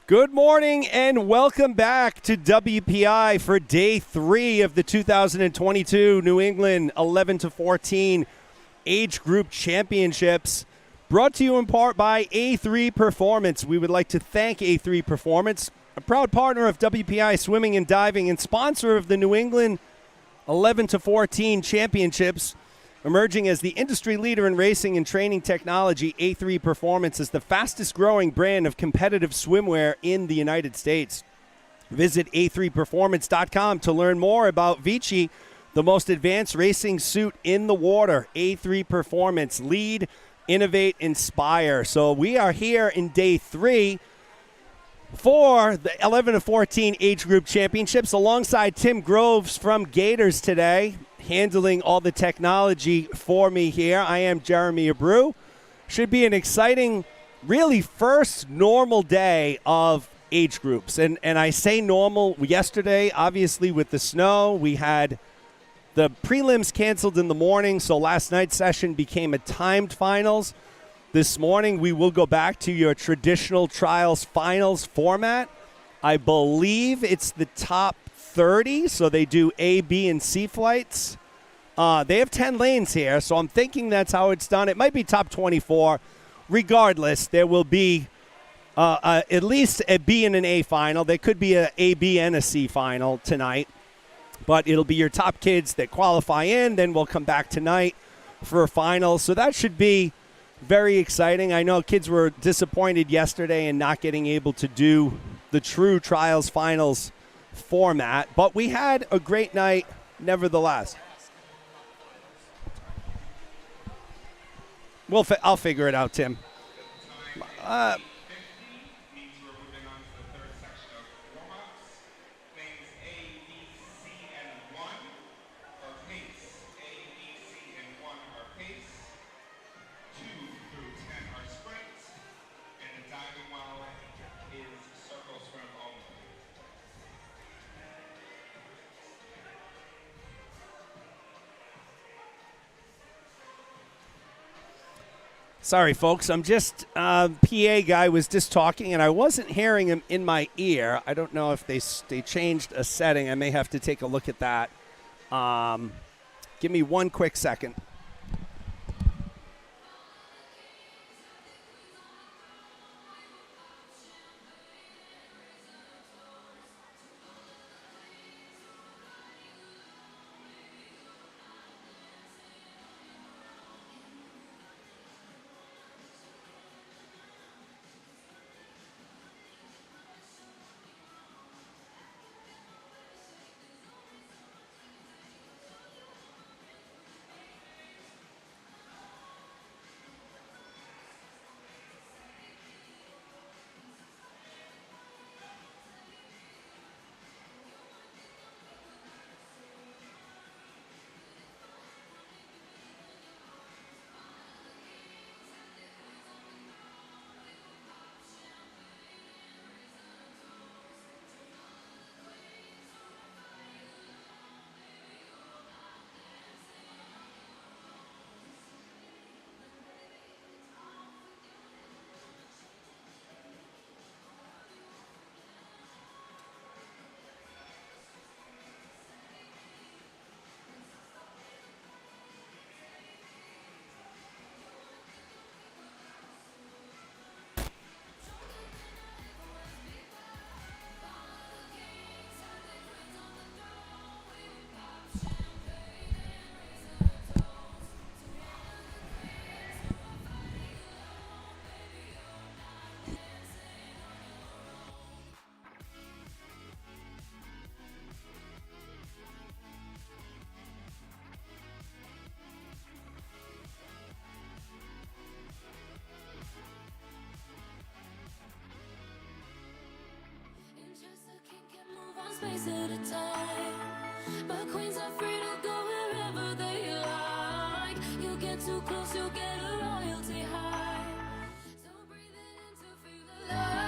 Good morning and welcome back to WPI for day 3 of the 2022 New England 11-14 Age Group Championships, brought to you in part by A3 Performance. We would like to thank A3 Performance, a proud partner of WPI Swimming and Diving and sponsor of the New England 11-14 Championships. Emerging as the industry leader in racing and training technology, A3 Performance is the fastest growing brand of competitive swimwear in the United States. Visit a3performance.com to learn more about Vici, the most advanced racing suit in the water. A3 Performance, lead, innovate, inspire. So we are here in day 3 for the 11-14 Age Group Championships alongside Tim Groves from Gators today, handling all the technology for me here. I am Jeremy Abreu. Should be an exciting, really first normal day of age groups. And I say normal. Yesterday, obviously, with the snow, we had the prelims canceled in the morning, so last night's session became a timed finals. This morning, we will go back to your traditional trials finals format. I believe it's the top 30, so they do A, B, and C flights. They have 10 lanes here, so I'm thinking that's how it's done. It might be top 24. Regardless, there will be at least a B and an A final. There could be a B, and a C final tonight, but it'll be your top kids that qualify in. Then we'll come back tonight for a final, so that should be very exciting. I know kids were disappointed yesterday in not getting able to do the true trials finals format, but we had a great night nevertheless. I'll figure it out, Tim. Sorry, folks. I'm just, PA guy was just talking, and I wasn't hearing him in my ear. I don't know if they changed a setting. I may have to take a look at that. Give me one quick second. Space at a time, but queens are free to go wherever they like. You get too close, you'll get a royalty high. So breathe it in to feel alive.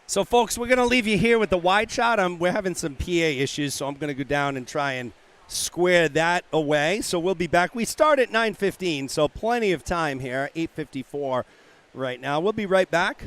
So, folks, we're going to leave you here with the wide shot. We're having some PA issues, so I'm going to go down and try and square that away. So we'll be back. We start at 9:15, so plenty of time here. 8:54 right now. We'll be right back.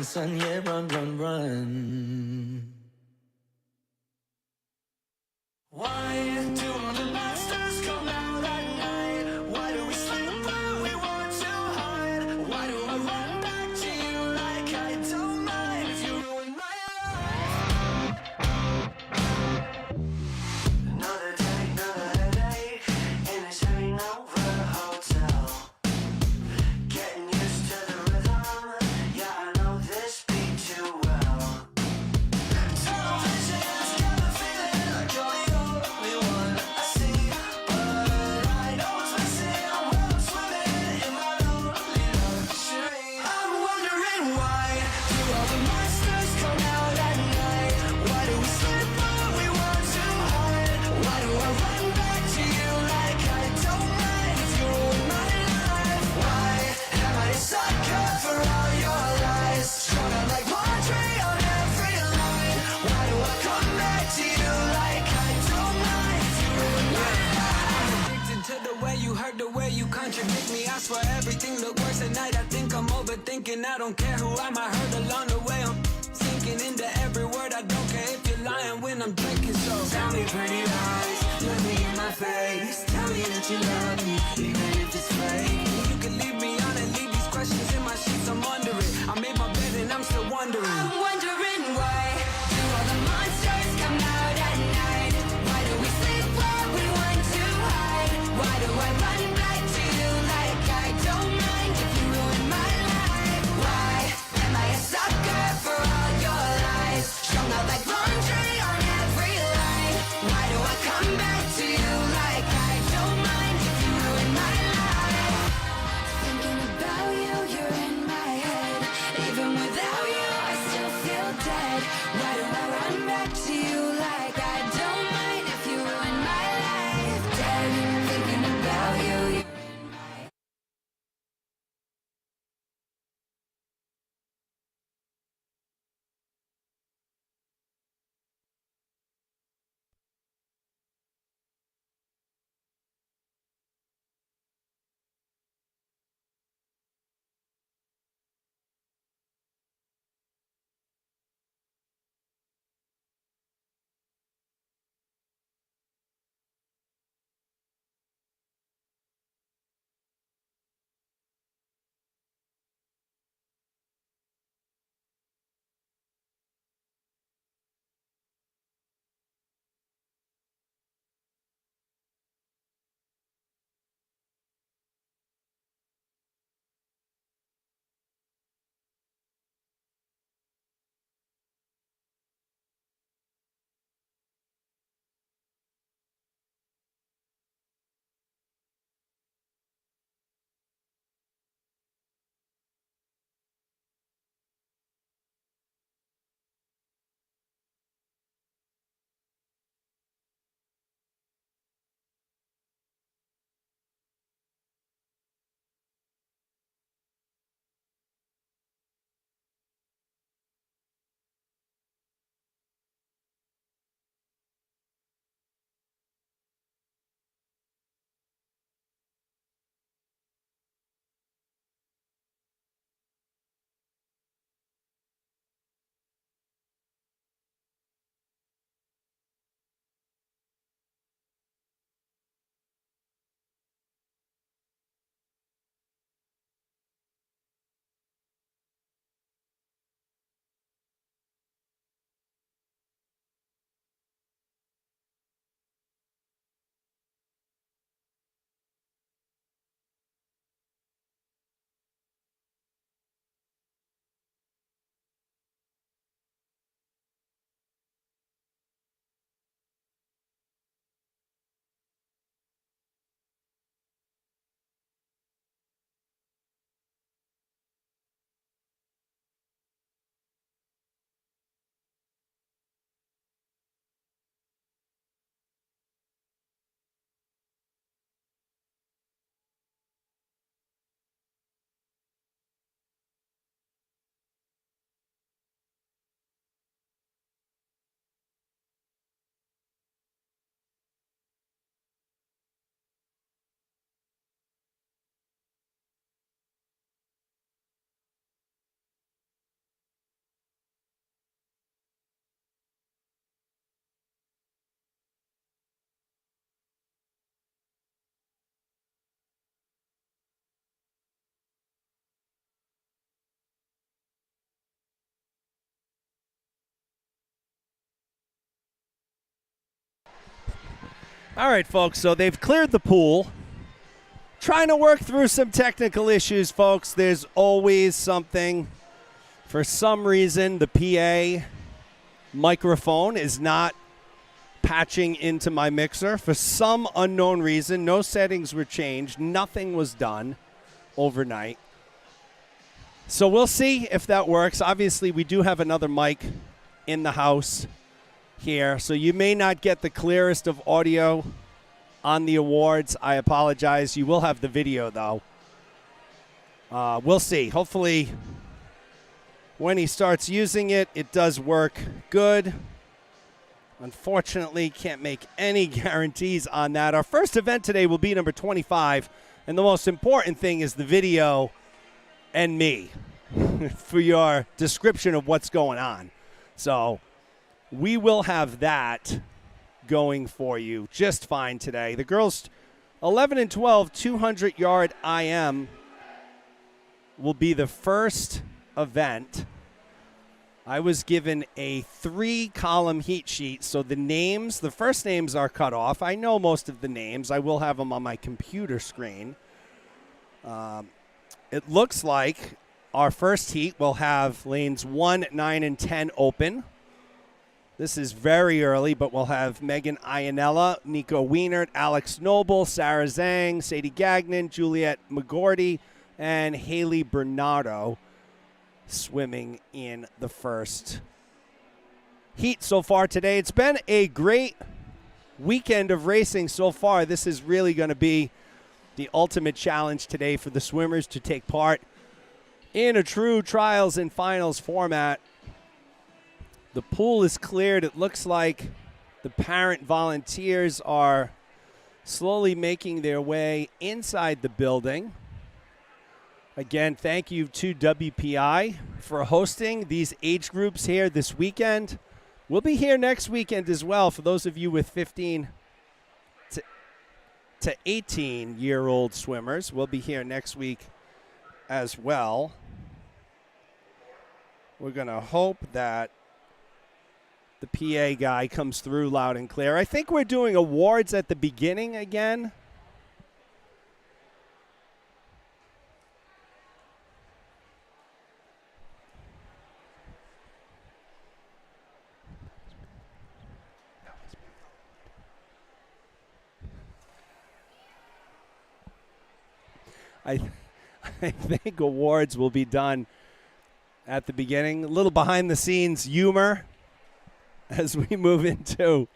Sun, yeah, run, run, run. Why do all the monsters come out at night? Why do we sleep when we want to hide? Why do I run back to you like I don't mind if you ruin my life? Another day, another headache in this hangover hotel. Getting used to the rhythm, yeah, I know this beat too well. Tunnel vision's got me feeling like you're the only one I see, but I know what's missing. I'm swimming in my lonely luxury. I'm wondering why do all the monsters come out at night? Why do we sleep when we want to hide? Why do I run back to you like I don't mind if you ruin my life? Why am I a sucker for all your lies? Strung out like laundry on every line. Why do I come back to you like I don't mind if you ruin my life? Addicted to the way you hurt, the way you contradict me. I swear everything look worse at night. I think I'm overthinking. I don't care who I might hurt along the way. I'm sinking into every word. I don't care if you're lying when I'm drinking. So tell me pretty lies, look me in my face. Tell me that you love me, even if it's fake. You can leave me on and leave these questions in my sheets. I'm under it. I made my bed and I'm still wondering. I'm wondering why do all the monsters come out at side. Why do I run back to you like I don't mind if you ruin my life? Dead, thinking about you. You're in my All right, folks, so they've cleared the pool. Trying to work through some technical issues, folks. There's always something. For some reason, the PA microphone is not patching into my mixer. For some unknown reason, no settings were changed. Nothing was done overnight. So we'll see if that works. Obviously, we do have another mic in the house here, so you may not get the clearest of audio on the awards. I apologize. You will have the video, though. We'll see. Hopefully, when he starts using it, it does work good. Unfortunately, can't make any guarantees on that. Our first event today will be number 25, and the most important thing is the video and me for your description of what's going on. So we will have that going for you just fine today. The girls 11 and 12 200-yard IM will be the first event. I was given a 3-column heat sheet, so the first names are cut off. I know most of the names. I will have them on my computer screen. It looks like our first heat will have lanes 1, 9, and 10 open. This is very early, but we'll have Megan Iannella, Nico Wienert, Alex Noble, Sarah Zhang, Sadie Gagnon, Juliet McGordy, and Haley Bernardo swimming in the first heat so far today. It's been a great weekend of racing so far. This is really going to be the ultimate challenge today for the swimmers to take part in a true trials and finals format. The pool is cleared. It looks like the parent volunteers are slowly making their way inside the building. Again, thank you to WPI for hosting these age groups here this weekend. We'll be here next weekend as well for those of you with 15 to 18-year-old swimmers. We'll be here next week as well. We're going to hope that the PA guy comes through loud and clear. I think we're doing awards at the beginning again. I think awards will be done at the beginning. A little behind-the-scenes humor as we move into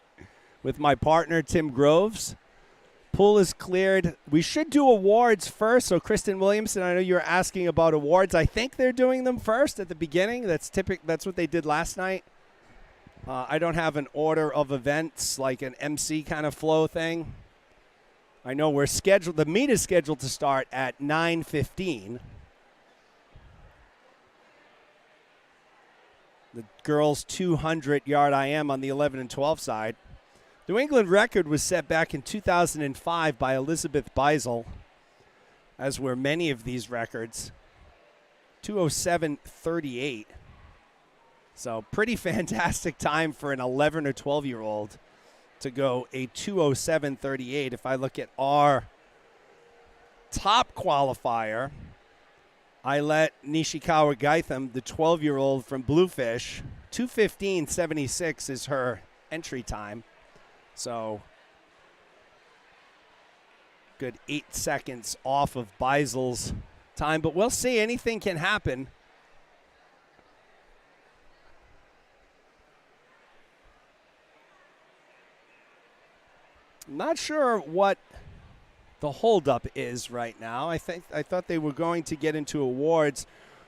with my partner, Tim Groves. Pool is cleared. We should do awards first. So, Kristen Williamson, I know you were asking about awards. I think they're doing them first at the beginning. That's what they did last night. I don't have an order of events like an MC kind of flow thing. I know we're scheduled. The meet is scheduled to start at 9:15. The girls' 200-yard IM on the 11 and 12 side. New England record was set back in 2005 by Elizabeth Beisel, as were many of these records. 2:07:38. So pretty fantastic time for an 11 or 12-year-old to go a 2:07:38. If I look at our top qualifier, I let Nishikawa Gaitham, the 12-year-old from Bluefish, 2:15:76 is her entry time. So good 8 seconds off of Beisel's time, but we'll see. Anything can happen. Not sure what the holdup is right now. I thought they were going to get into awards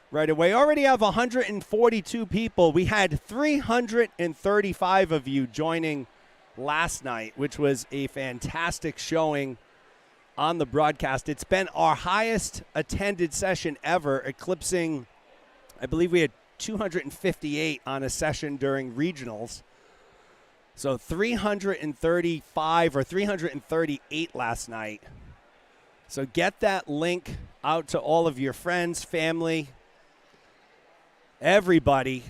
right away. Already have 142 people. We had 335 of you joining last night, which was a fantastic showing on the broadcast. It's been our highest attended session ever, eclipsing, I believe we had 258 on a session during regionals. So 335 or 338 last night. So get that link out to all of your friends, family, everybody.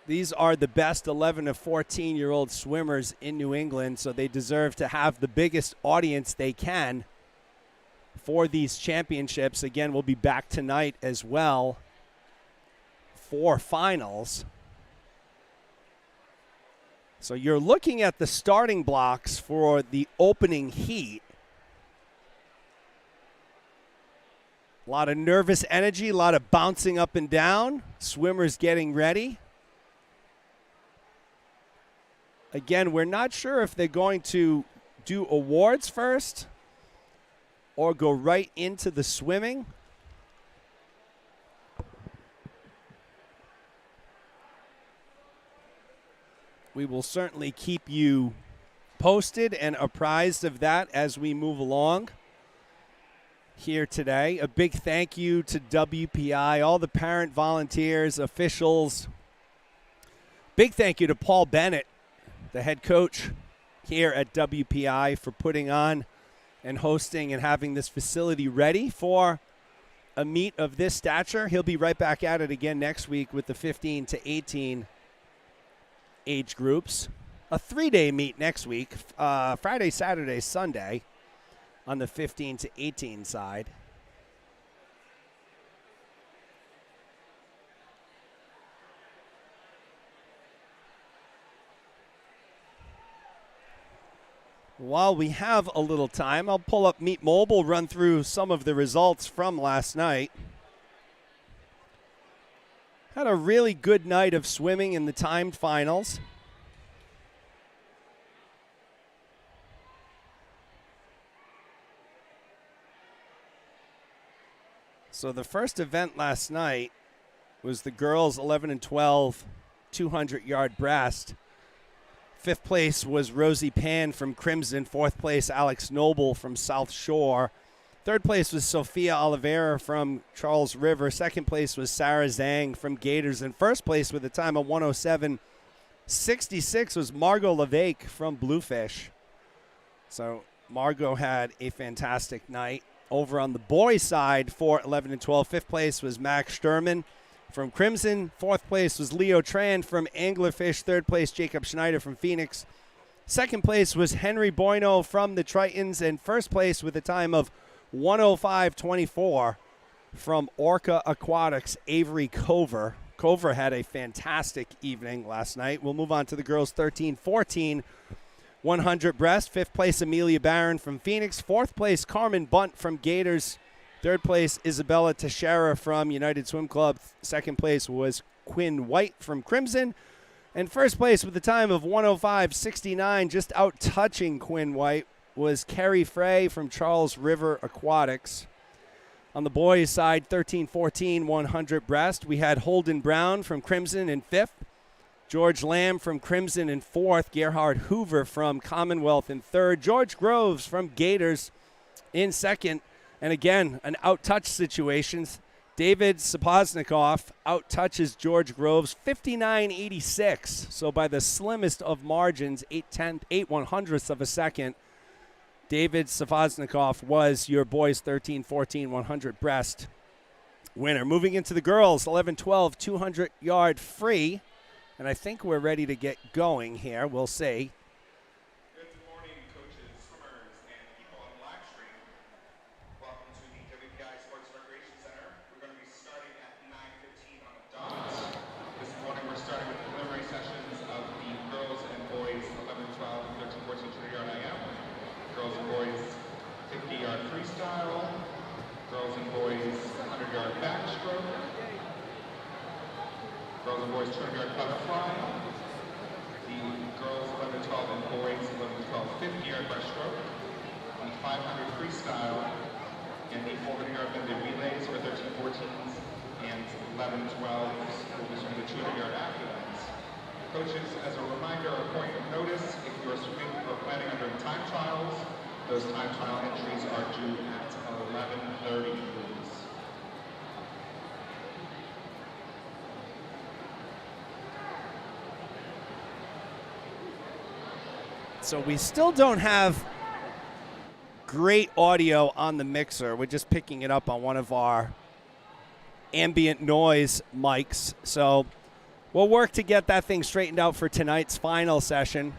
These are the best 11 to 14-year-old swimmers in New England, so they deserve to have the biggest audience they can for these championships. Again, we'll be back tonight as well for finals. So you're looking at the starting blocks for the opening heat. A lot of nervous energy, a lot of bouncing up and down. Swimmers getting ready. Again, we're not sure if they're going to do awards first or go right into the swimming. We will certainly keep you posted and apprised of that as we move along here today. A big thank you to WPI, all the parent volunteers, officials. Big thank you to Paul Bennett, the head coach here at WPI, for putting on and hosting and having this facility ready for a meet of this stature. He'll be right back at it again next week with the 15 to 18 age groups. A 3-day meet next week, Friday, Saturday, Sunday on the 15 to 18 side. While we have a little time, I'll pull up Meet Mobile, run through some of the results from last night. had a really good night of swimming in the timed finals. So the first event last night was the girls 11 and 12 200-yard breast. Fifth place was Rosie Pan from Crimson. Fourth place, Alex Noble from South Shore. Third place was Sophia Oliveira from Charles River. Second place was Sarah Zhang from Gators. And first place with a time of 107.66 was Margot Levesque from Bluefish. So Margot had a fantastic night. Over on the boys' side for 11 and 12, fifth place was Max Sturman from Crimson. Fourth place was Leo Tran from Anglerfish. Third place, Jacob Schneider from Phoenix. Second place was Henry Boyno from the Tritons. And first place with a time of 105.24 from Orca Aquatics, Avery Cover. Cover had a fantastic evening last night. We'll move on to the girls 13-14 100 breast. Fifth place, Amelia Barron from Phoenix. Fourth place, Carmen Bunt from Gators. Third place, Isabella Teixeira from United Swim Club. Second place was Quinn White from Crimson. And first place with a time of 105.69, just out touching Quinn White, was Kerry Frey from Charles River Aquatics. On the boys' side, 13-14 100 breast, we had Holden Brown from Crimson in fifth. George Lamb from Crimson in fourth. Gerhard Hoover from Commonwealth in third. George Groves from Gators in second. And again, an out-touch situation. David Sapoznikoff out-touches George Groves 59.86. So by the slimmest of margins, 8/100ths of a second, David Sapoznikoff was your boys 13-14 100 breast winner. Moving into the girls, 11-12 200-yard free. And I think we're ready to get going here. We'll see. Good morning, coaches, swimmers, and people on the live stream. Welcome to the WPI Sports Recreation Center. We're going to be starting at 9:15 on the dot. This morning we're starting with the preliminary sessions of the girls and boys 11, 12, and 13, 14 200-yard IM. Girls and boys 50-yard freestyle. Girls and boys 100-yard backstroke. Girls and boys 200-yard butterfly. The girls 11, 12, and boys 11, 12, 50-yard breaststroke. The 500 freestyle. And the 400-yard bended relays for 13, 14s and 11, 12s. We'll be swimming the 200-yard afterwards. Coaches, as a reminder, a point of notice, if you are swimming or planning under time trials, those time trial entries are due at 11:30, please. So we still don't have great audio on the mixer. We're just picking it up on one of our ambient noise mics. So we'll work to get that thing straightened out for tonight's final session.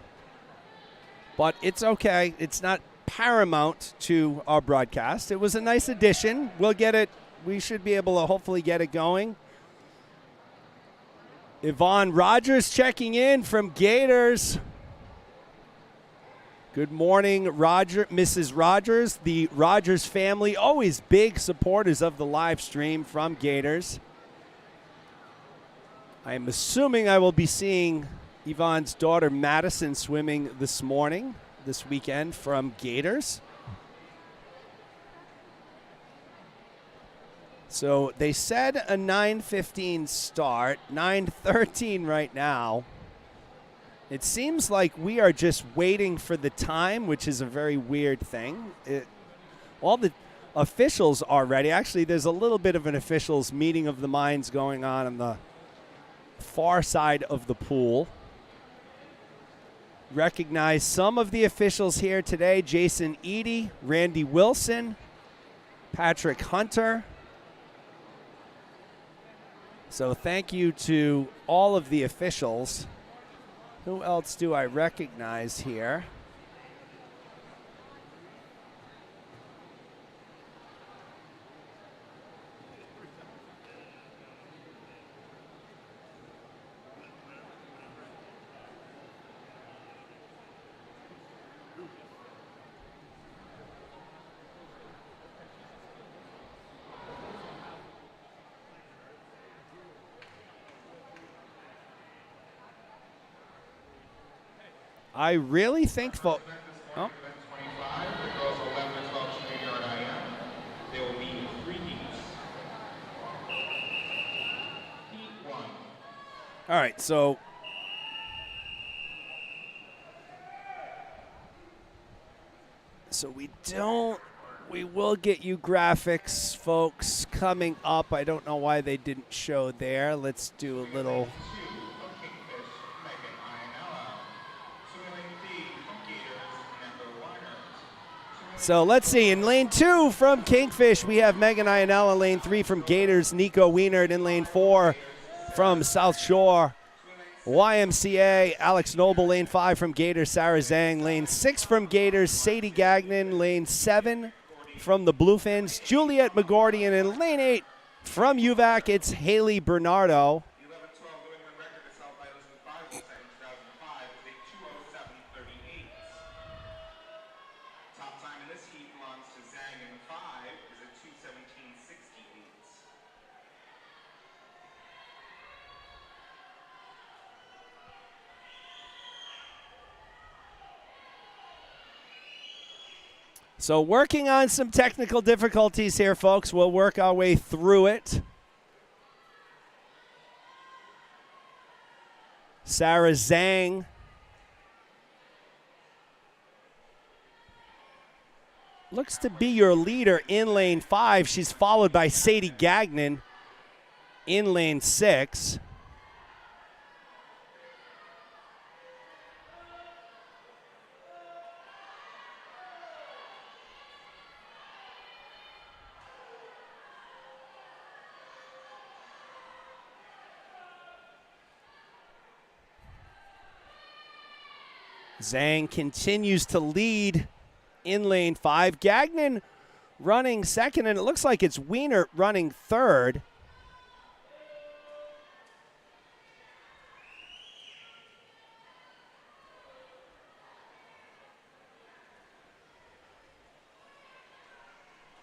But it's okay. It's not paramount to our broadcast. It was a nice addition. We'll get it. We should be able to hopefully get it going. Yvonne Rogers checking in from Gators. Good morning, Mrs. Rogers. The Rogers family, always big supporters of the live stream from Gators. I am assuming I will be seeing Yvonne's daughter Madison swimming this weekend from Gators. So they said a 9:15 start, 9:13 right now. It seems like we are just waiting for the time, which is a very weird thing. All the officials are ready. Actually, there's a little bit of an officials meeting of the minds going on the far side of the pool. Recognize some of the officials here today: Jason Eady, Randy Wilson, Patrick Hunter. So thank you to all of the officials. Who else do I recognize here? I really think Oh. oh, 25, the girls 11 to 12 junior yard IM. There will be 3 heats. Heat 1. all right, so we will get you graphics, folks, coming up. I don't know why they didn't show there. Let's do a little. 2 from Kingfish, Megan Ionella. Swimming lane B from Gators, Amanda Weiner. So let's see. In lane 2 from Kingfish, we have Megan Ionella. Lane 3 from Gators, Nico Wienert. In lane 4 from South Shore, YMCA, Alex Noble. Lane 5 from Gators, Sarah Zhang. Lane 6 from Gators, Sadie Gagnon. Lane 7 from the Bluefins, Juliet McGordy. And in lane 8 from UVAC, it's Haley Bernardo. 11-12 New England record is held by Elizabeth Bibles in 2005 with a 2:07:38. Top time in this heat belongs to Zhang in 5 is a 2:17:68. So working on some technical difficulties here, folks. We'll work our way through it. Sarah Zhang. Looks to be your leader in lane 5. She's followed by Sadie Gagnon in lane 6. Zhang continues to lead in lane 5. Gagnon running second, and it looks like it's Wienert running third.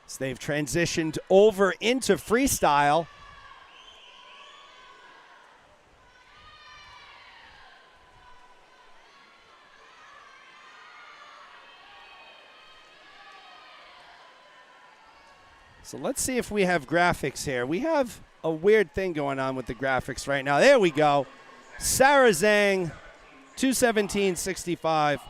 So they've transitioned over into freestyle. So let's see if we have graphics here. We have a weird thing going on with the graphics right now. There we go. Sarah Zhang, 2:17:65.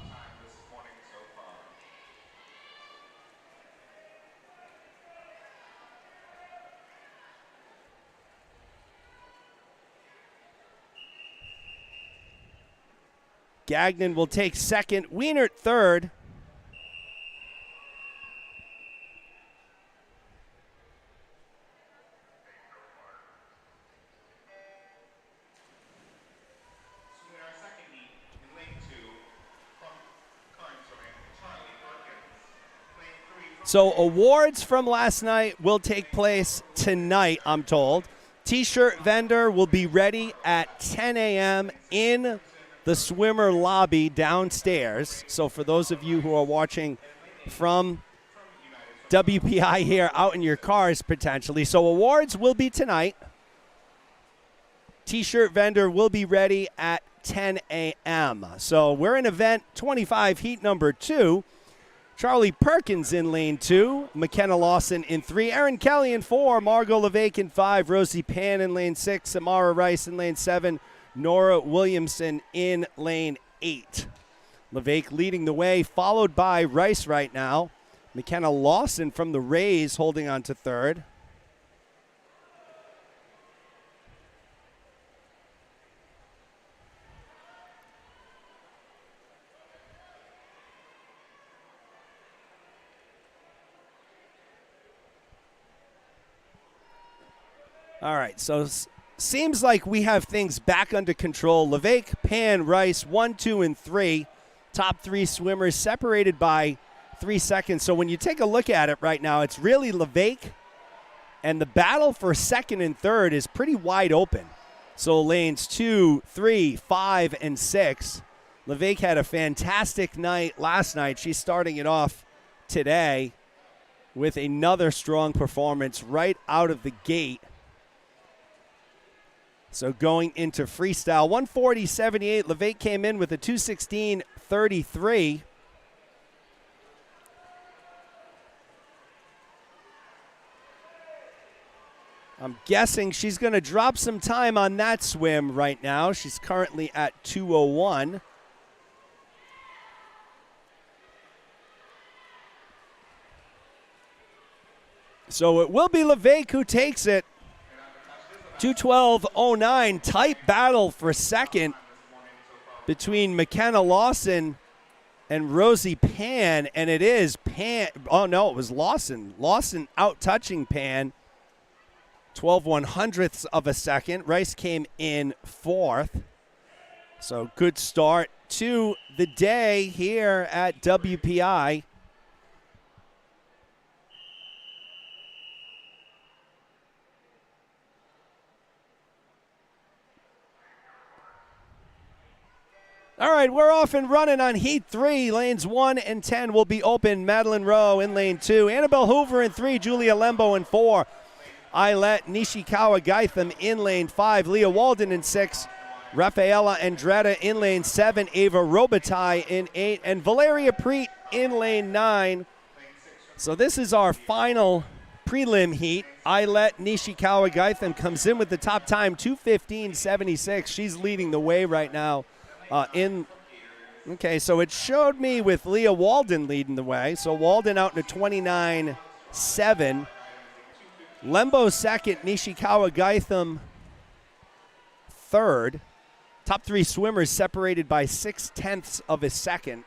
Gagnon will take second. Wienert third. So awards from last night will take place tonight, I'm told. T-shirt vendor will be ready at 10 a.m. in the swimmer lobby downstairs. So for those of you who are watching from WPI here out in your cars potentially. So awards will be tonight. T-shirt vendor will be ready at 10 a.m. So we're in event 25, heat number 2. Charlie Perkins in lane 2, McKenna Lawson in 3, Erin Kelly in 4, Margot LeVake in 5, Rosie Pan in lane 6, Samara Rice in lane 7, Nora Williamson in lane 8. LeVake leading the way, followed by Rice right now. McKenna Lawson from the Rays holding on to third. All right, so seems like we have things back under control. LeVake, Pan, Rice, 1, 2, and 3. Top 3 swimmers separated by 3 seconds. So when you take a look at it right now, it's really LeVake, and the battle for second and third is pretty wide open. So lanes 2, 3, 5, and 6. LeVake had a fantastic night last night. She's starting it off today with another strong performance right out of the gate. So going into freestyle, 140.78. LeVake came in with a 2:16 33. I'm guessing she's going to drop some time on that swim right now. She's currently at 2:01. So it will be Levesque who takes it. 2:12.09. Tight battle for second between McKenna Lawson and Rosie Pan. And it is Pan. Oh, no, it was Lawson. Lawson out-touching Pan. 12/100ths of a second. Rice came in fourth. So good start to the day here at WPI. All right, we're off and running on Heat 3. Lanes 1 and 10 will be open. Madeline Rowe in lane 2. Annabelle Hoover in 3. Julia Lembo in 4. Eilette Nishikawa Gaitham in lane 5. Leah Walden in 6. Rafaela Andretta in lane 7. Ava Robitaille in 8. And Valeria Preet in lane 9. So this is our final prelim heat. Eilette Nishikawa Gaitham comes in with the top time, 2:15.76. She's leading the way right now. Okay, so it showed me with Leah Walden leading the way. So Walden out in a 29.7. Lembo second, Nishikawa Gaitham third. Top three swimmers separated by 0.6 of a second.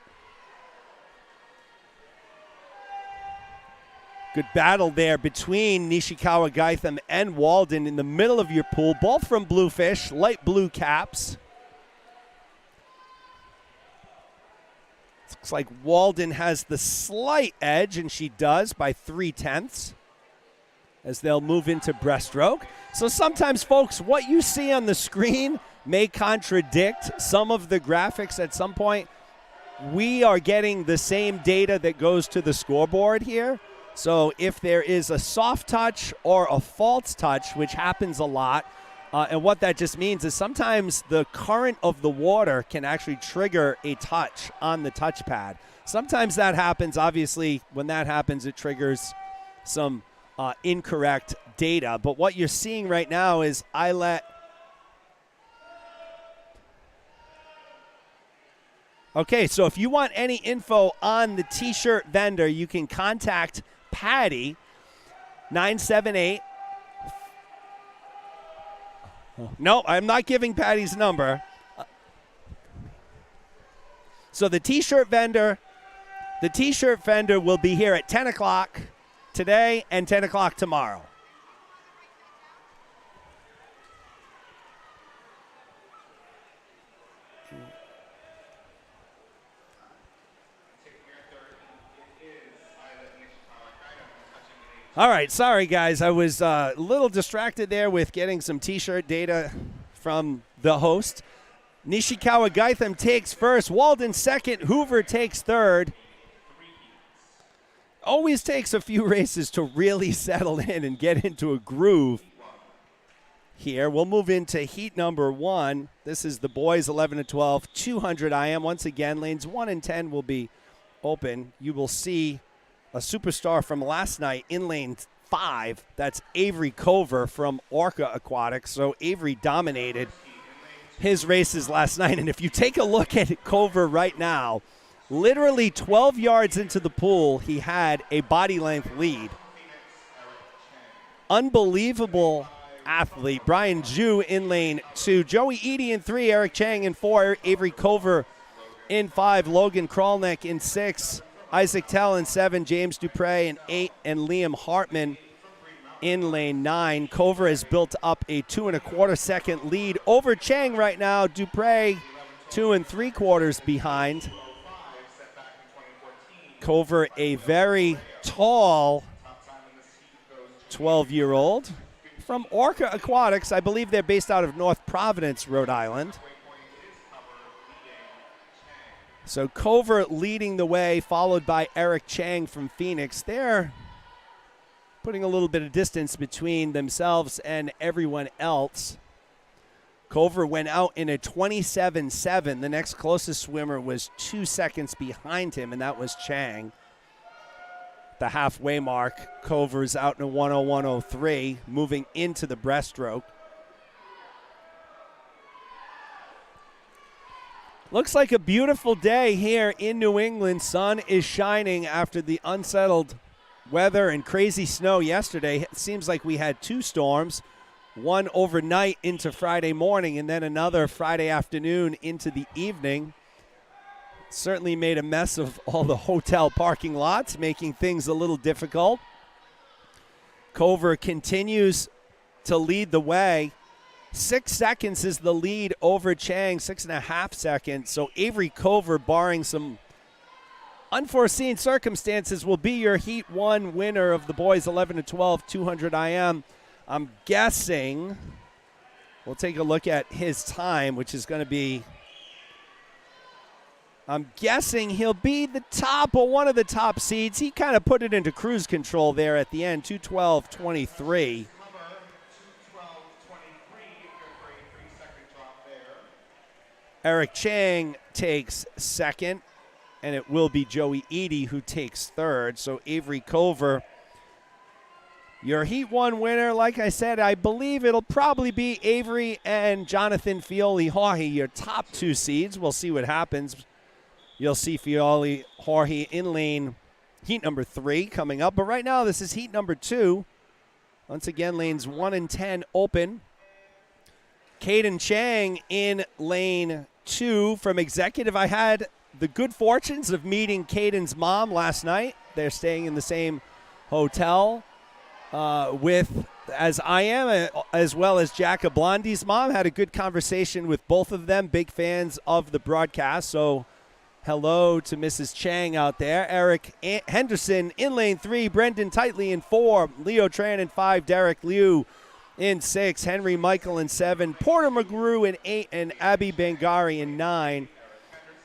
Good battle there between Nishikawa Gaitham and Walden in the middle of your pool. Both from Bluefish, light blue caps. Looks like Walden has the slight edge, and she does by 0.3 as they'll move into breaststroke. So sometimes, folks, what you see on the screen may contradict some of the graphics at some point. We are getting the same data that goes to the scoreboard here. So if there is a soft touch or a false touch, which happens a lot, and what that just means is sometimes the current of the water can actually trigger a touch on the touchpad. Sometimes that happens. Obviously, when that happens, it triggers some incorrect data. But what you're seeing right now is Eilette. Okay, so if you want any info on the T-shirt vendor, you can contact Patty, 978. No, I'm not giving Patty's number. So the T-shirt vendor will be here at 10 o'clock today and 10 o'clock tomorrow. All right, sorry, guys. I was a little distracted there with getting some T-shirt data from the host. Nishikawa Gaitham takes first. Walden second. Hoover takes third. Always takes a few races to really settle in and get into a groove here. We'll move into heat number 1. This is the boys 11 to 12, 200 IM. Once again, lanes 1 and 10 will be open. You will see a superstar from last night in lane 5. That's Avery Cover from Orca Aquatics. So Avery dominated his races last night. And if you take a look at Cover right now, literally 12 yards into the pool, he had a body length lead. Unbelievable athlete. Brian Zhu in lane 2. Joey Eady in 3. Eric Chang in 4. Avery Cover in 5. Logan Kralnick in 6. Isaac Tell in 7, James Dupre in 8, and Liam Hartman in lane 9. Cover has built up a 2 1/4 second lead over Chang right now. Dupre 2 3/4 behind. Cover, a very tall 12-year-old from Orca Aquatics. I believe they're based out of North Providence, Rhode Island. So Cover leading the way, followed by Eric Chang from Phoenix. They're putting a little bit of distance between themselves and everyone else. Cover went out in a 27-7. The next closest swimmer was 2 seconds behind him, and that was Chang. The halfway mark, Cover's out in a 101.03, moving into the breaststroke. Looks like a beautiful day here in New England. Sun is shining after the unsettled weather and crazy snow yesterday. It seems like we had 2 storms, one overnight into Friday morning and then another Friday afternoon into the evening. Certainly made a mess of all the hotel parking lots, making things a little difficult. Cover continues to lead the way. 6 seconds is the lead over Chang, 6.5 seconds. So Avery Cover, barring some unforeseen circumstances, will be your Heat 1 winner of the boys 11 to 12 200 IM. I'm guessing we'll take a look at his time, which is going to be, I'm guessing he'll be the top or one of the top seeds. He kind of put it into cruise control there at the end, 2:12.23. Eric Chang takes second, and it will be Joey Eady who takes third. So Avery Cover, your Heat 1 winner. Like I said, I believe it'll probably be Avery and Jonathan Fioli-Haughey, your top 2 seeds. We'll see what happens. You'll see Fioli-Haughey in lane Heat number 3 coming up. But right now, this is Heat number 2. Once again, lanes 1 and 10 open. Caden Chang in lane 2. From Executive, I had the good fortunes of meeting Caden's mom last night. They're staying in the same hotel as I am, as well as Jacka Blondie's mom. Had a good conversation with both of them, big fans of the broadcast. So hello to Mrs. Chang out there. Eric Henderson in lane 3, Brendan Titley in 4, Leo Tran in 5, Derek Liu in 6, Henry Michael in 7, Porter McGrew in 8, and Abby Bangari in 9.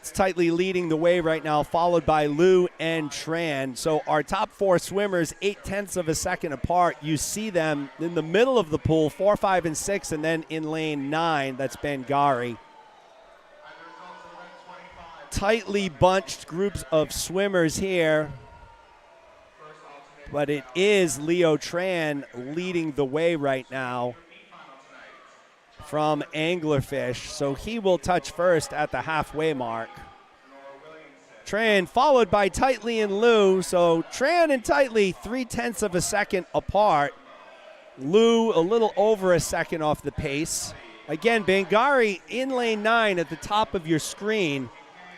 It's tightly leading the way right now, followed by Liu and Tran. So our top 4 swimmers, 0.8 of a second apart. You see them in the middle of the pool, 4, 5, and 6, and then in lane 9, that's Bangari. Tightly bunched groups of swimmers here. But it is Leo Tran leading the way right now from Anglerfish. So he will touch first at the halfway mark. Tran followed by Titley and Liu. So Tran and Titley 0.3 of a second apart. Liu a little over a second off the pace. Again, Bangari in lane 9 at the top of your screen.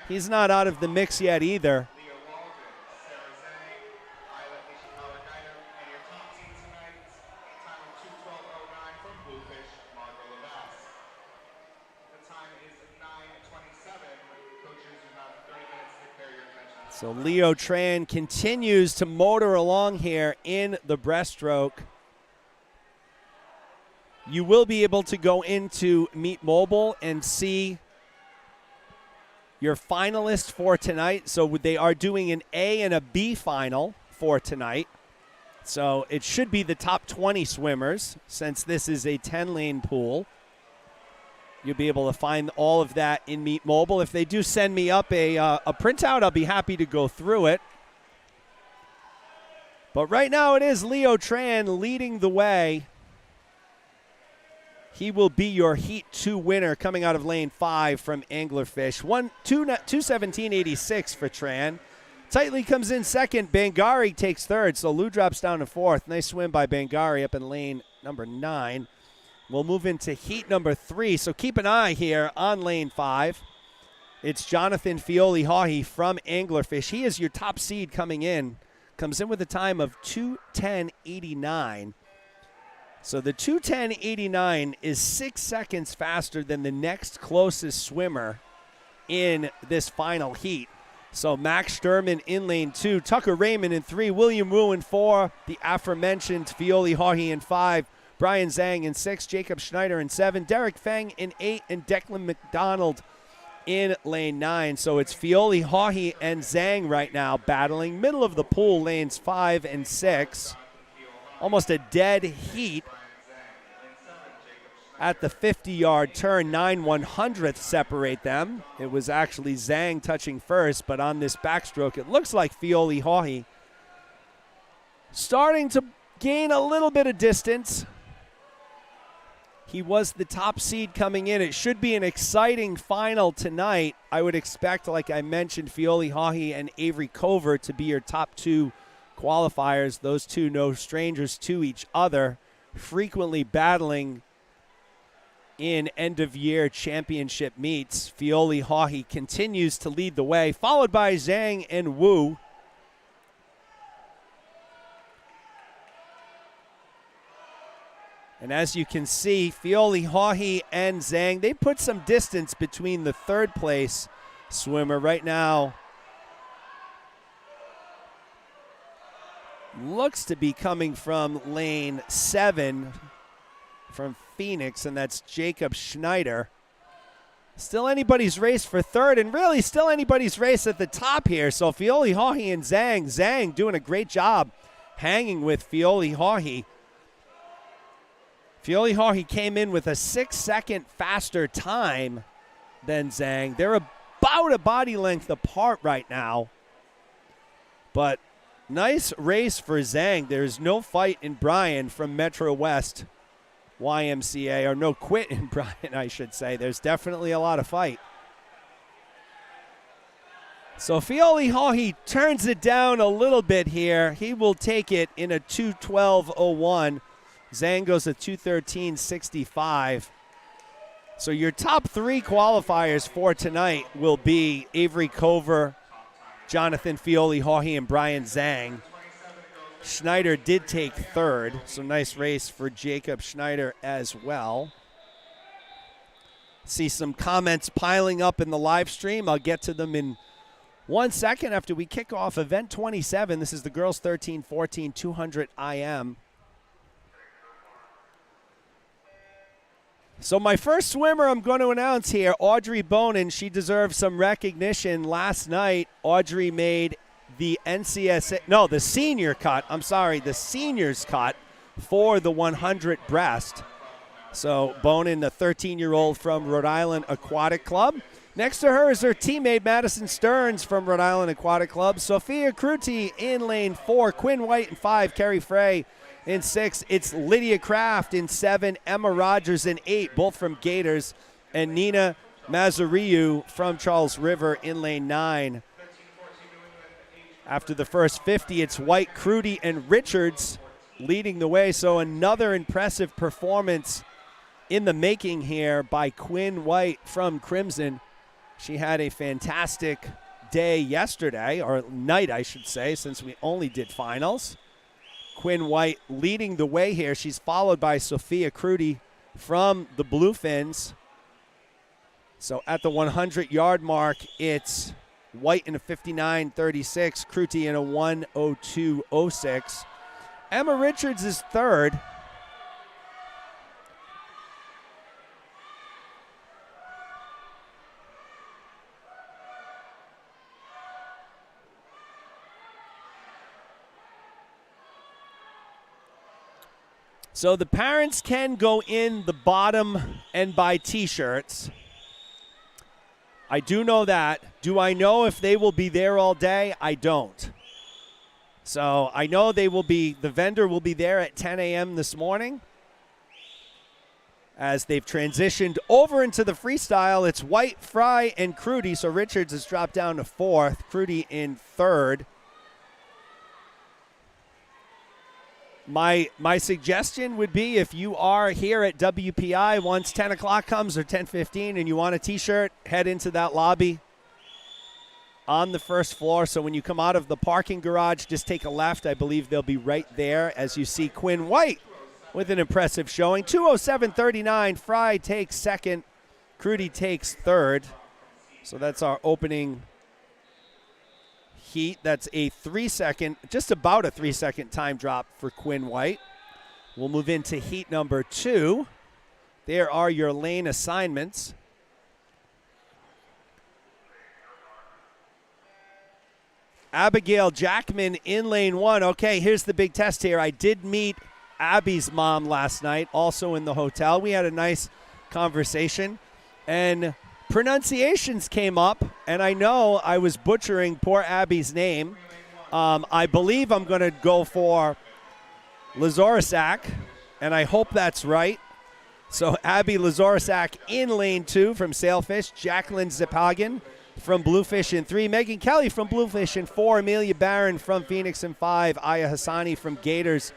He's not out of the mix yet either. So Leo Tran continues to motor along here in the breaststroke. You will be able to go into Meet Mobile and see your finalists for tonight. So they are doing an A and a B final for tonight. So it should be the top 20 swimmers since this is a 10-lane pool. You'll be able to find all of that in Meet Mobile. If they do send me up a printout, I'll be happy to go through it. But right now it is Leo Tran leading the way. He will be your Heat 2 winner coming out of lane 5 from Anglerfish. 2:17.86 for Tran. Tightly comes in second. Bangari takes third, so Lou drops down to 4th. Nice swim by Bangari up in lane number 9. We'll move into Heat number 3, so keep an eye here on lane 5. It's Jonathan Fioli-Haughey from Anglerfish. He is your top seed coming in. Comes in with a time of 2:10.89. So the 2:10.89 is 6 seconds faster than the next closest swimmer in this final heat. So Max Sturman in lane 2, Tucker Raymond in 3, William Wu in 4, the aforementioned Fioli-Haughey in 5, Brian Zhang in 6, Jacob Schneider in 7, Derek Feng in 8, and Declan McDonald in lane 9. So it's Fioli-Haughey and Zhang right now battling. Middle of the pool, lanes 5 and 6. Almost a dead heat. at the 50-yard turn. 9/100ths separate them. It was actually Zhang touching first, but on this backstroke, it looks like Fioli Haughey starting to gain a little bit of distance. He was the top seed coming in. It should be an exciting final tonight. I would expect, like I mentioned, Fioli Haughey and Avery Cover to be your top two qualifiers. Those two no strangers to each other, frequently battling in end-of-year championship meets. Fioli Haughey continues to lead the way, followed by Zhang and Wu. And as you can see, Fioli Haughey and Zhang, they put some distance between the third place swimmer right now. Looks to be coming from lane 7 from Phoenix, and that's Jacob Schneider. Still anybody's race for third, and really still anybody's race at the top here. So Fioli Haughey and Zhang. Zhang doing a great job hanging with Fioli Haughey. Fioli Haughey came in with a 6-second faster time than Zhang. They're about a body length apart right now. But nice race for Zhang. There's no fight in Bryan from Metro West YMCA, or no quit in Bryan, I should say. There's definitely a lot of fight. So Fioli Haughey turns it down a little bit here. He will take it in a 2:12.01. Zhang goes a 2:13.65. So your top three qualifiers for tonight will be Avery Cover, Jonathan Fioli Haughey, and Brian Zhang. Schneider did take third, so nice race for Jacob Schneider as well. See some comments piling up in the live stream. I'll get to them in 1 second after we kick off event 27. This is the girls 13-14 200 IM. So my first swimmer I'm going to announce here, Audrey Bonin. She deserves some recognition. Last night, Audrey made the the senior cut. I'm sorry, the seniors cut for the 100 breast. So Bonin, the 13-year-old from Rhode Island Aquatic Club. Next to her is her teammate, Madison Stearns from Rhode Island Aquatic Club. Sophia Cruti in lane 4, Quinn White in 5, Kerry Frey in 6. It's Lydia Kraft in 7, Emma Rogers in 8, both from Gators, and Nina Mazariu from Charles River in lane 9. After the first 50, it's White, Cruti, and Richards leading the way. So another impressive performance in the making here by Quinn White from Crimson. She had a fantastic day yesterday, or night, I should say, since we only did finals. Quinn White leading the way here. She's followed by Sophia Cruti from the Bluefins. So at the 100-yard mark, it's White in a 59.36, Cruti in a 1:02.06. Emma Richards is third. So the parents can go in the bottom and buy T-shirts. I do know that. Do I know if they will be there all day? I don't. So I know the vendor will be there at 10 a.m. this morning. As they've transitioned over into the freestyle, it's White, Fry, and Cruti. So Richards has dropped down to 4th, Cruti in 3rd. My suggestion would be, if you are here at WPI once 10 o'clock comes or 10:15 and you want a T-shirt, head into that lobby on the first floor. So when you come out of the parking garage, just take a left. I believe they'll be right there as you see Quinn White with an impressive showing. 2:07.39. Fry takes 2nd. Cruti takes 3rd. So that's our opening heat. That's a 3-second, just about a 3-second time drop for Quinn White. We'll move into heat number 2. There are your lane assignments. Abigail Jackman in lane 1. Okay, here's the big test here. I did meet Abby's mom last night, also in the hotel. We had a nice conversation, and pronunciations came up, and I know I was butchering poor Abby's name. I believe I'm going to go for Lazorisak, and I hope that's right. So Abby Lazorisak in lane 2 from Sailfish, Jacqueline Zipagan from Bluefish in 3, Megan Kelly from Bluefish in 4, Amelia Barron from Phoenix in 5, Aya Hassani from Gators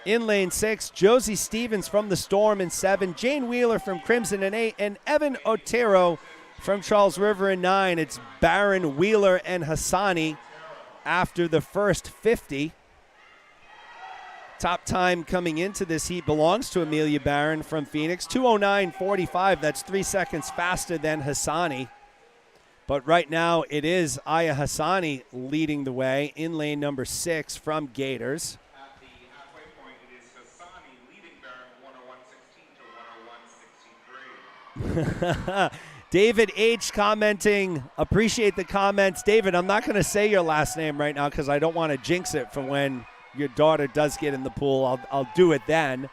in lane 6, Josie Stevens from the Storm in 7, Jane Wheeler from Crimson in 8, and Evan Otero from Charles River in 9. It's Barron, Wheeler, and Hassani after the first 50. Top time coming into this heat belongs to Amelia Barron from Phoenix, 2:09.45. That's 3 seconds faster than Hassani. But right now it is Aya Hassani leading the way in lane number 6 from Gators. At the halfway point, it is Hassani leading Barron 101.16 to 101.63. David H. commenting, appreciate the comments. David, I'm not going to say your last name right now because I don't want to jinx it for when your daughter does get in the pool. I'll do it then.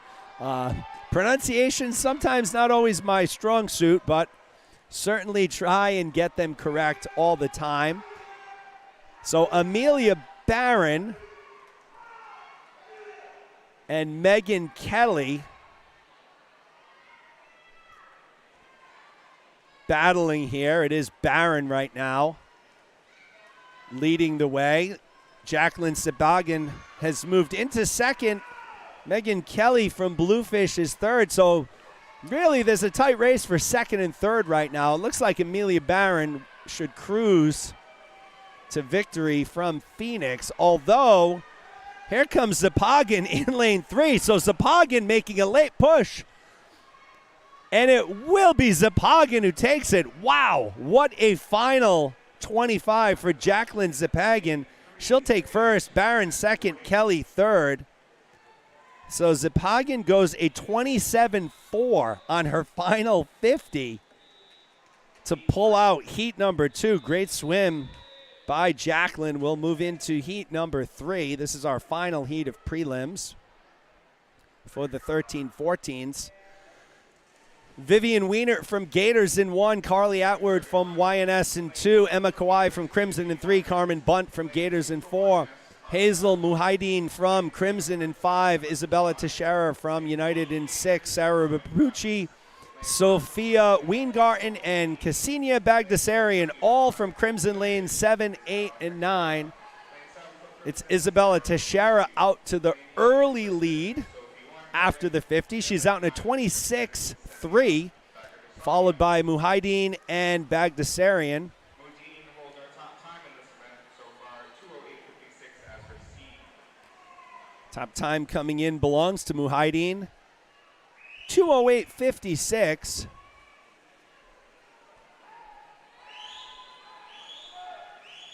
Pronunciation sometimes not always my strong suit, but certainly try and get them correct all the time. So Amelia Barron and Megan Kelly battling here. It is Barron right now leading the way. Jacqueline Zipagan has moved into second. Megan Kelly from Bluefish is third. So really there's a tight race for second and third right now. It looks like Amelia Barron should cruise to victory from Phoenix. Although here comes Zipagan in lane 3. So Zipagan making a late push. And it will be Zipagan who takes it. Wow, what a final 25 for Jacqueline Zipagan. She'll take first, Barron second, Kelly third. So Zipagan goes a 27-4 on her final 50 to pull out heat number 2. Great swim by Jacqueline. We'll move into heat number 3. This is our final heat of prelims for the 13-14s. Vivian Wiener from Gators in 1, Carly Atwood from YNS in 2, Emma Kawai from Crimson in 3, Carmen Bunt from Gators in 4, Hazel Muhaideen from Crimson in 5, Isabella Teixeira from United in 6, Sarah Babucci, Sophia Weingarten, and Ksenia Bagdasarian, all from Crimson Lane 7, 8, and 9. It's Isabella Teixeira out to the early lead after the 50. She's out in a 26-3, followed by Muhaideen and Bagdasarian. Modine holds our top time in this event so far, 2:08.56 as her seed. Top time coming in belongs to Muhaideen, 2:08.56.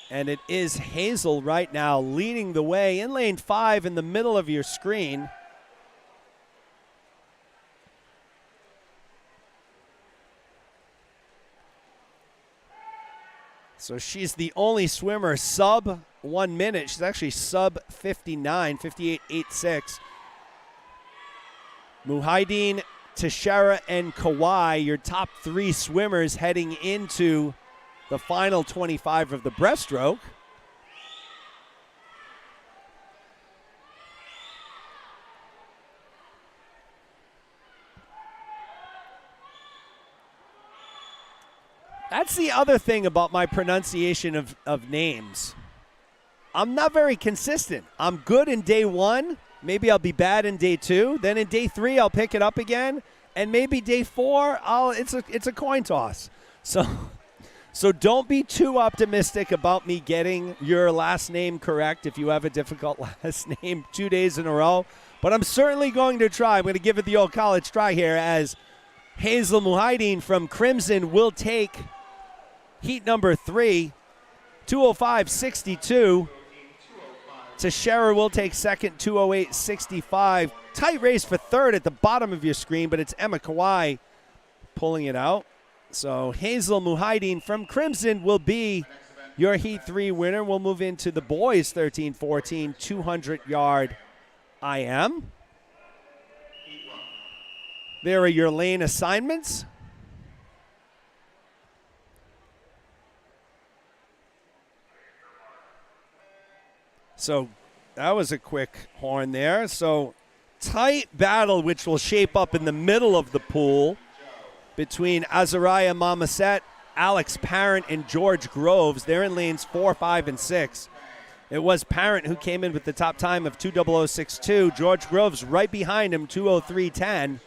And it is Hazel right now leading the way in lane 5 in the middle of your screen. So she's the only swimmer sub 1 minute. She's actually sub 59, 58.86. Muhaideen, Teixeira, and Kawai, your top 3 swimmers heading into the final 25 of the breaststroke. That's the other thing about my pronunciation of names. I'm not very consistent. I'm good in day 1. Maybe I'll be bad in day 2. Then in day 3, I'll pick it up again. And maybe day 4, it's a coin toss. So don't be too optimistic about me getting your last name correct if you have a difficult last name 2 days in a row. But I'm certainly going to try. I'm going to give it the old college try here as Hazel Muhaideen from Crimson will take heat number 3, 2:05.62. Teixeira will take second, 2:08.65. Tight race for third at the bottom of your screen, but it's Emma Kawai pulling it out. So Hazel Muhaideen from Crimson will be your heat 3 winner. We'll move into the boys 13-14 200-yard IM. There are your lane assignments. So that was a quick horn there. So tight battle, which will shape up in the middle of the pool between Azariah Mamaset, Alex Parent, and George Groves. They're in lanes 4, 5, and 6. It was Parent who came in with the top time of 2:00.62. George Groves right behind him, 2:03.10.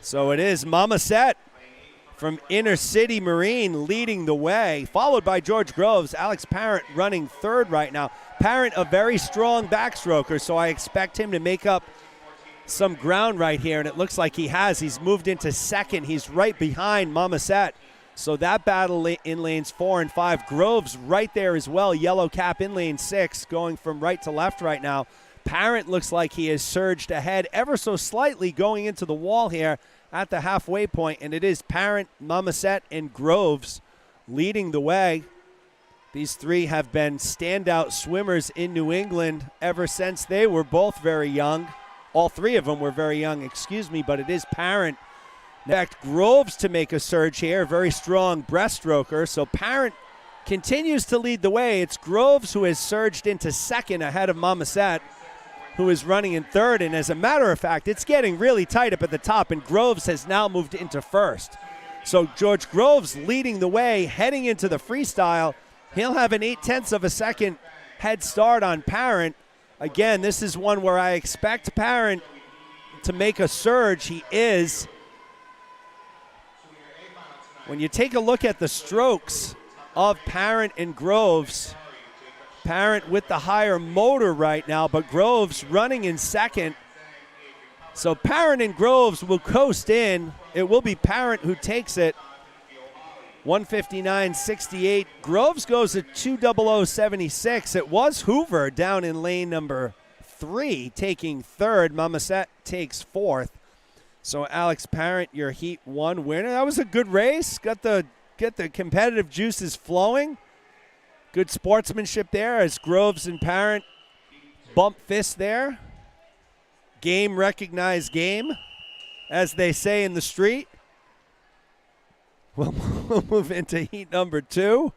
So it is Mamaset from Inner City Marine leading the way, followed by George Groves. Alex Parent running third right now. Parent, a very strong backstroker, so I expect him to make up some ground right here, and it looks like he has. He's moved into second. He's right behind Mamaset. So that battle in lanes 4 and 5. Groves right there as well. Yellow cap in lane 6, going from right to left right now. Parent looks like he has surged ahead ever so slightly going into the wall here at the halfway point, and it is Parent, Mamaset, and Groves leading the way. These three have been standout swimmers in New England ever since they were both very young. All three of them were very young, but it is Parent. In fact, Groves to make a surge here, very strong breaststroker. So Parent continues to lead the way. It's Groves who has surged into second ahead of Mamaset, who is running in third. And as a matter of fact, it's getting really tight up at the top, and Groves has now moved into first. So George Groves leading the way, heading into the freestyle. He'll have an 0.8 of a second head start on Parent. Again, this is one where I expect Parent to make a surge. He is. When you take a look at the strokes of Parent and Groves, Parent with the higher motor right now, but Groves running in second. So Parent and Groves will coast in. It will be Parent who takes it. 159.68. Groves goes at 2:00.76. It was Hoover down in lane number 3 taking third. Mamaset takes fourth. So Alex Parent, your Heat 1 winner. That was a good race. Get the competitive juices flowing. Good sportsmanship there as Groves and Parent bump fists there. Game recognized game, as they say in the street. We'll move into heat number 2.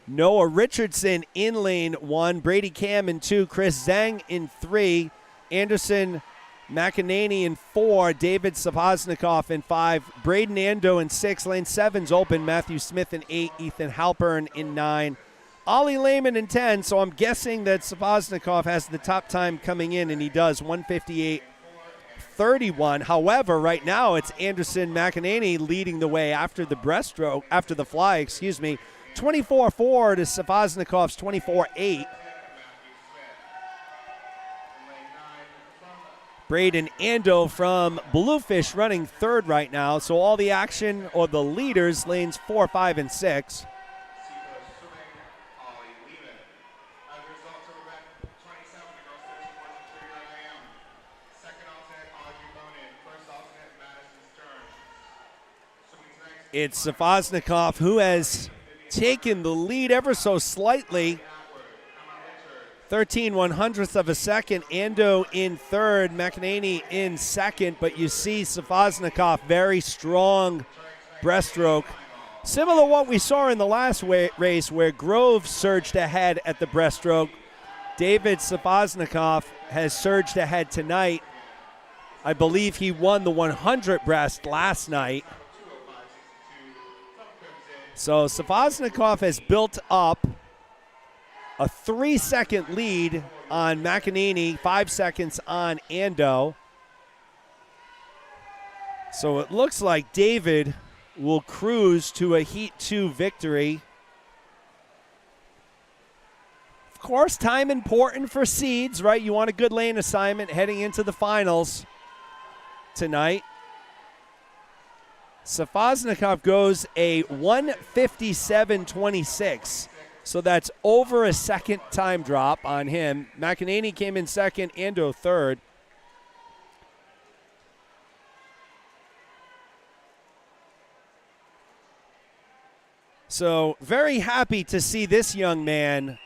Noah Richardson in lane 1. Brady Cam in 2. Chris Zhang in 3. Anderson McEnany in 4. David Savaznikov in 5. Braden Ando in 6. Lane 7's open. Matthew Smith in 8. Ethan Halpern in 9. Ollie Lehman in 10. So I'm guessing that Savaznikov has the top time coming in, and he does, 158.31. However, right now it's Anderson McEnany leading the way after the breaststroke, after the fly, 24.4 to Savaznikov's 24.8. Braden Ando from Bluefish running third right now. So all the action, or the leaders, lanes 4, 5, and 6. It's Savaznikov who has taken the lead ever so slightly. 13/100th of a second. Ando in third, McEnany in second, but you see Savaznikov, very strong breaststroke. Similar to what we saw in the last race where Groves surged ahead at the breaststroke. David Savaznikov has surged ahead tonight. I believe he won the 100 breast last night. So Savaznikov has built up a 3-second lead on McEnany, 5 seconds on Ando. So it looks like David will cruise to a Heat 2 victory. Of course, time important for seeds, right? You want a good lane assignment heading into the finals tonight. Savaznikov goes a 157.26. So that's over a second time drop on him. McEnany came in second, Ando third. So very happy to see this young man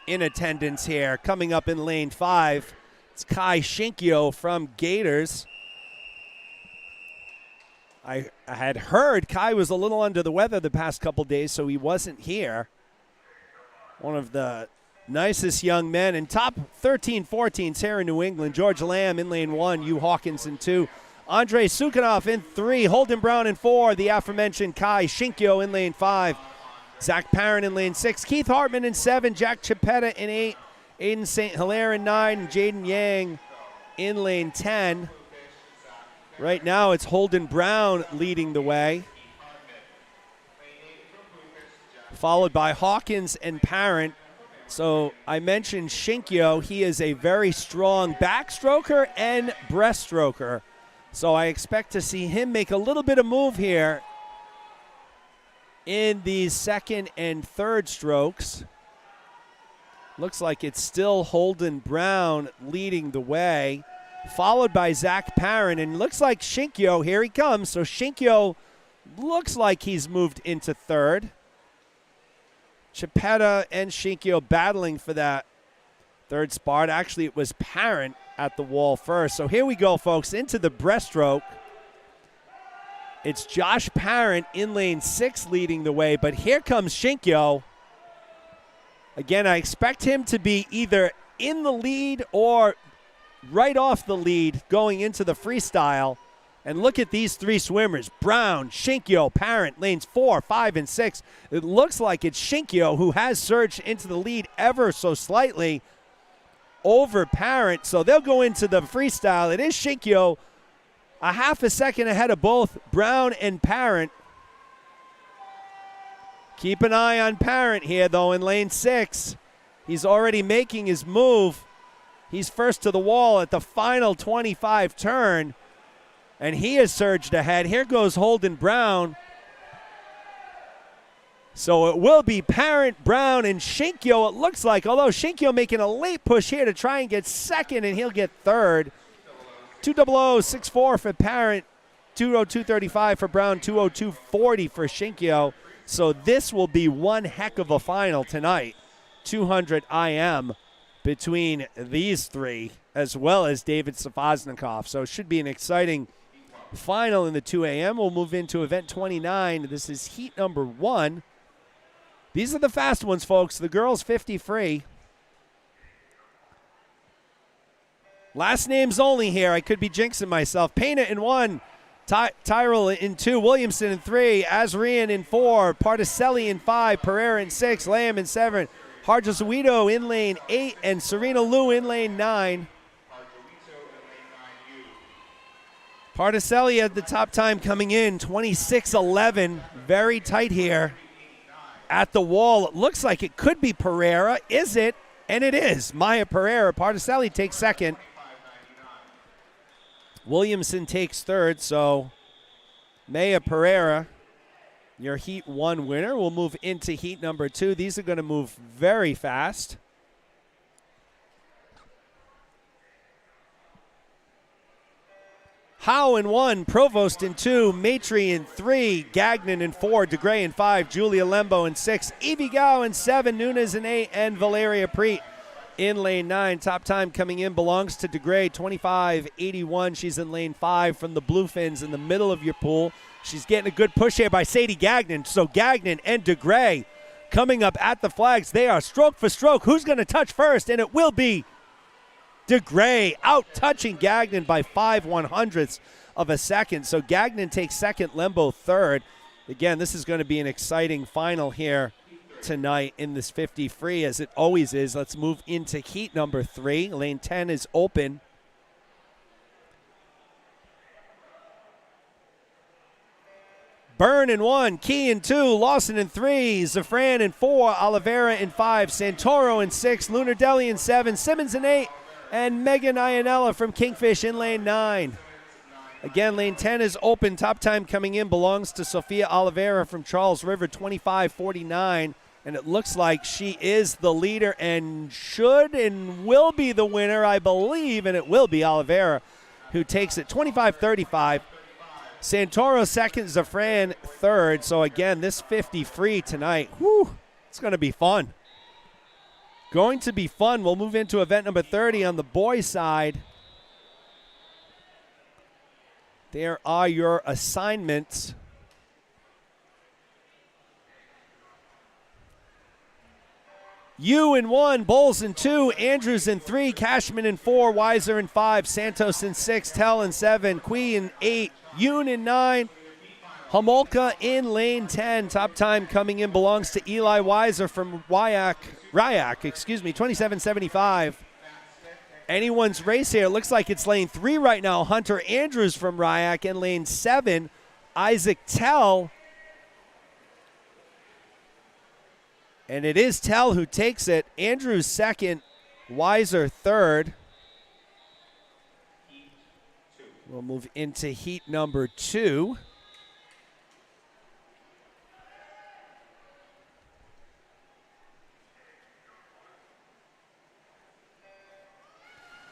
in attendance here. Coming up in lane 5, it's Kai Shinkyo from Gators. I had heard Kai was a little under the weather the past couple days, so he wasn't here. One of the nicest young men. And top 13-14s here in New England. George Lamb in lane 1, Hugh Hawkins in 2. Andrei Sukhanov in 3, Holden Brown in 4, the aforementioned Kai Shinkyo in lane 5. Zach Parent in lane 6, Keith Hartman in 7, Jack Chiappetta in 8, Aiden St. Hilaire in 9, and Jaden Yang in lane 10. Right now it's Holden Brown leading the way, followed by Hawkins and Parent. So I mentioned Shinkyo. He is a very strong backstroker and breaststroker. So I expect to see him make a little bit of move here in these second and third strokes. Looks like it's still Holden Brown leading the way, followed by Zach Parent. And looks like Shinkyo, here he comes. So Shinkyo looks like he's moved into third. Chiappetta and Shinkyo battling for that third spot. Actually, it was Parent at the wall first. So here we go, folks, into the breaststroke. It's Josh Parent in lane 6 leading the way, but here comes Shinkyo. Again, I expect him to be either in the lead or right off the lead going into the freestyle. And look at these three swimmers, Brown, Shinkyo, Parent, lanes 4, 5, and 6. It looks like it's Shinkyo who has surged into the lead ever so slightly over Parent. So they'll go into the freestyle. It is Shinkyo a half a second ahead of both Brown and Parent. Keep an eye on Parent here, though, in lane 6. He's already making his move. He's first to the wall at the final 25 turn, and he has surged ahead. Here goes Holden Brown. So it will be Parent, Brown, and Shinkyo, it looks like, although Shinkyo making a late push here to try and get second, and he'll get third. 200-64 for Parent, 202.35 for Brown, 202.40 for Shinkyo. So this will be one heck of a final tonight. 200 IM between these three, as well as David Safaznikov. So it should be an exciting final in the 2 a.m. We'll move into event 29. This is heat number 1. These are the fast ones, folks. The girls 50 free. Last names only here. I could be jinxing myself. Pena in 1. Tyrell in 2. Williamson in 3. Azarian in 4. Particelli in 5. Pereira in 6. Lamb in 7. Harjosuito in lane 8. And Serena Liu in lane 9. Particelli at the top time coming in, 26:11. Very tight here at the wall. It looks like it could be Pereira. Is it? And it is. Maya Pereira. Particelli takes second. Williamson takes third. So Maya Pereira, your heat 1 winner. We'll move into heat number 2. These are going to move very fast. Howe in 1, Provost in 2, Maitre in 3, Gagnon in 4, DeGray in 5, Julia Lembo in 6, Evie Gao in 7, Nunes in 8, and Valeria Preet in lane 9. Top time coming in belongs to DeGray, 25:81. She's in lane 5 from the Bluefins in the middle of your pool. She's getting a good push here by Sadie Gagnon. So Gagnon and DeGray coming up at the flags. They are stroke for stroke. Who's going to touch first? And it will be DeGray out-touching Gagnon by 5/100ths of a second. So Gagnon takes second, Lembo third. Again, this is going to be an exciting final here tonight in this 50 free, as it always is. Let's move into heat number 3. Lane 10 is open. Byrne in 1, Key in 2, Lawson in 3, Zafran in 4, Oliveira in 5, Santoro in 6, Lunardelli in 7, Simmons in 8, and Megan Ianella from Kingfish in lane 9. Again, lane 10 is open. Top time coming in belongs to Sofia Oliveira from Charles River, 25:49. And it looks like she is the leader and should and will be the winner, I believe. And it will be Oliveira who takes it, 25:35. Santoro second, Zafran third. So again, this 50 free tonight, whew, it's going to be fun. Going to be fun. We'll move into event number 30 on the boys' side. There are your assignments. You in 1, Bowles in 2, Andrews in 3, Cashman in 4, Weiser in 5, Santos in 6, Tell in 7, Quee in 8, Yoon in 9, Homolka in lane 10. Top time coming in belongs to Eli Weiser from Ryak, 27.75. Anyone's race here. It looks like it's lane 3 right now. Hunter Andrews from Ryak in lane 7. Isaac Tell. And it is Tell who takes it. Andrews second. Weiser third. We'll move into heat number 2.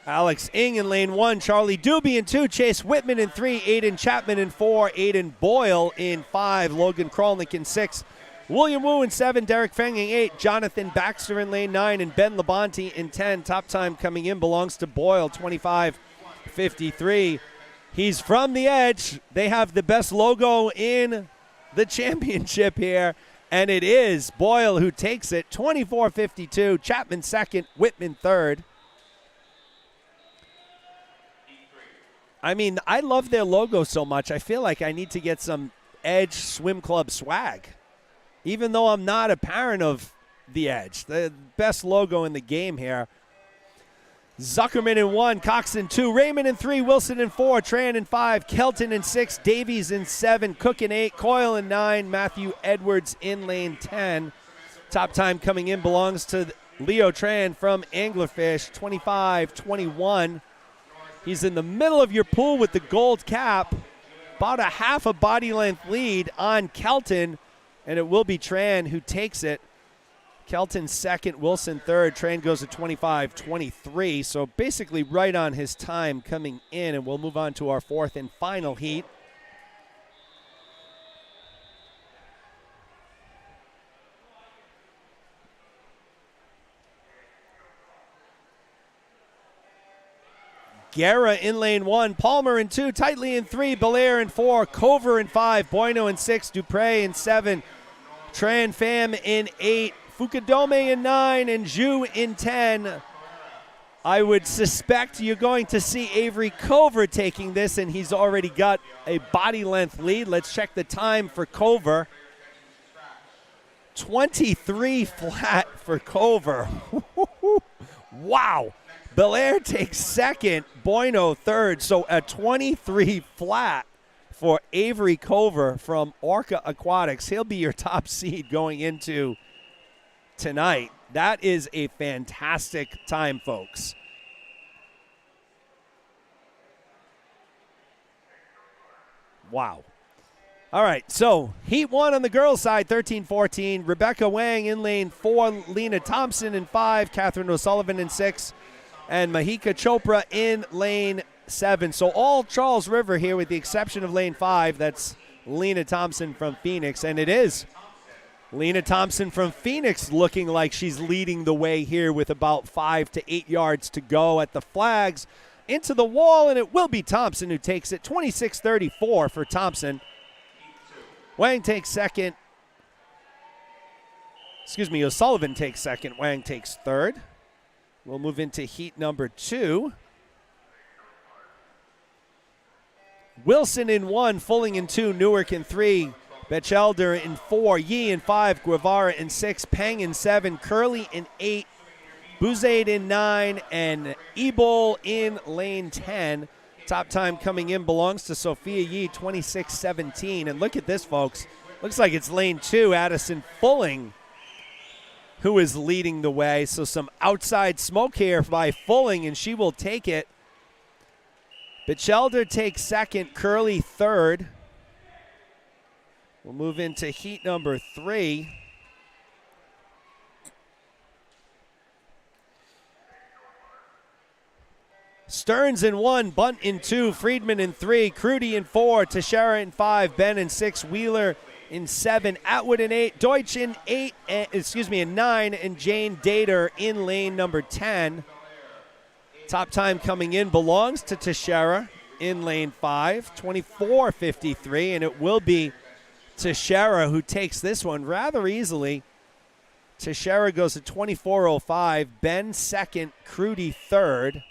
Alex Ing in lane 1, Charlie Doobie in 2, Chase Whitman in 3, Aiden Chapman in 4, Aiden Boyle in 5, Logan Krolnick in 6, William Wu in 7, Derek Feng in 8, Jonathan Baxter in lane 9, and Ben Labonte in 10. Top time coming in belongs to Boyle, 25.53. He's from the edge. They have the best logo in the championship here, and it is Boyle who takes it, 24.52. Chapman second, Whitman third. I mean, I love their logo so much. I feel like I need to get some Edge Swim Club swag, even though I'm not a parent of the Edge. The best logo in the game here. Zuckerman in 1, Cox in 2, Raymond in 3, Wilson in 4, Tran in 5, Kelton in 6, Davies in 7, Cook in 8, Coyle in 9, Matthew Edwards in lane 10. Top time coming in belongs to Leo Tran from Anglerfish, 25-21. He's in the middle of your pool with the gold cap. About a half a body length lead on Kelton, and it will be Tran who takes it. Kelton second, Wilson third. Tran goes to 25-23, so basically right on his time coming in, and we'll move on to our fourth and final heat. Guerra in lane 1, Palmer in 2, Tightly in 3, Belair in 4, Cover in 5, Bueno in 6, Dupre in 7, Tran Pham in 8, Fukudome in 9, and Zhu in 10. I would suspect you're going to see Avery Cover taking this, and he's already got a body length lead. Let's check the time for Cover. 23 flat for Cover. Wow. Belair takes second, Bueno third, so a 23 flat for Avery Cover from Orca Aquatics. He'll be your top seed going into tonight. That is a fantastic time, folks. Wow. All right, so heat 1 on the girls' side, 13-14. Rebecca Wang in lane 4, Lena Thompson in 5, Catherine O'Sullivan in 6, and Mahika Chopra in lane 7. So all Charles River here with the exception of lane 5. That's Lena Thompson from Phoenix, and it is Lena Thompson from Phoenix looking like she's leading the way here with about 5 to 8 yards to go at the flags. Into the wall, and it will be Thompson who takes it, 26-34 for Thompson. Wang takes second. O'Sullivan takes second. Wang takes third. We'll move into heat number 2. Wilson in 1, Fulling in 2, Newark in 3, Batchelder in 4, Yi in 5, Guevara in 6, Peng in 7, Curley in 8, Buzaid in 9, and Ebol in lane 10. Top time coming in belongs to Sophia Yi, 26-17. And look at this, folks. Looks like it's lane 2, Addison Fulling, who is leading the way. So some outside smoke here by Fulling, and she will take it. Batchelder takes second, Curley third. We'll move into heat number 3. Stearns in 1, Bunt in 2, Friedman in 3, Crudy in 4, Teixeira in 5, Ben in 6, Wheeler in 7, Atwood in 8, Deutsch in 9, and Jane Dater in lane number 10. Top time coming in belongs to Teixeira in lane 5, 24:53, and it will be Teixeira who takes this one rather easily. Teixeira goes to 24:05, Ben second, Crudy third.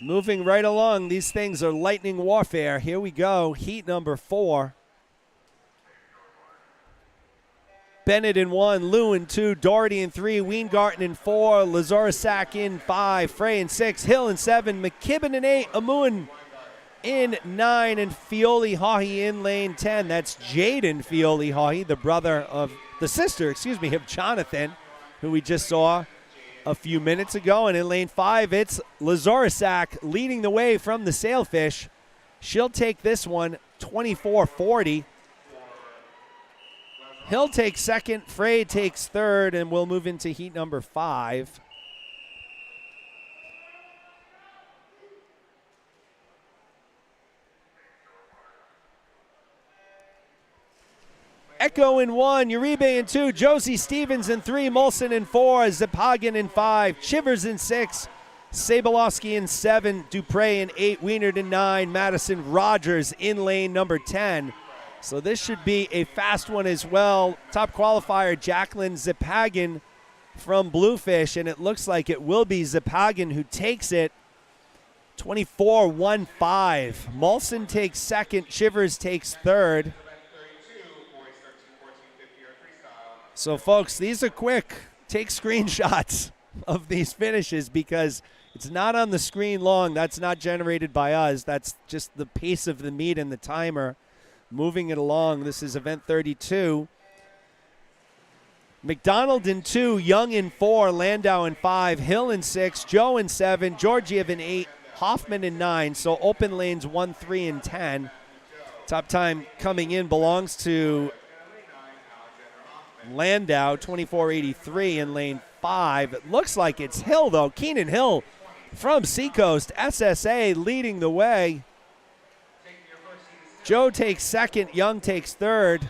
Moving right along, these things are lightning warfare. Here we go, heat number 4. Bennett in 1, Liu in 2, Doherty in 3, Weingarten in 4, Lazorasak in 5, Frey in 6, Hill in 7, McKibben in 8, Amuin in 9, and Fioli Haughey in lane 10. That's Jaden Fioli Haughey, the sister of Jonathan, who we just saw a few minutes ago. And in lane 5, it's Lazorasak leading the way from the Sailfish. She'll take this one 24:40. Hill takes second, Frey takes third, and we'll move into heat number 5. Echo in 1, Uribe in 2, Josie Stevens in 3, Molson in 4, Ziphagen in 5, Chivers in 6, Sabolowski in 7, Dupre in 8, Wienert in 9, Madison Rogers in lane number 10. So this should be a fast one as well. Top qualifier, Jacqueline Ziphagen from Bluefish, and it looks like it will be Ziphagen who takes it 24:15. Molson takes second, Chivers takes third. So, folks, these are quick. Take screenshots of these finishes because it's not on the screen long. That's not generated by us. That's just the pace of the meet and the timer moving it along. This is event 32. McDonald in 2, Young in 4, Landau in 5, Hill in 6, Joe in 7, Georgiev in 8, Hoffman in 9. So open lanes 1, 3, and 10. Top time coming in belongs to Landau, 24:83 in lane 5. It looks like it's Hill, though. Keenan Hill from Seacoast. SSA leading the way. Joe takes second. Young takes third.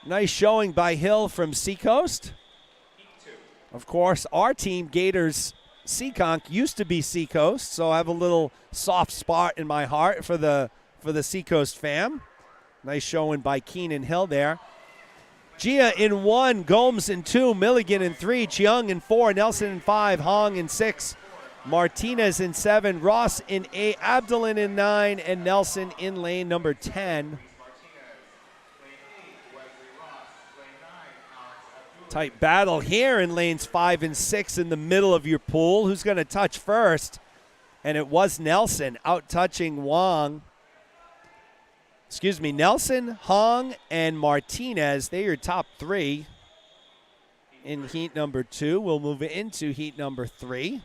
Nice showing by Hill from Seacoast. Of course, our team, Gators Seekonk, used to be Seacoast, so I have a little soft spot in my heart for the Seacoast fam. Nice showing by Keenan Hill there. Gia in 1, Gomes in 2, Milligan in 3, Chiang in 4, Nelson in 5, Hong in 6, Martinez in 7, Ross in 8, Abdulin in 9, and Nelson in lane number 10. Tight battle here in lanes 5 and 6 in the middle of your pool. Who's going to touch first? And it was Nelson out-touching Wong. Nelson, Hong, and Martinez. They're your top 3 in heat number 2. We'll move into heat number 3.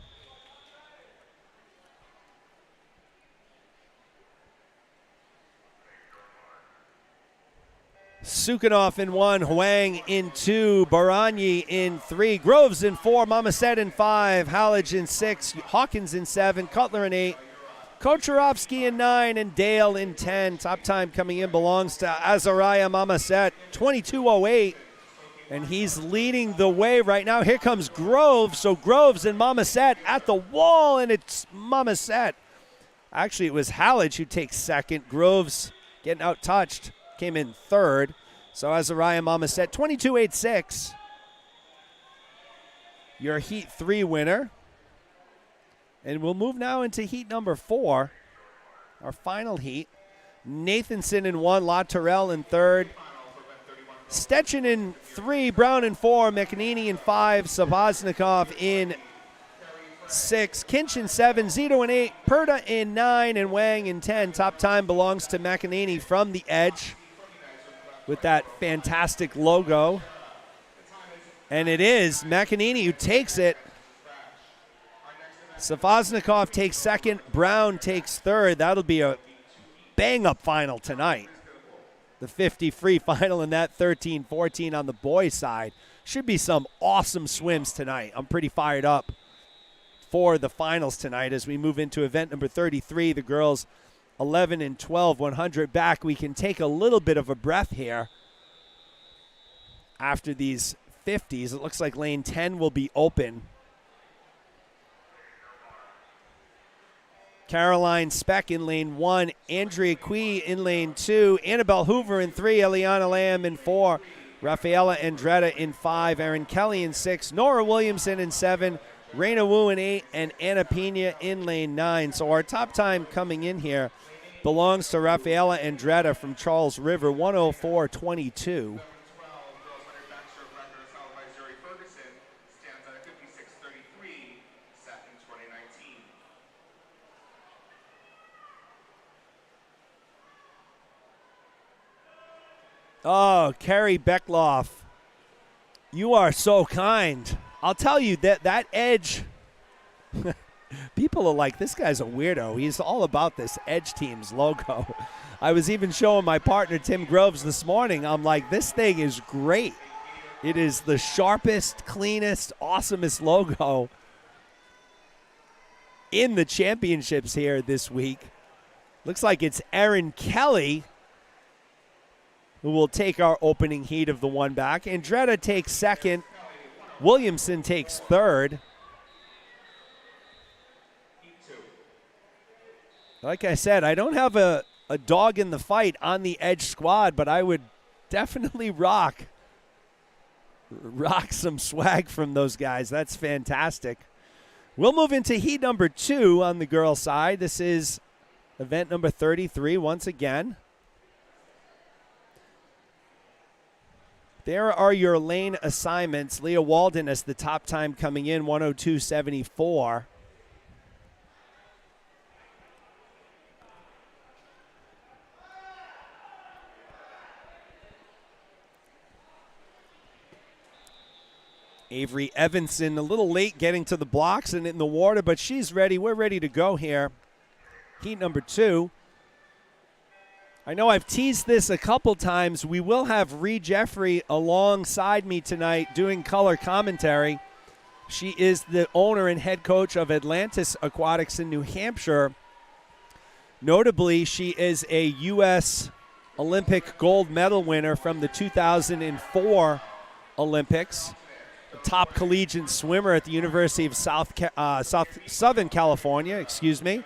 Sukhanov in 1, Huang in 2, Baranyi in 3, Groves in 4, Mamaset in 5, Halledge in 6, Hawkins in 7, Cutler in 8, Kocharovsky in 9, and Dale in 10. Top time coming in belongs to Azariah Mamaset, 22:08, and he's leading the way right now. Here comes Groves. So Groves and Mamaset at the wall, and it's Mamaset. Actually, it was Halledge who takes second. Groves getting out-touched, came in third. So Azariah Mamaset, 22:86. Your Heat 3 winner. And we'll move now into heat number 4, our final heat. Nathanson in 1, La Terrell in 3rd. Stetchen in 3, Brown in 4, McEnany in 5, Sabaznikov in 6, Kinch in 7, Zito in 8, Perda in 9, and Wang in 10. Top time belongs to McEnany from the edge with that fantastic logo. And it is McEnany who takes it. Sabaznikov takes second, Brown takes third. That'll be a bang-up final tonight. The 50 free final in that 13-14 on the boys' side. Should be some awesome swims tonight. I'm pretty fired up for the finals tonight as we move into event number 33, the girls 11 and 12, 100 back. We can take a little bit of a breath here after these 50s. It looks like lane 10 will be open. Caroline Speck in lane 1, Andrea Quee in lane 2, Annabelle Hoover in 3, Eliana Lamb in 4, Rafaela Andretta in 5, Erin Kelly in 6, Nora Williamson in 7, Raina Wu in 8, and Anna Pena in lane 9. So our top time coming in here belongs to Rafaela Andretta from Charles River, 104.22. Oh, Carrie Beckloff, you are so kind. I'll tell you that edge, people are like, this guy's a weirdo. He's all about this Edge Team's logo. I was even showing my partner, Tim Groves, this morning. I'm like, this thing is great. It is the sharpest, cleanest, awesomest logo in the championships here this week. Looks like it's Erin Kelly who will take our opening heat of the one back. Andretta takes second. Williamson takes third. Like I said, I don't have a dog in the fight on the Edge squad, but I would definitely rock some swag from those guys. That's fantastic. We'll move into heat number 2 on the girls' side. This is event number 33 once again. There are your lane assignments. Leah Walden as the top time coming in, 102.74. Avery Evanson a little late getting to the blocks and in the water, but she's ready. We're ready to go here. Heat number 2. I know I've teased this a couple times. We will have Ree Jeffrey alongside me tonight doing color commentary. She is the owner and head coach of Atlantis Aquatics in New Hampshire. Notably, she is a U.S. Olympic gold medal winner from the 2004 Olympics. A top collegiate swimmer at the University of Southern California, excuse me.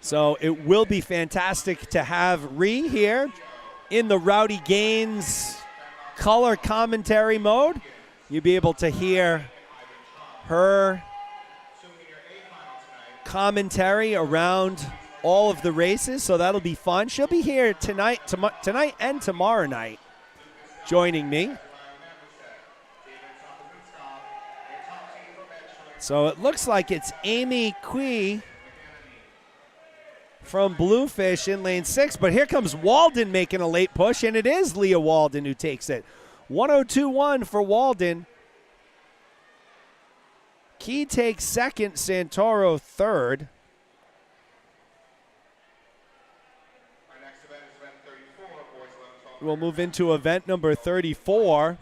So it will be fantastic to have Ree here in the Rowdy Gaines color commentary mode. You'll be able to hear her commentary around all of the races, so that'll be fun. She'll be here tonight and tomorrow night joining me. So it looks like it's Amy Quee from Bluefish in lane 6, but here comes Walden making a late push, and it is Leah Walden who takes it. 102.1 for Walden. Key takes second, Santoro third. We'll move into event number 34.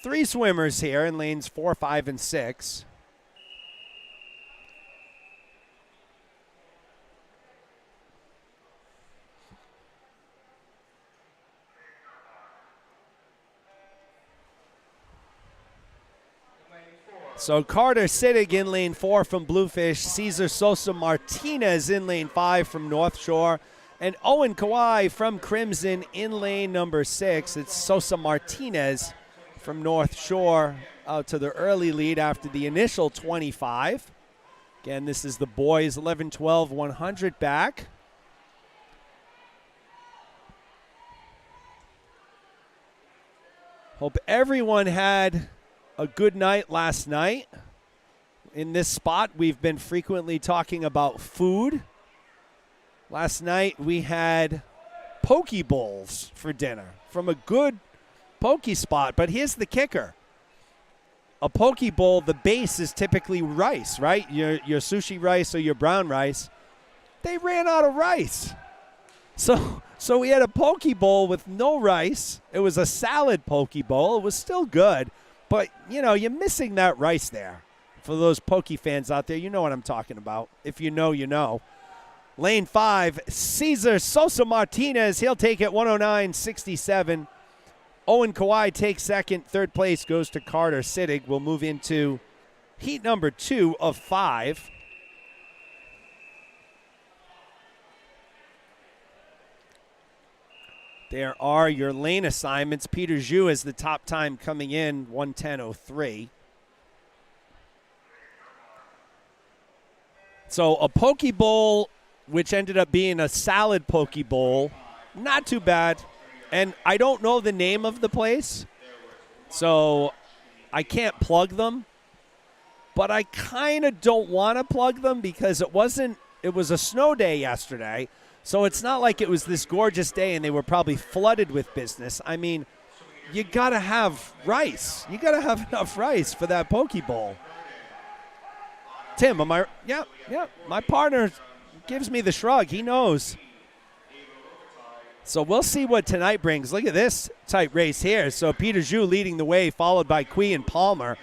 Three swimmers here in lanes 4, 5, and 6. So Carter Sittig in lane 4 from Bluefish, Cesar Sosa Martinez in lane 5 from North Shore, and Owen Kawai from Crimson in lane number 6. It's Sosa Martinez from North Shore out to the early lead after the initial 25. Again, this is the boys 11, 12, 100 back. Hope everyone had a good night last night. In this spot, we've been frequently talking about food. Last night, we had poke bowls for dinner from a good poke spot, but here's the kicker. A poke bowl, the base is typically rice, right? Your sushi rice or your brown rice. They ran out of rice. So we had a poke bowl with no rice. It was a salad poke bowl. It was still good, But, you're missing that rice there. For those pokey fans out there, you know what I'm talking about. If you know, you know. Lane 5, Cesar Sosa Martinez. He'll take it 109.67. Owen Kawhi takes second. Third place goes to Carter Sittig. We'll move into heat number 2 of 5. There are your lane assignments. Peter Zhu is the top time coming in, 110.03. So a poke bowl, which ended up being a salad poke bowl, not too bad. And I don't know the name of the place, so I can't plug them. But I kind of don't want to plug them because it was a snow day yesterday. So it's not like it was this gorgeous day and they were probably flooded with business. I mean, you got to have rice. You got to have enough rice for that poke bowl. Tim, am I? Yeah. My partner gives me the shrug. He knows. So we'll see what tonight brings. Look at this tight race here. So Peter Zhu leading the way, followed by Quee and Palmer.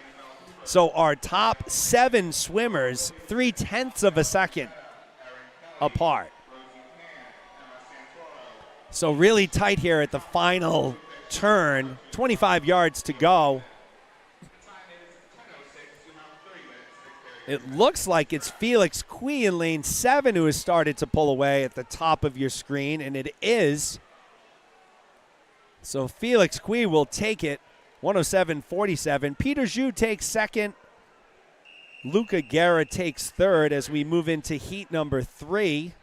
So our top 7 swimmers, 0.3 of a second apart. So really tight here at the final turn. 25 yards to go. It looks like it's Felix Quee in lane 7 who has started to pull away at the top of your screen, and it is. So Felix Quee will take it, 107.47. Peter Zhu takes second. Luca Guerra takes third as we move into heat number 3.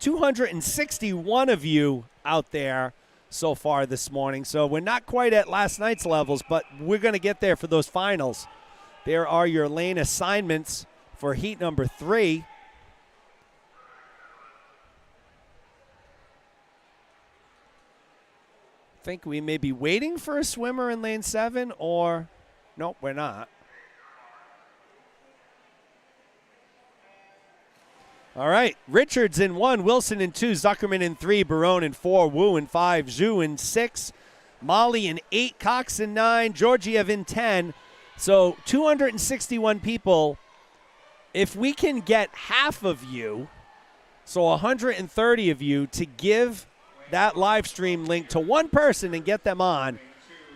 $261 of you out there so far this morning. So we're not quite at last night's levels, but we're going to get there for those finals. There are your lane assignments for heat number 3. Think we may be waiting for a swimmer in lane 7, or nope, we're not. All right, Richards in 1, Wilson in 2, Zuckerman in 3, Barone in 4, Wu in 5, Zhu in 6, Molly in 8, Cox in 9, Georgiev in 10. So 261 people. If we can get half of you, so 130 of you, to give that live stream link to one person and get them on,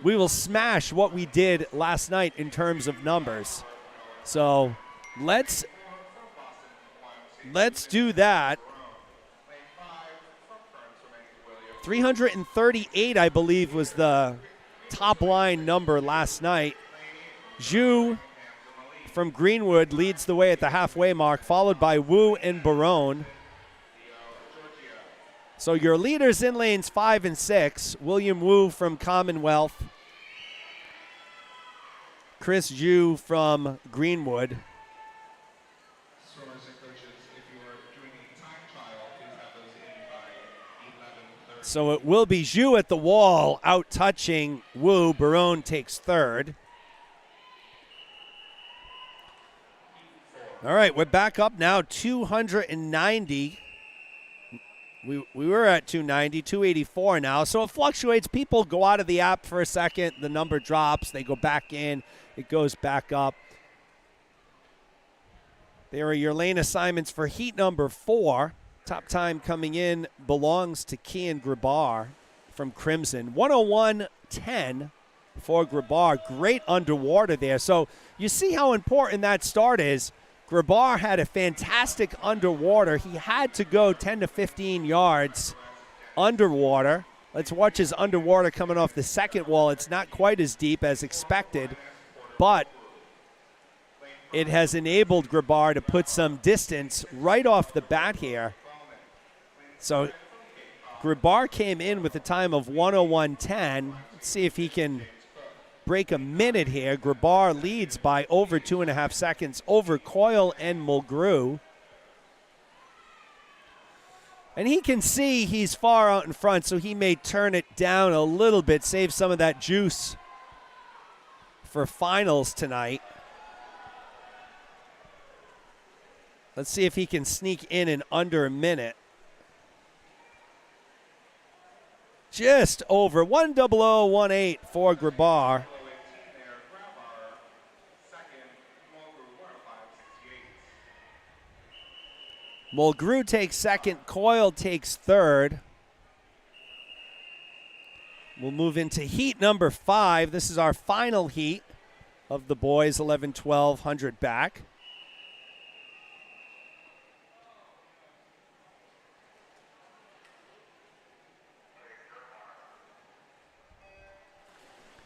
we will smash what we did last night in terms of numbers. So let's do that. 338, I believe, was the top line number last night. Zhu from Greenwood leads the way at the halfway mark, followed by Wu and Barone. So your leaders in lanes 5 and 6, William Wu from Commonwealth, Chris Zhu from Greenwood. So it will be Zhu at the wall, out-touching Wu. Barone takes third. All right, we're back up now, 290. We were at 290, 284 now. So it fluctuates. People go out of the app for a second. The number drops. They go back in. It goes back up. There are your lane assignments for heat number 4. Top time coming in belongs to Kian Grabar from Crimson. 101.10 for Grabar. Great underwater there. So you see how important that start is. Grabar had a fantastic underwater. He had to go 10 to 15 yards underwater. Let's watch his underwater coming off the second wall. It's not quite as deep as expected, but it has enabled Grabar to put some distance right off the bat here. So Grabar came in with a time of 101.10. Let's see if he can break a minute here. Grabar leads by over 2.5 seconds over Coyle and Mulgrew. And he can see he's far out in front, so he may turn it down a little bit, save some of that juice for finals tonight. Let's see if he can sneak in under a minute. just over 10018 for Grabar. Mulgrew takes second, Coyle takes third. We'll move into heat number 5. This is our final heat of the boys 11-1200 back.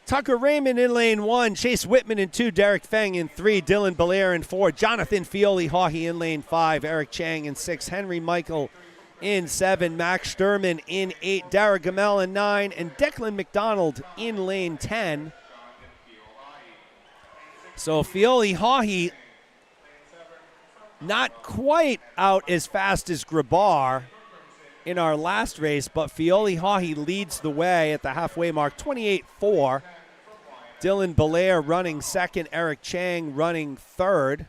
Tucker Raymond in lane 1, Chase Whitman in 2, Derek Feng in 3, Dylan Belair in 4, Jonathan Fioli-Haughey in lane 5, Eric Chang in 6, Henry Michael in 7, Max Sturman in 8, Dara Gamel in 9, and Declan McDonald in lane 10. So Fioli-Haughey not quite out as fast as Grabar in our last race, but Fioli-Haughey leads the way at the halfway mark, 28-4. Dylan Belair running second, Eric Chang running third.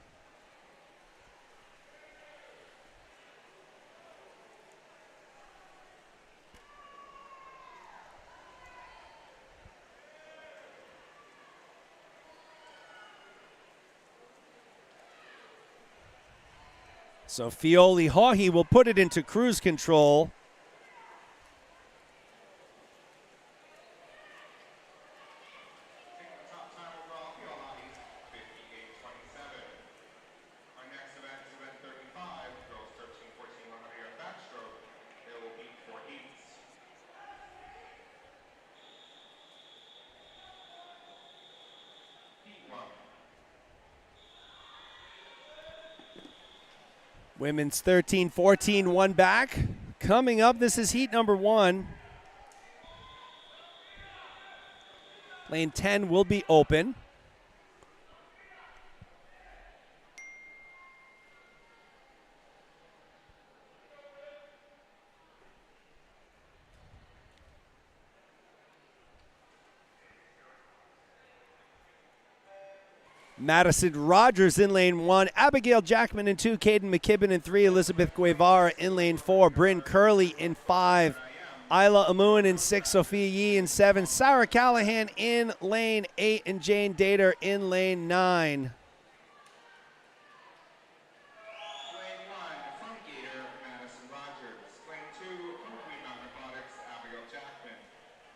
So Fioli-Haughey will put it into cruise control. Women's 13-14, one back. Coming up, this is heat number 1. Lane 10 will be open. Madison Rogers in lane 1, Abigail Jackman in 2, Caden McKibben in 3, Elizabeth Guevara in lane 4, Bryn Curley in 5, Isla Amuin in 6, Sophia Yee in 7, Sarah Callahan in lane 8, and Jane Dater in lane 9. Lane 1, from Gator, Madison Rogers. Lane 2, from Queen Mountain Aquatics, Abigail Jackman.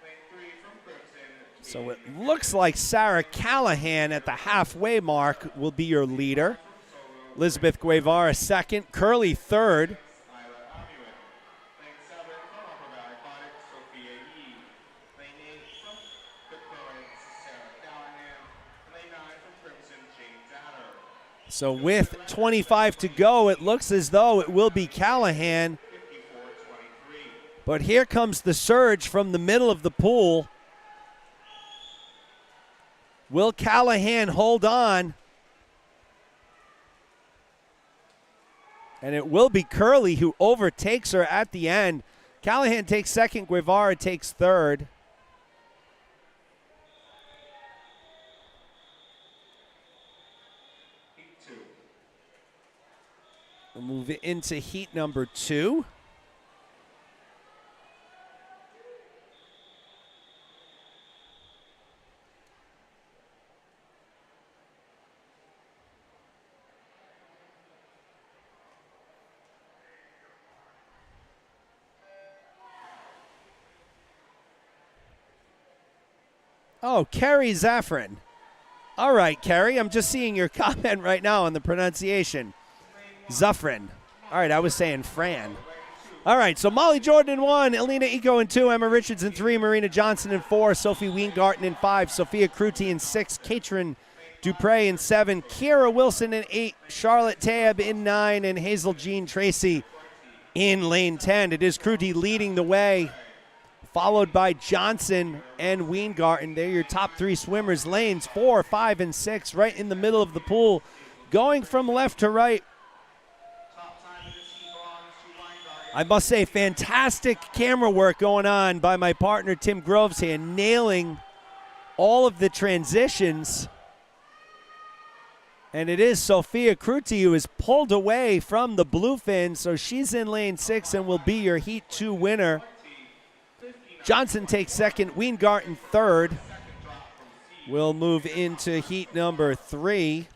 Lane 3, from Crimson. So it looks like Sarah Callahan at the halfway mark will be your leader. Elizabeth Guevara second, Curley third. Isla Amuin. Lane 7, from Upper Valley Aquatics, Sophia Yee. Lane 8, from the Currents, Sarah Callahan. Lane 9, from Crimson, Jane Datter. So with 25 to go, it looks as though it will be Callahan. 54-23. But here comes the surge from the middle of the pool. Will Callahan hold on? And it will be Curley who overtakes her at the end. Callahan takes second, Guevara takes third. Heat 2. We'll move it into heat number 2. Oh, Carrie Zaffron. All right, Carrie, I'm just seeing your comment right now on the pronunciation. Zaffron. All right, I was saying Fran. All right, so Molly Jordan in 1, Elena Eco in 2, Emma Richards in 3, Marina Johnson in 4, Sophie Weingarten in 5, Sophia Cruti in 6, Katrin Dupre in 7, Kiera Wilson in 8, Charlotte Taeb in 9, and Hazel Jean Tracy in lane 10. It is Cruti leading the way, followed by Johnson and Weingarten. They're your top 3 swimmers. Lanes 4, 5, and 6 right in the middle of the pool, going from left to right. Top time of this heat belongs to Weingarten. I must say, fantastic camera work going on by my partner Tim Groves here, nailing all of the transitions. And it is Sophia Cruti who is pulled away from the bluefin, so she's in lane 6 and will be your Heat 2 winner. Johnson takes second. Weingarten third. We'll move into heat number 3.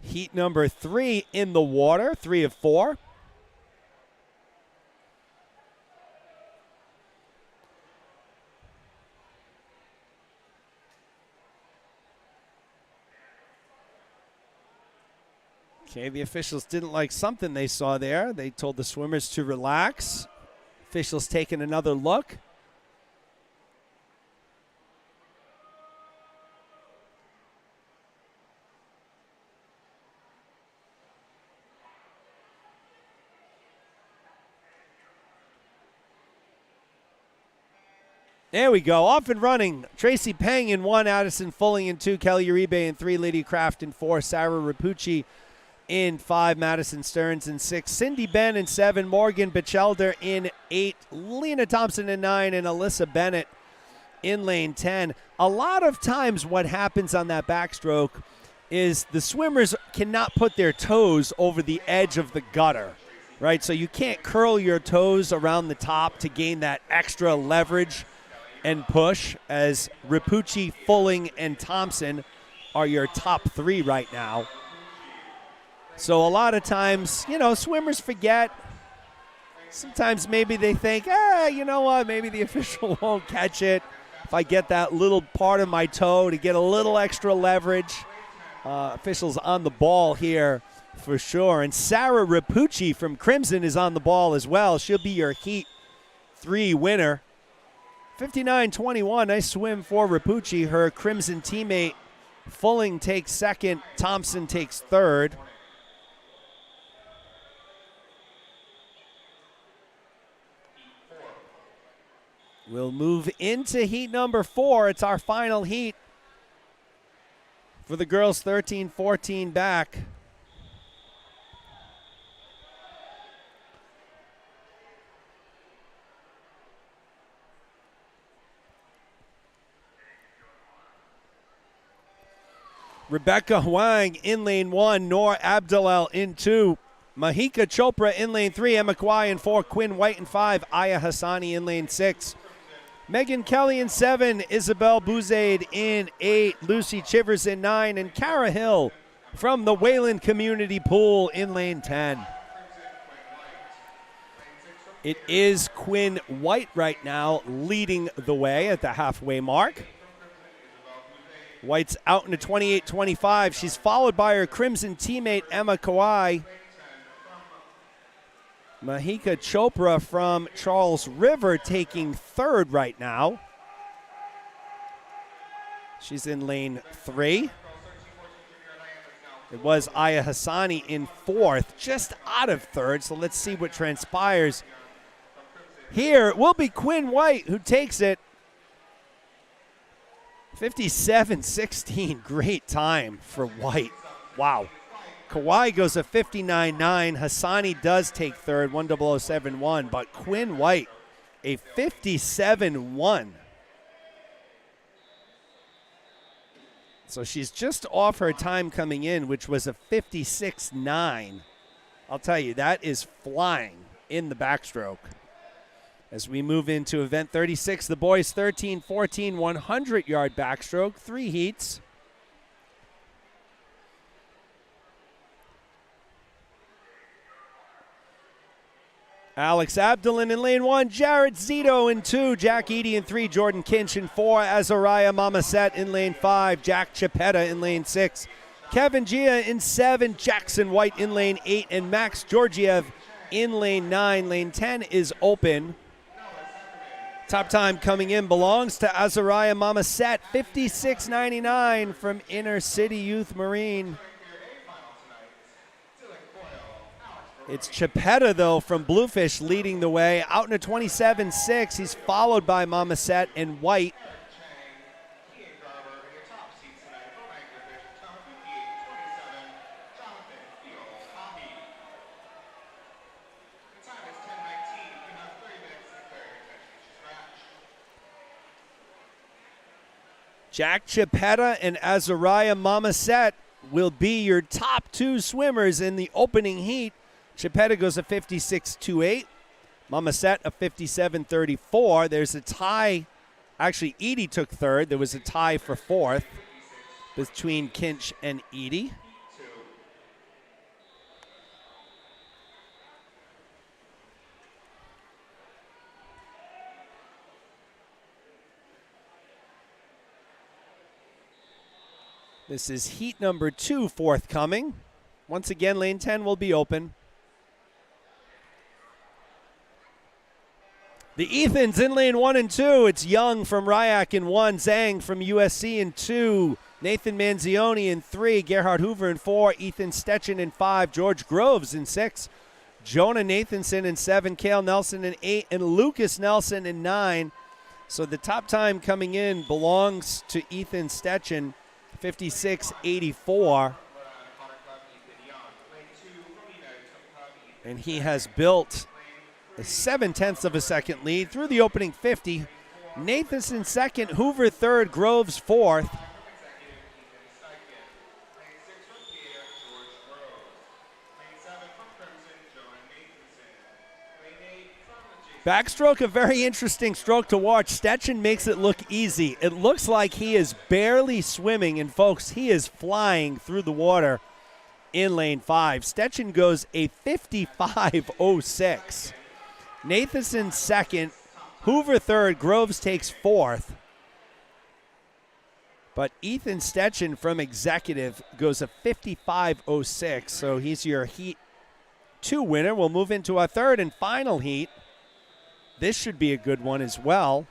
Heat number 3 in the water, 3 of 4. Okay, the officials didn't like something they saw there. They told the swimmers to relax. Officials taking another look. There we go. Off and running. Tracy Peng in 1, Addison Fulling in 2, Kelly Uribe in 3, Lydia Kraft in 4, Sarah Rapucci in 5, Madison Stearns in 6, Cindy Ben in 7, Morgan Batchelder in 8, Lena Thompson in 9, and Alyssa Bennett in lane 10. A lot of times what happens on that backstroke is the swimmers cannot put their toes over the edge of the gutter, right? So you can't curl your toes around the top to gain that extra leverage and push, as Rapucci, Fulling, and Thompson are your top 3 right now. So a lot of times, you know, swimmers forget. Sometimes maybe they think, you know what, maybe the official won't catch it if I get that little part of my toe to get a little extra leverage. Officials on the ball here for sure. And Sarah Rapucci from Crimson is on the ball as well. She'll be your Heat 3 winner. 59-21, nice swim for Rapucci. Her Crimson teammate Fulling takes second. Thompson takes third. We'll move into heat number 4. It's our final heat for the girls 13-14 back. Rebecca Huang in lane 1, Noor Abdalal in 2, Mahika Chopra in lane 3, Emma Kwai in 4, Quinn White in 5, Aya Hassani in lane 6, Megan Kelly in 7, Isabel Bouzaid in 8, Lucy Chivers in 9, and Kara Hill from the Wayland Community Pool in lane 10. It is Quinn White right now leading the way at the halfway mark. White's out into 28-25. She's followed by her Crimson teammate, Emma Kawai. Mahika Chopra from Charles River taking third right now. She's in lane 3. It was Aya Hassani in 4th, just out of 3rd, so let's see what transpires. Here it will be Quinn White who takes it. 57-16, great time for White. Wow. Kawhi goes a 59.9. Hassani does take third, 1:00.71, but Quinn White, a 57.1. So she's just off her time coming in, which was a 56.9. I'll tell you, that is flying in the backstroke. As we move into event 36, the boys 13-14 100-yard backstroke, 3 heats. Alex Abdalin in lane 1, Jared Zito in 2, Jack Eady in 3, Jordan Kinch in 4, Azariah Mamaset in lane 5, Jack Chapetta in lane 6, Kevin Gia in 7, Jackson White in lane 8, and Max Georgiev in lane 9. Lane 10 is open. Top time coming in belongs to Azariah Mamaset, 56.99 from Inner City Youth Marine. It's Chapetta, though, from Bluefish leading the way. Out in a 27.6. He's followed by Mamaset and White. Jack Chipetta and Azariah Mamaset will be your top two swimmers in the opening heat. Chipetta goes a 56.28. Mamaset a 57.34. There's a tie. Actually, Edie took third. There was a tie for fourth between Kinch and Edie. This is heat number 2 forthcoming. Once again, lane 10 will be open. The Ethans in lane 1 and 2. It's Young from Ryak in 1, Zhang from USC in 2, Nathan Manzioni in 3, Gerhard Hoover in 4, Ethan Stetchen in 5, George Groves in 6, Jonah Nathanson in 7, Cale Nelson in 8, and Lucas Nelson in 9. So the top time coming in belongs to Ethan Stetchen, 56.84. And he has built a 0.7 of a second lead through the opening 50. Nathanson second, Hoover third, Groves fourth. Backstroke, a very interesting stroke to watch. Stetchen makes it look easy. It looks like he is barely swimming, and folks, he is flying through the water in lane 5. Stetchen goes a 55.06. Nathanson second, Hoover third, Groves takes fourth. But Ethan Stetchen from Executive goes a 55.06, so he's your Heat 2 winner. We'll move into our third and final heat. This should be a good one as well.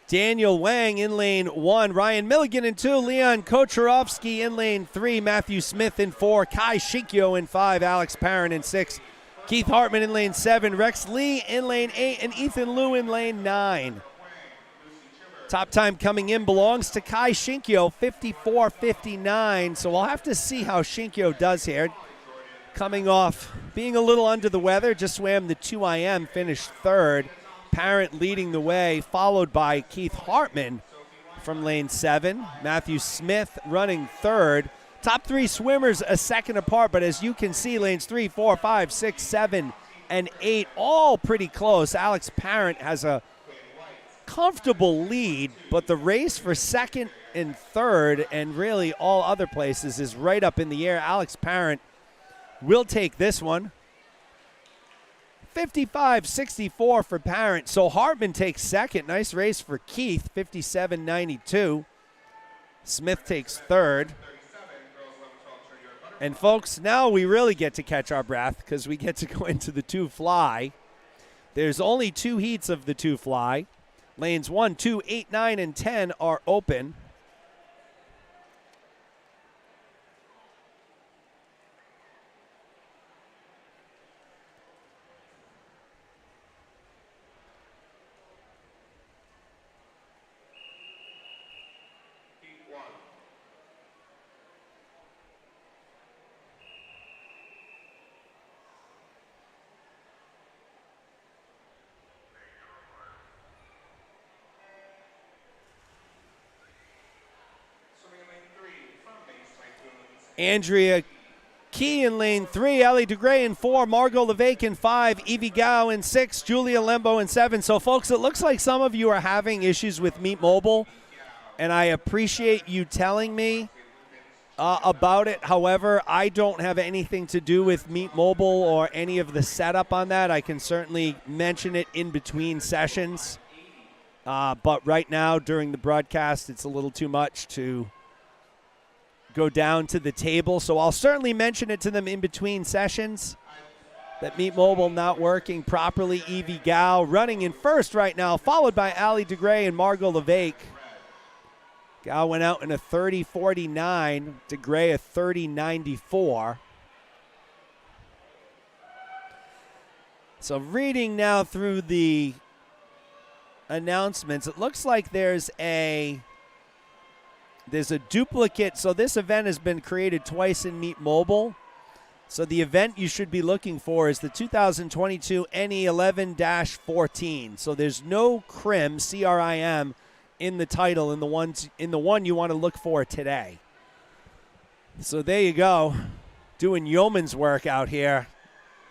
Daniel Wang in lane 1, Ryan Milligan in 2, Leon Kocharovsky in lane 3, Matthew Smith in 4, Kai Shinkyo in 5, Alex Parent in 6, Keith Hartman in lane 7, Rex Lee in lane 8, and Ethan Liu in lane 9. Top time coming in belongs to Kai Shinkyo, 54.59, so we'll have to see how Shinkyo does here. Coming off being a little under the weather, just swam the 2IM, finished third. Parent leading the way, followed by Keith Hartman from lane 7. Matthew Smith running third. Top 3 swimmers a second apart, but as you can see, lanes 3, 4, 5, 6, 7, and 8, all pretty close. Alex Parent has a comfortable lead, but the race for second and third, and really all other places, is right up in the air. Alex Parent will take this one. 55.64 for Parent. So Hartman takes second. Nice race for Keith, 57.92. Smith takes third. And folks, now we really get to catch our breath because we get to go into the 2 fly. There's only 2 heats of the 2 fly. Lanes 1, 2, 8, 9, and 10 are open. Andrea Key in lane 3, Ellie DeGray in 4, Margot Levesque in 5, Evie Gao in 6, Julia Lembo in 7. So, folks, it looks like some of you are having issues with Meet Mobile, and I appreciate you telling me about it. However, I don't have anything to do with Meet Mobile or any of the setup on that. I can certainly mention it in between sessions, but right now during the broadcast, it's a little too much to go down to the table, so I'll certainly mention it to them in between sessions. That Meet Mobile not working properly. Evie Gao running in first right now, followed by Allie DeGray and Margot Levesque. Gao went out in a 30.49, DeGray a 30.94. So reading now through the announcements, it looks like there's a There's a duplicate. So this event has been created twice in Meet Mobile. So the event you should be looking for is the 2022 NE 11-14. So there's no CRIM, C-R-I-M, in the title in the one you want to look for today. So there you go, doing yeoman's work out here,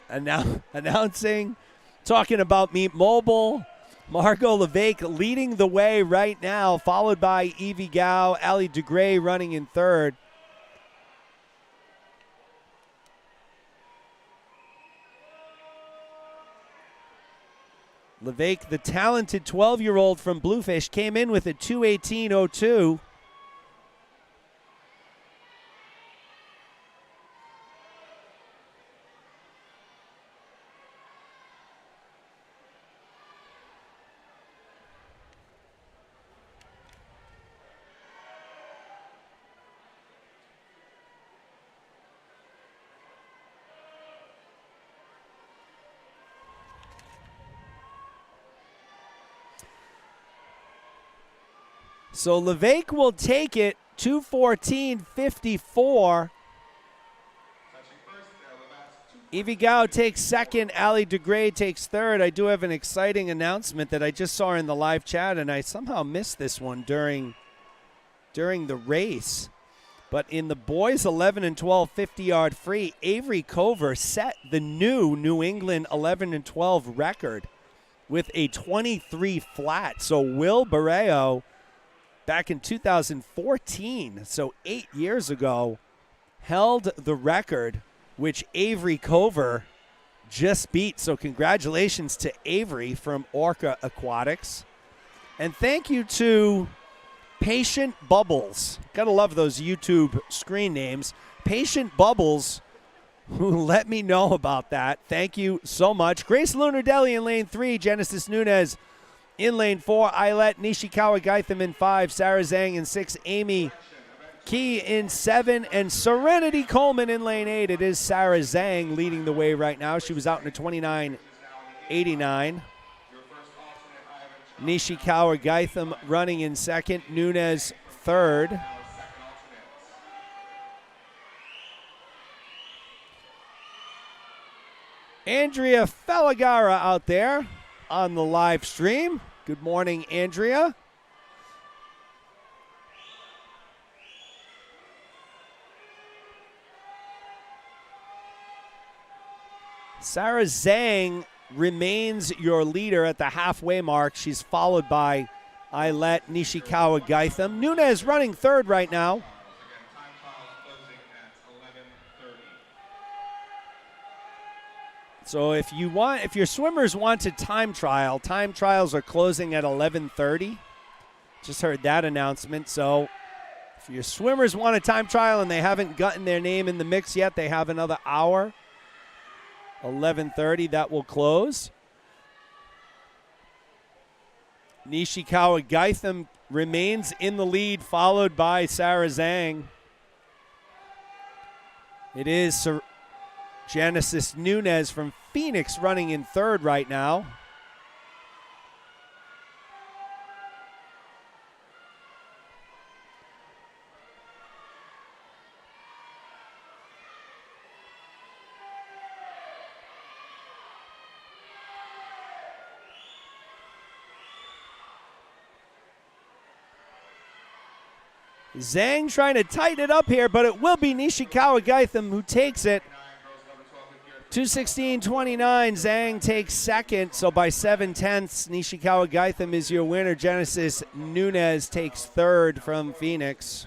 and now announcing, talking about Meet Mobile. Margot Levesque leading the way right now, followed by Evie Gao, Ali DeGray running in third. Levesque, the talented 12-year-old from Bluefish, came in with a 2:18.02. So Levesque will take it, 2:14.54. Evie Gao takes second. Ali DeGray takes third. I do have an exciting announcement that I just saw in the live chat, and I somehow missed this one during the race. But in the boys 11 and 12 50-yard free, Avery Cover set the new New England 11 and 12 record with a 23 flat. So Will Barreo, back in 2014, so 8 years ago, held the record, which Avery Cover just beat. So congratulations to Avery from Orca Aquatics. And thank you to Patient Bubbles. Gotta love those YouTube screen names. Patient Bubbles, who let me know about that. Thank you so much. Grace Lunardelli in lane 3, Genesis Nunez in lane 4, Ailette Nishikawa Gaitham in 5, Sarah Zhang in 6, Amy Key in 7, and Serenity Coleman in lane 8. It is Sarah Zhang leading the way right now. She was out in a 29.89. Nishikawa Gaitham running in second, Nunez third. Andrea Felagara out there on the live stream. Good morning, Andrea. Sarah Zhang remains your leader at the halfway mark. She's followed by Ailette Nishikawa Gaitham. Nunez running third right now. So if your swimmers want a time trial, time trials are closing at 11:30. Just heard that announcement. So if your swimmers want a time trial and they haven't gotten their name in the mix yet, they have another hour. 11:30, that will close. Nishikawa Gaitham remains in the lead, followed by Sarah Zhang. It is Genesis Nunez from Phoenix running in third right now. Zhang trying to tighten it up here, but it will be Nishikawa Gaitham who takes it. 2:16.29, Zhang takes second, so by 7/10, Nishikawa Gaitham is your winner. Genesis Nunez takes third from Phoenix.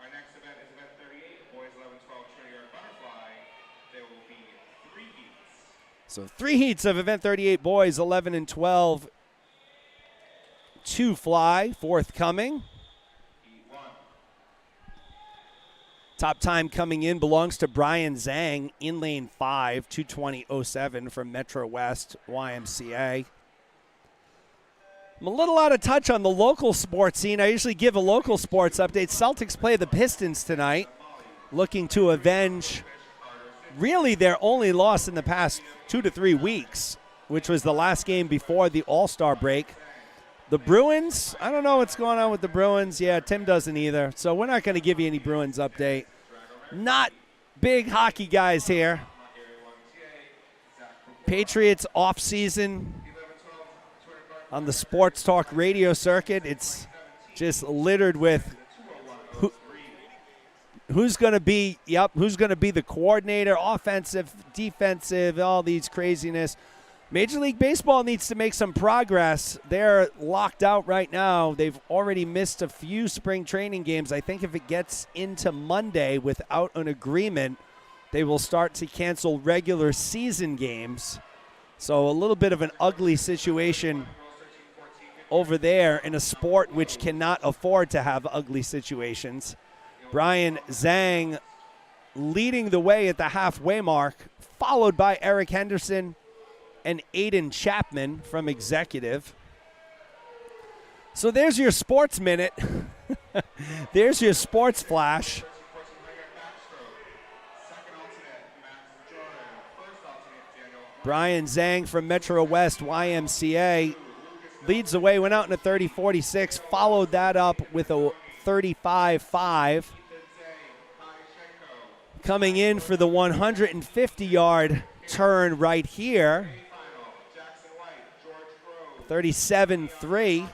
Our next event is event 38, boys 11-12 20-yard butterfly. There will be 3 heats. So 3 heats of event 38 boys, 11 and 12. 2 fly forthcoming. Top time coming in belongs to Brian Zhang in lane 5, 2:20.07 from Metro West YMCA. I'm a little out of touch on the local sports scene. I usually give a local sports update. Celtics play the Pistons tonight, looking to avenge really their only loss in the past 2 to 3 weeks, which was the last game before the All-Star break. The Bruins, I don't know what's going on with the Bruins. Yeah, Tim doesn't either. So we're not going to give you any Bruins update. Not big hockey guys here. Patriots off season on the sports talk radio circuit. It's just littered with who's going to be the coordinator, offensive, defensive, all these craziness. Major League Baseball needs to make some progress. They're locked out right now. They've already missed a few spring training games. I think if it gets into Monday without an agreement, they will start to cancel regular season games. So a little bit of an ugly situation over there in a sport which cannot afford to have ugly situations. Brian Zhang leading the way at the halfway mark, followed by Eric Henderson and Aiden Chapman from Executive. So there's your sports minute. There's your sports flash. Brian Zhang from Metro West YMCA leads the way, went out in a 30-46, followed that up with a 35-5. Coming in for the 150-yard turn right here. 37-3.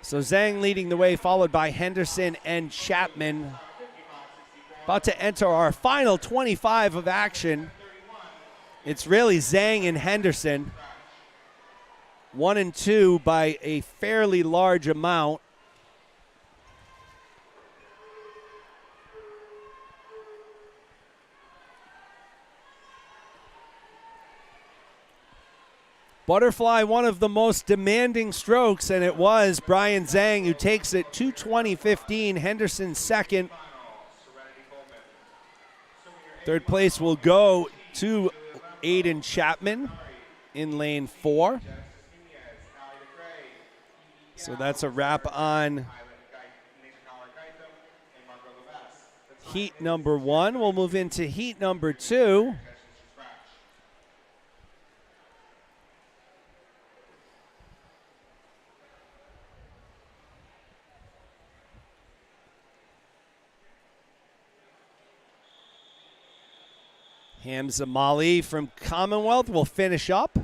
So Zhang leading the way, followed by Henderson and Chapman. About to enter our final 25 of action. It's really Zhang and Henderson. 1 and 2 by a fairly large amount. Butterfly, one of the most demanding strokes, and it was Brian Zhang who takes it 2:20.15. Henderson second. Third place will go to Aiden Chapman in lane 4. So that's a wrap on heat number 1. We'll move into heat number 2. Hamza Mali from Commonwealth will finish up.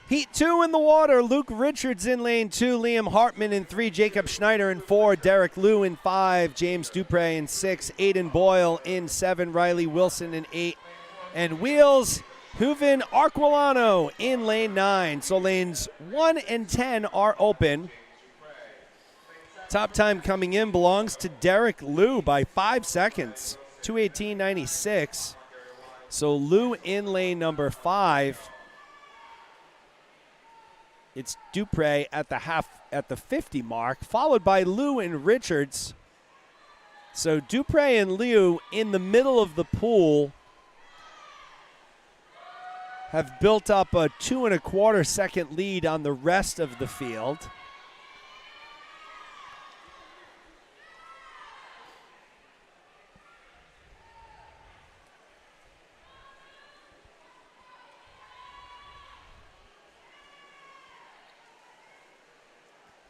Heat 2 in the water. Luke Richards in lane 2. Liam Hartman in 3. Jacob Schneider in 4. Derek Liu in 5. James Dupre in 6. Aiden Boyle in 7. Riley Wilson in 8. And Wheels Huvin Arquilano in lane 9. So lanes 1 and 10 are open. Top time coming in belongs to Derek Liu by 5 seconds. 2:18.96. So Liu in lane number 5. It's Dupre at the 50 mark, followed by Liu and Richards. So Dupre and Liu in the middle of the pool have built up a 2 1/4 second lead on the rest of the field.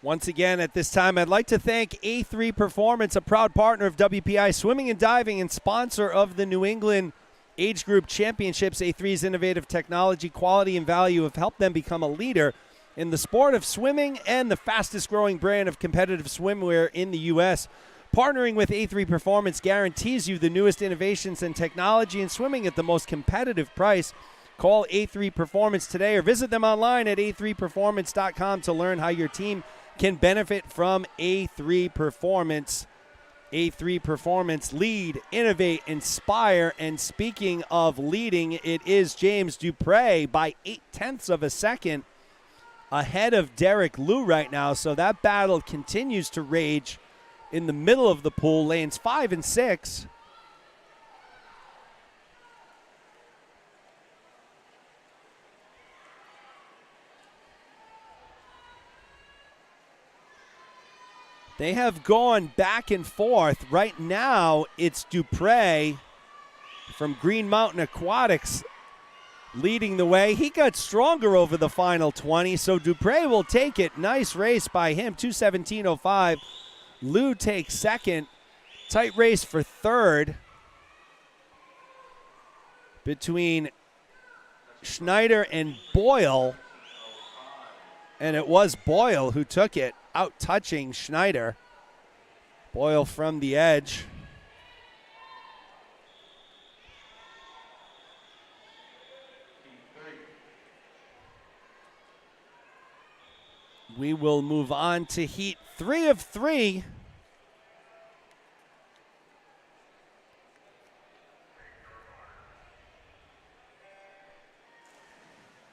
Once again, at this time, I'd like to thank A3 Performance, a proud partner of WPI Swimming and Diving and sponsor of the New England Age Group Championships. A3's innovative technology, quality, and value have helped them become a leader in the sport of swimming and the fastest growing brand of competitive swimwear in the U.S. Partnering with A3 Performance guarantees you the newest innovations and technology in swimming at the most competitive price. Call A3 Performance today or visit them online at a3performance.com to learn how your team can benefit from A3 Performance. A3 Performance, lead, innovate, inspire. And speaking of leading, it is James Dupre by 0.8 of a second ahead of Derek Liu right now. So that battle continues to rage in the middle of the pool, lanes 5 and 6. They have gone back and forth. Right now, it's Dupre from Green Mountain Aquatics leading the way. He got stronger over the final 20, so Dupre will take it. Nice race by him, 2:17.05. Lou takes second. Tight race for third between Schneider and Boyle. And it was Boyle who took it, out touching Schneider. Boyle from the edge. We will move on to heat 3 of 3.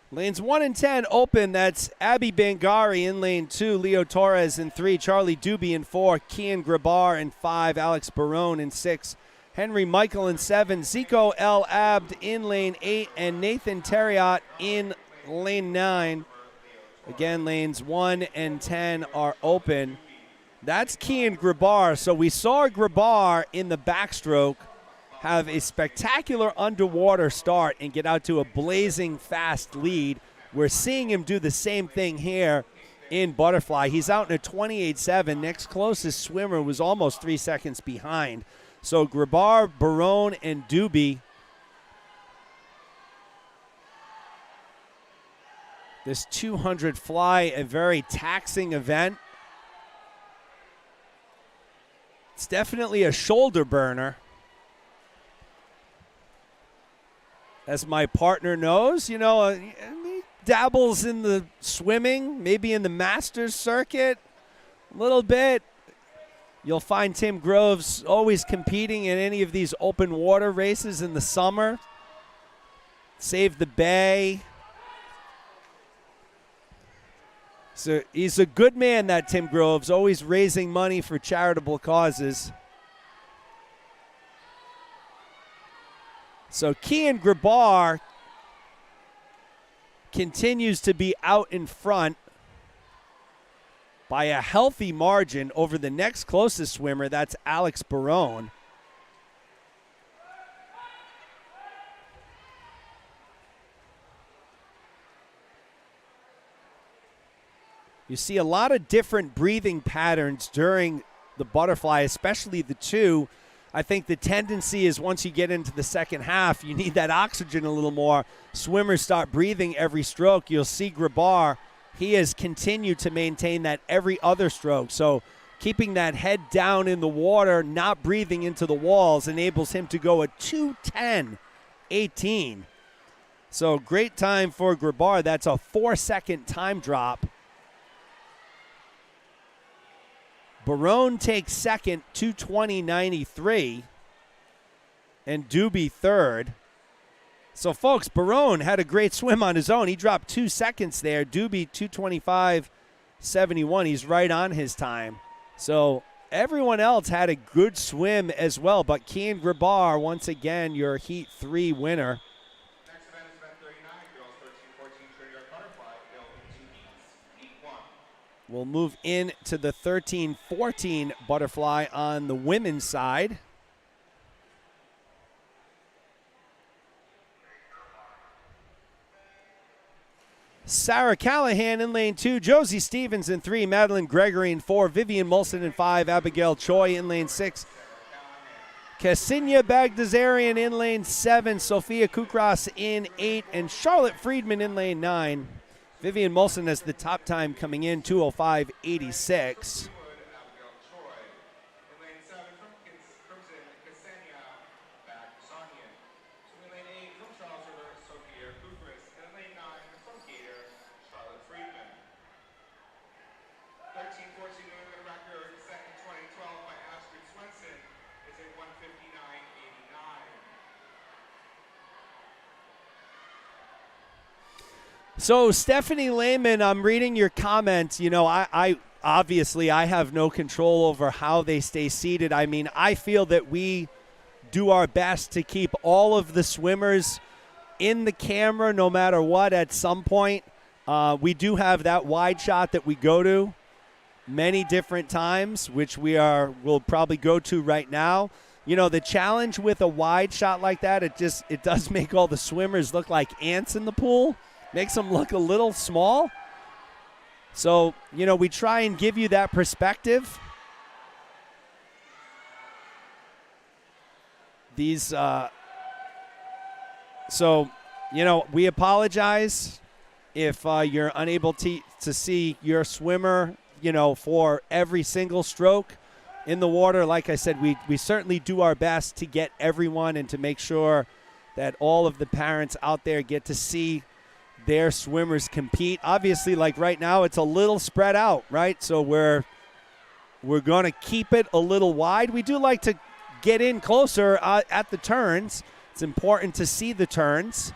Lanes 1 and 10 open. That's Abby Bangari in lane 2, Leo Torres in 3, Charlie Doobie in 4, Kian Grabar in 5, Alex Barone in 6, Henry Michael in 7, Zico El Abd in lane 8, and Nathan Terriot in lane 9. Again, lanes 1 and 10 are open. That's Kian Grabar. So we saw Grabar in the backstroke have a spectacular underwater start and get out to a blazing fast lead. We're seeing him do the same thing here in butterfly. He's out in a 28.7. Next closest swimmer was almost 3 seconds behind. So Grabar, Barone, and Doobie. This 200 fly, a very taxing event. It's definitely a shoulder burner. As my partner knows, you know, he dabbles in the swimming, maybe in the Masters circuit a little bit. You'll find Tim Groves always competing in any of these open water races in the summer. Save the Bay. So he's a good man, that Tim Groves, always raising money for charitable causes. So Kian Grabar continues to be out in front by a healthy margin over the next closest swimmer. That's Alex Barone. You see a lot of different breathing patterns during the butterfly, especially the 2. I think the tendency is once you get into the second half, you need that oxygen a little more. Swimmers start breathing every stroke. You'll see Grabar, he has continued to maintain that every other stroke. So keeping that head down in the water, not breathing into the walls, enables him to go at 2:10.18. So great time for Grabar. That's a 4-second time drop. Barone takes second, 2:20.93, and Doobie third. So, folks, Barone had a great swim on his own. He dropped 2 seconds there. Doobie, 2:25.71. He's right on his time. So, everyone else had a good swim as well, but Kian Grabar, once again, your Heat 3 winner. Next event is event 39, girls 13-14 3-yard butterfly, built in 2 heats. Heat 1. We'll move into the 13-14 butterfly on the women's side. Sarah Callahan in lane 2, Josie Stevens in 3, Madeline Gregory in 4, Vivian Molson in 5, Abigail Choi in lane 6, Ksenia Bagdasarian in lane 7, Sophia Kukras in 8, and Charlotte Friedman in lane 9. Vivian Molson has the top time coming in, 2:05.86. Abigail Choi. In lane 7 from Crimson, Ksenia Bagdasarian. In lane 8 from Charles River, Sophia Kukras. And in lane 9 from Gator, Charlotte Friedman. 13-14 New England record set in 2012 by Astrid Swenson is at 1:59.89. So, Stephanie Lehman, I'm reading your comments. You know, I obviously I have no control over how they stay seated. I mean, I feel that we do our best to keep all of the swimmers in the camera no matter what at some point. We do have that wide shot that we go to. many different times, which we'll probably go to right now. You know, the challenge with a wide shot like that, it does make all the swimmers look like ants in the pool. Makes them look a little small. So, you know, we try and give you that perspective. So, you know, we apologize if you're unable to see your swimmer, you know, for every single stroke in the water. Like I said, we certainly do our best to get everyone and to make sure that all of the parents out there get to see their swimmers compete. Obviously, like right now, it's a little spread out, right? So we're going to keep it a little wide. We do like to get in closer at the turns. It's important to see the turns.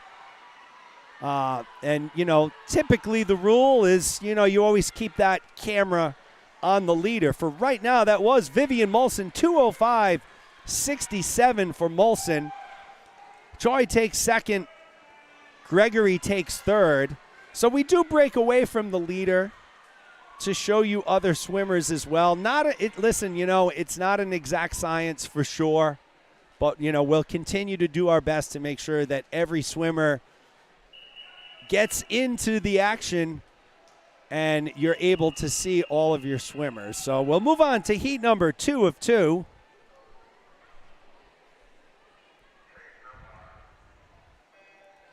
And, you know, typically the rule is, you know, you always keep that camera on the leader. For right now, that was Vivian Molson, 2:05.67 for Molson. Joy takes second. Gregory takes third. So we do break away from the leader to show you other swimmers as well. Listen, you know, it's not an exact science for sure, but, you know, we'll continue to do our best to make sure that every swimmer gets into the action and you're able to see all of your swimmers. So we'll move on to heat number 2 of 2.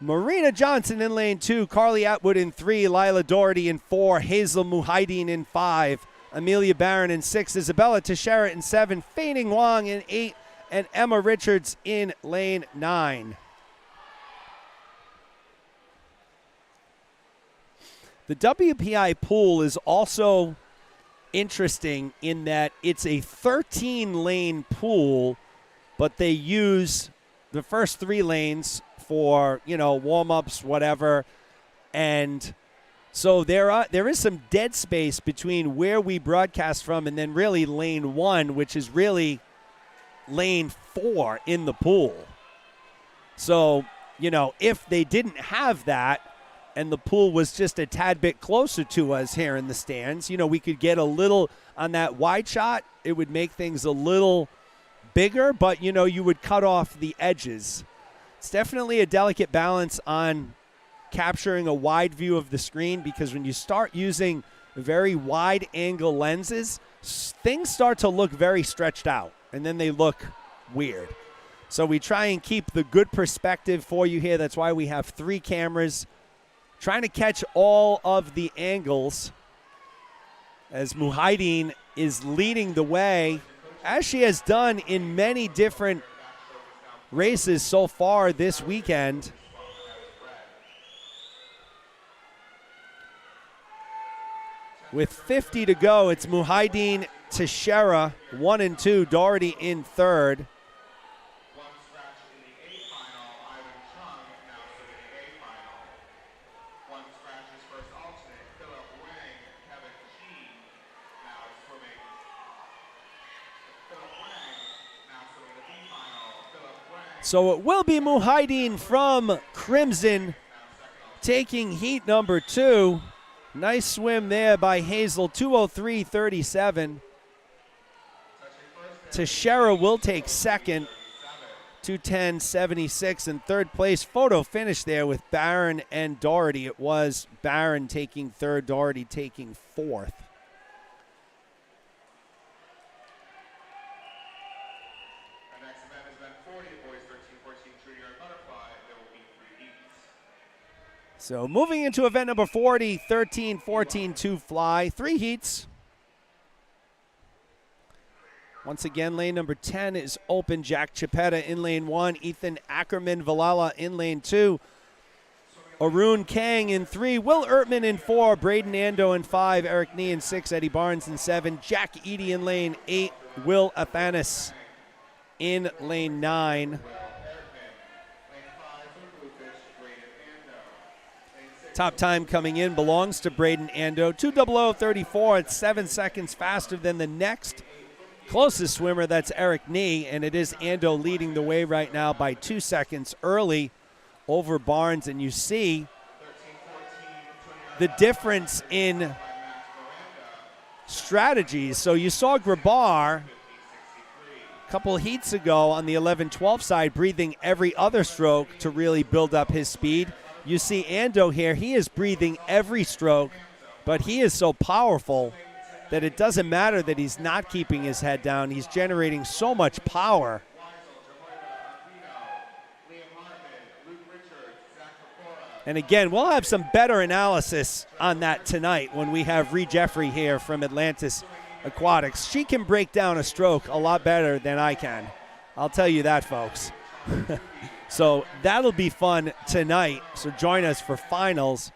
Marina Johnson in lane 2, Carly Atwood in 3, Lila Doherty in 4, Hazel Muhaideen in 5, Amelia Barron in 6, Isabella Teixeira in 7, Feining Wong in 8, and Emma Richards in lane 9. The WPI pool is also interesting in that it's a 13-lane pool, but they use the first 3 lanes for, you know, warm-ups, whatever. And so there is some dead space between where we broadcast from and then really lane 1, which is really lane 4 in the pool. So, you know, if they didn't have that and the pool was just a tad bit closer to us here in the stands, you know, we could get a little on that wide shot. It would make things a little bigger, but, you know, you would cut off the edges. It's definitely a delicate balance on capturing a wide view of the screen, because when you start using very wide angle lenses, things start to look very stretched out and then they look weird. So we try and keep the good perspective for you here. That's why we have 3 cameras trying to catch all of the angles, as Muhaideen is leading the way, as she has done in many different races so far this weekend. With 50 to go, it's Muhaideen, Teixeira, 1 and 2, Doherty in 3rd. So it will be Muhaideen from Crimson taking heat number 2. Nice swim there by Hazel, 2:03.37. Teixeira will take second, 2:10.76. In third place, photo finish there with Barron and Doherty. It was Barron taking third, Doherty taking fourth. So moving into event number 40, 13, 14, 2 fly, 3 heats. Once again, lane number 10 is open. Jack Chipetta in lane 1, Ethan Ackerman Valala in lane 2, Arun Kang in 3, Will Ertman in 4, Braden Ando in 5, Eric Nee in 6, Eddie Barnes in 7, Jack Eady in lane 8, Will Athanas in lane 9. Top time coming in belongs to Braden Ando, 2:00.34. It's 7 seconds faster than the next closest swimmer. That's Eric Nee, and it is Ando leading the way right now by 2 seconds early over Barnes. And you see the difference in strategies. So you saw Grabar a couple heats ago on the 11-12 side breathing every other stroke to really build up his speed. You see Ando here, he is breathing every stroke, but he is so powerful that it doesn't matter that he's not keeping his head down. He's generating so much power. And again, we'll have some better analysis on that tonight when we have Ree Jeffrey here from Atlantis Aquatics. She can break down a stroke a lot better than I can. I'll tell you that, folks. So that'll be fun tonight. So join us for finals.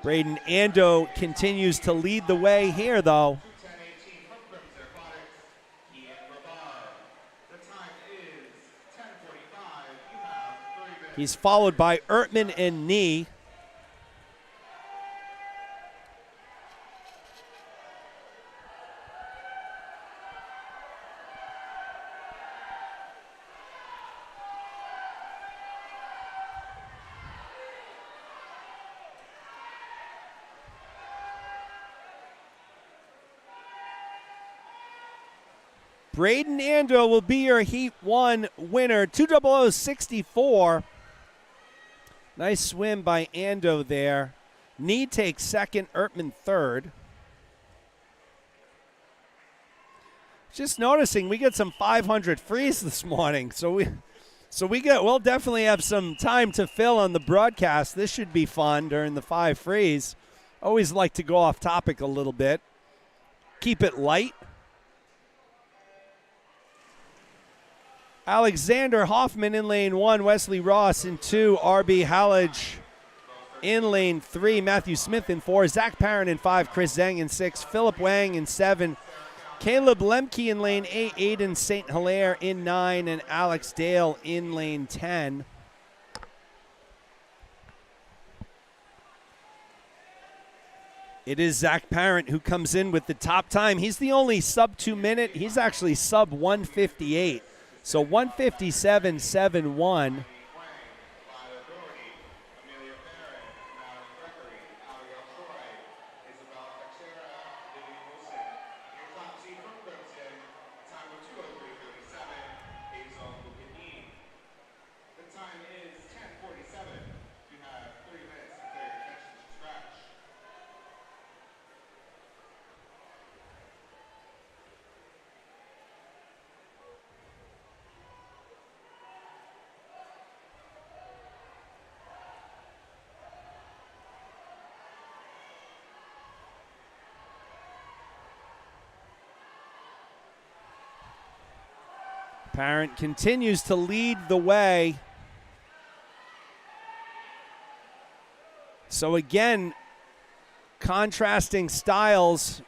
Braden Ando continues to lead the way here, though. He's followed by Ertman and Nee. Braden Ando will be your Heat 1 winner, 200-64. Nice swim by Ando there. Nee takes second, Ertman third. Just noticing we get some 500 frees this morning, we'll definitely have some time to fill on the broadcast. This should be fun during the 5 frees. Always like to go off topic a little bit. Keep it light. Alexander Hoffman in lane 1, Wesley Ross in 2, RB Hallage in lane 3, Matthew Smith in 4, Zach Parent in 5, Chris Zhang in 6, Philip Wang in 7, Caleb Lemke in lane 8, Aiden St. Hilaire in 9, and Alex Dale in lane 10. It is Zach Parent who comes in with the top time. He's the only sub 2 minute. He's actually sub 158. So 157.71. Parent continues to lead the way. So again, contrasting styles.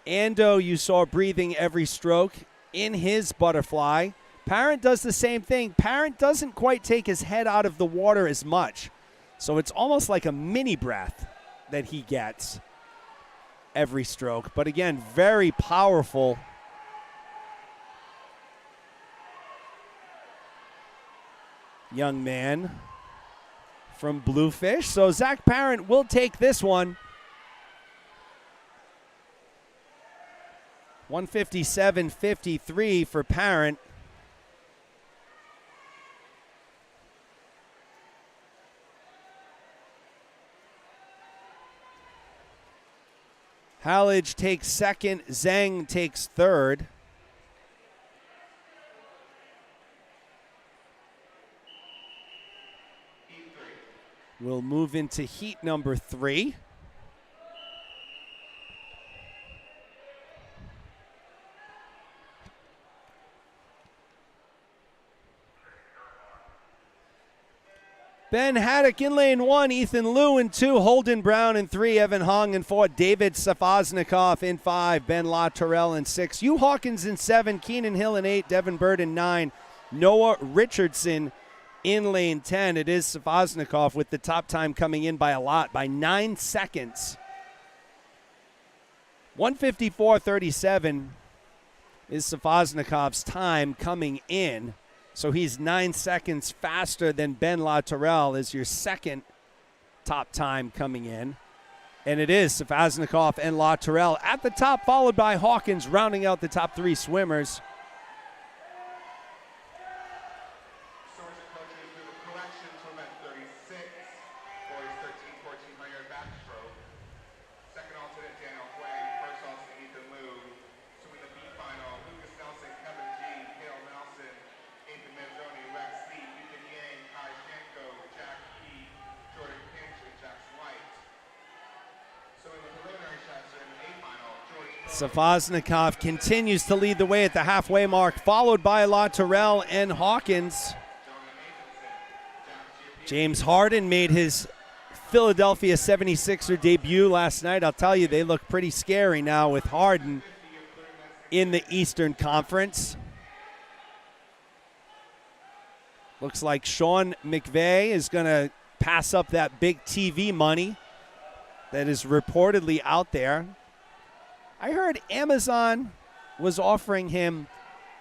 Ando, you saw breathing every stroke in his butterfly. Parent does the same thing. Parent doesn't quite take his head out of the water as much. So it's almost like a mini breath that he gets every stroke. But again, very powerful. Young man from Bluefish. So Zach Parent will take this one. 157.53 for Parent. Hallage takes second. Zhang takes third. We'll move into heat number 3. Ben Haddock in lane 1, Ethan Liu in 2, Holden Brown in 3, Evan Hong in 4, David Safaznikov in 5, Ben La Terrell in 6, Hugh Hawkins in 7, Keenan Hill in 8, Devin Bird in 9, Noah Richardson in lane 10. It is Safaznikov with the top time coming in by a lot, by 9 seconds. 154.37 is Safaznikov's time coming in. So he's 9 seconds faster than Ben La Terrell is your second top time coming in. And it is Savaznikov and La Tourelle at the top, followed by Hawkins rounding out the top three swimmers. Source and coaches do the corrections for event 36. Boys 13, 1400 backstroke. Second alternate, Daniel Huang. First alternate, Ethan Liu. Swimming the B final, Lucas Nelson, Kevin G, Hale Nelson, Nathan Manzoni, Rex Lee, Ethan Yang, Kai Shanko, Jack Key, Jordan Pinch, and Jackson White. Swimming the preliminary shots in the A final, George Savaznikov continues to lead the way at the halfway mark, followed by La Tourelle and Hawkins. James Harden made his Philadelphia 76er debut last night. I'll tell you, they look pretty scary now with Harden in the Eastern Conference. Looks like Sean McVay is going to pass up that big TV money that is reportedly out there. I heard Amazon was offering him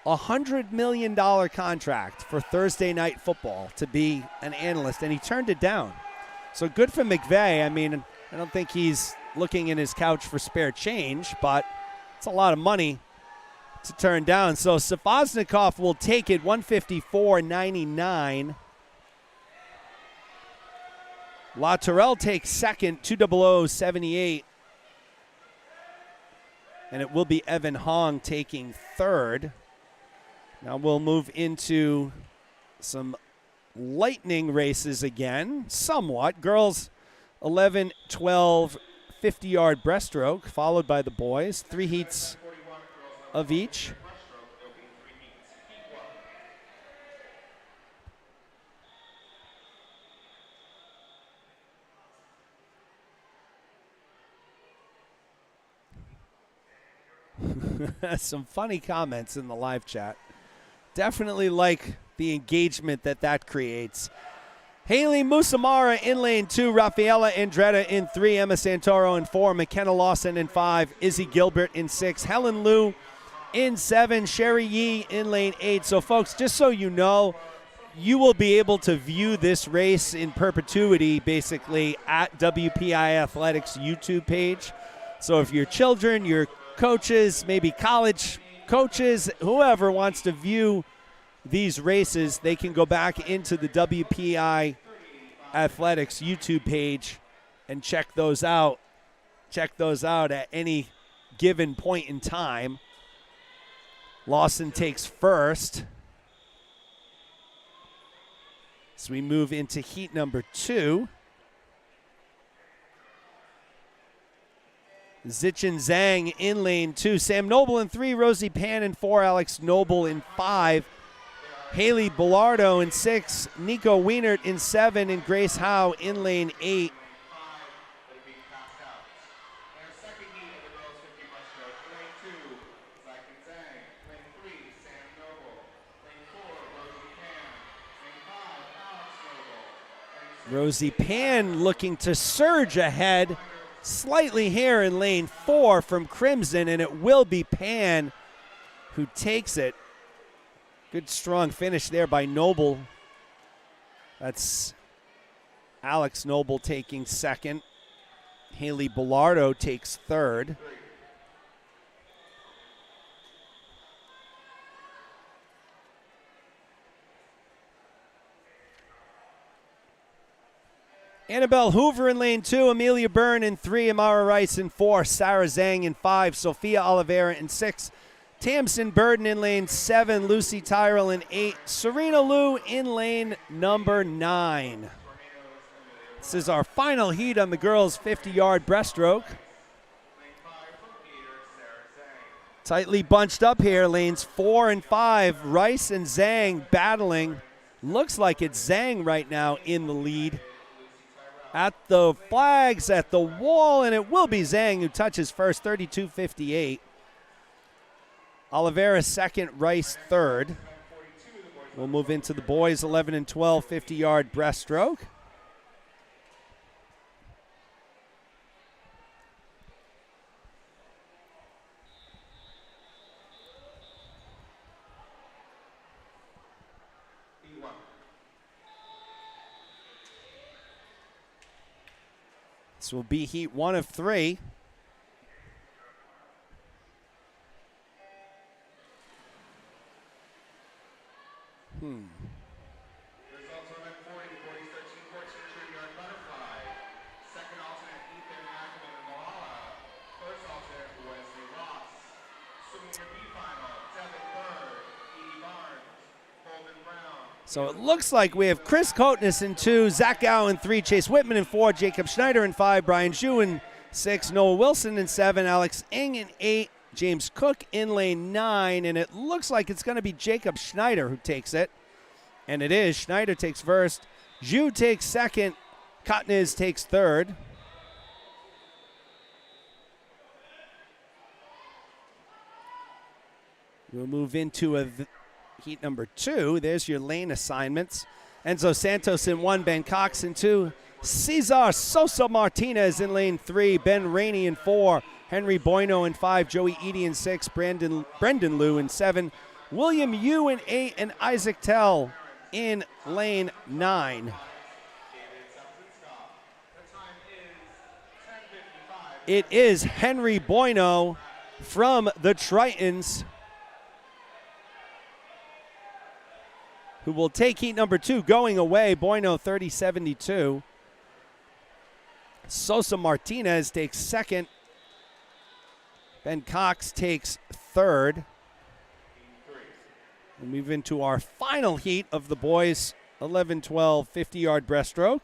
a $100 million contract for Thursday Night Football to be an analyst, and he turned it down. So good for McVay. I mean, I don't think he's looking in his couch for spare change, but it's a lot of money to turn down. So Savaznikov will take it, 154.99. La Tourelle takes second, 200.78. And it will be Evan Hong taking third. Now we'll move into some lightning races again, somewhat. Girls 11, 12, 50-yard breaststroke, followed by the boys. 3 heats of each. Some funny comments in the live chat. Definitely like the engagement that creates. Haley Musamara in lane 2, Rafaela Andretta in 3, Emma Santoro in 4, McKenna Lawson in 5, Izzy Gilbert in 6, Helen Liu in 7, Sherry Yee in lane 8. So folks, just so you know, you will be able to view this race in perpetuity basically at WPI Athletics YouTube page. So if your children, your coaches, maybe college coaches, whoever wants to view these races, they can go back into the WPI Athletics YouTube page and check those out. Check those out at any given point in time. Lawson takes first. So we move into heat number 2. Zichin Zhang in lane 2. Sam Noble in 3. Rosie Pan in 4. Alex Noble in 5. Haley Bellardo in 6. Nico Wienert in 7. And Grace Howe in lane 8. Rosie Pan looking to surge ahead slightly here in lane 4 from Crimson, and it will be Pan who takes it. Good strong finish there by Noble. That's Alex Noble taking second. Haley Bellardo takes third. Annabelle Hoover in lane 2, Amelia Byrne in 3, Amara Rice in 4, Sarah Zhang in 5, Sophia Oliveira in 6, Tamsin Burden in lane 7, Lucy Tyrell in 8, Serena Liu in lane number 9. This is our final heat on the girls' 50-yard breaststroke. Tightly bunched up here, lanes 4 and 5, Rice and Zhang battling. Looks like it's Zhang right now in the lead. At the flags, at the wall, and it will be Zhang who touches first, 32.58. Oliveira second, Rice third. We'll move into the boys, 11 and 12, 50-yard breaststroke. This will be heat 1 of 3. Results are at 40, boys 13, 14, yard butterfly. Second alternate, Ethan Ackerman and Malala. First alternate, Wesley Ross. Swimming your B final, Devin Bird, Edie Barnes, Holden Brown. So it looks like we have Chris Kotnis in 2, Zach Gow in 3, Chase Whitman in 4, Jacob Schneider in 5, Brian Zhu in 6, Noah Wilson in 7, Alex Ng in 8, James Cook in lane 9, and it looks like it's going to be Jacob Schneider who takes it. And it is. Schneider takes first, Zhu takes second, Kotnis takes third. We'll move into heat number 2. There's your lane assignments. Enzo Santos in 1, Ben Cox in 2, Cesar Sosa Martinez in lane 3, Ben Rainey in 4, Henry Bueno in 5, Joey Eady in 6, Brendan Liu in 7, William Yu in 8, and Isaac Tell in lane 9. It is Henry Bueno from the Tritons who will take heat number 2 going away. Bueno 30.72. Sosa Martinez takes second. Ben Cox takes third. We move into our final heat of the boys 11-12 50-yard breaststroke.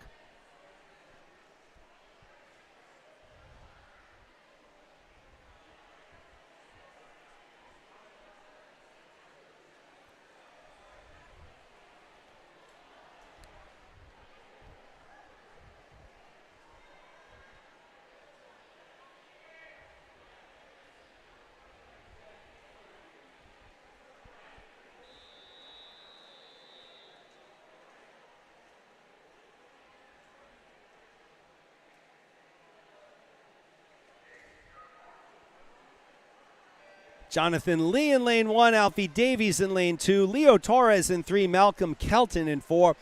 Jonathan Lee in lane 1, Alfie Davies in lane 2, Leo Torres in 3, Malcolm Kelton in 4,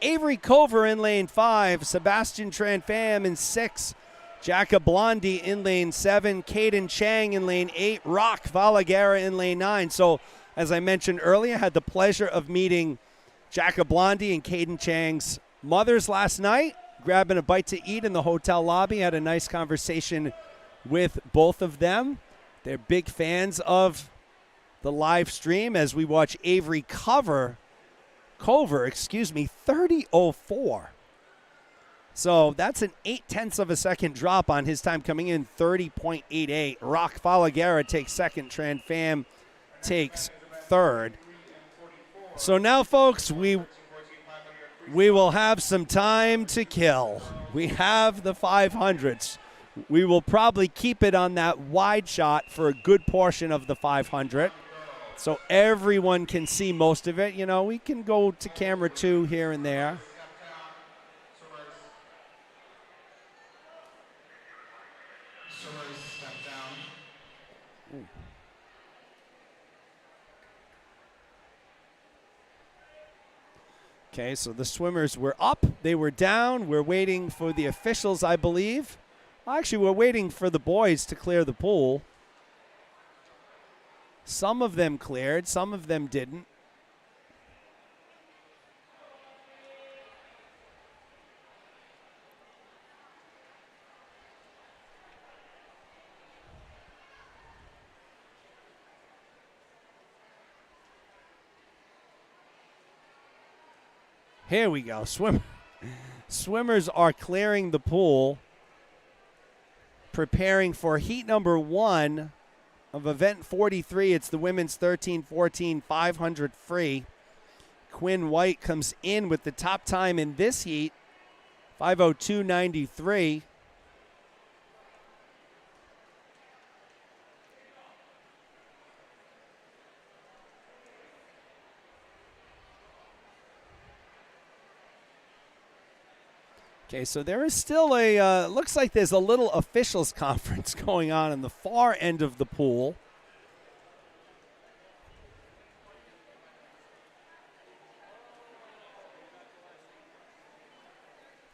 Avery Cover in lane 5, Sebastian Tranfam in 6, Jacob Blondie in lane 7, Caden Chang in lane 8, Rock Valagara in lane 9. So, as I mentioned earlier, I had the pleasure of meeting Jacob Blondie and Caden Chang's mothers last night, grabbing a bite to eat in the hotel lobby. Had a nice conversation with both of them. They're big fans of the live stream as we watch Avery Cover, 30.04. So that's an 0.8 of a second drop on his time coming in, 30.88. Rock Falagara takes second. Tran Pham takes third. So now, folks, we will have some time to kill. We have the 500s. We will probably keep it on that wide shot for a good portion of the 500 so everyone can see most of it. You know, we can go to camera 2 here and there. Okay, so the swimmers were up, they were down. We're waiting for the officials, I believe. Actually, we're waiting for the boys to clear the pool. Some of them cleared, some of them didn't. Here we go. Swimmers are clearing the pool, preparing for heat number 1 of event 43. It's the women's 13-14 500 free. Quinn White comes in with the top time in this heat, 5:02.93. Okay, so there is still a, looks like there's a little officials conference going on in the far end of the pool.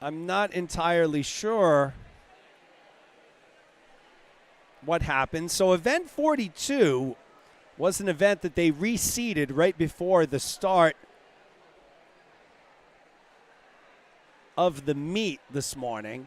I'm not entirely sure what happened. So event 42 was an event that they reseeded right before the start of the meet this morning.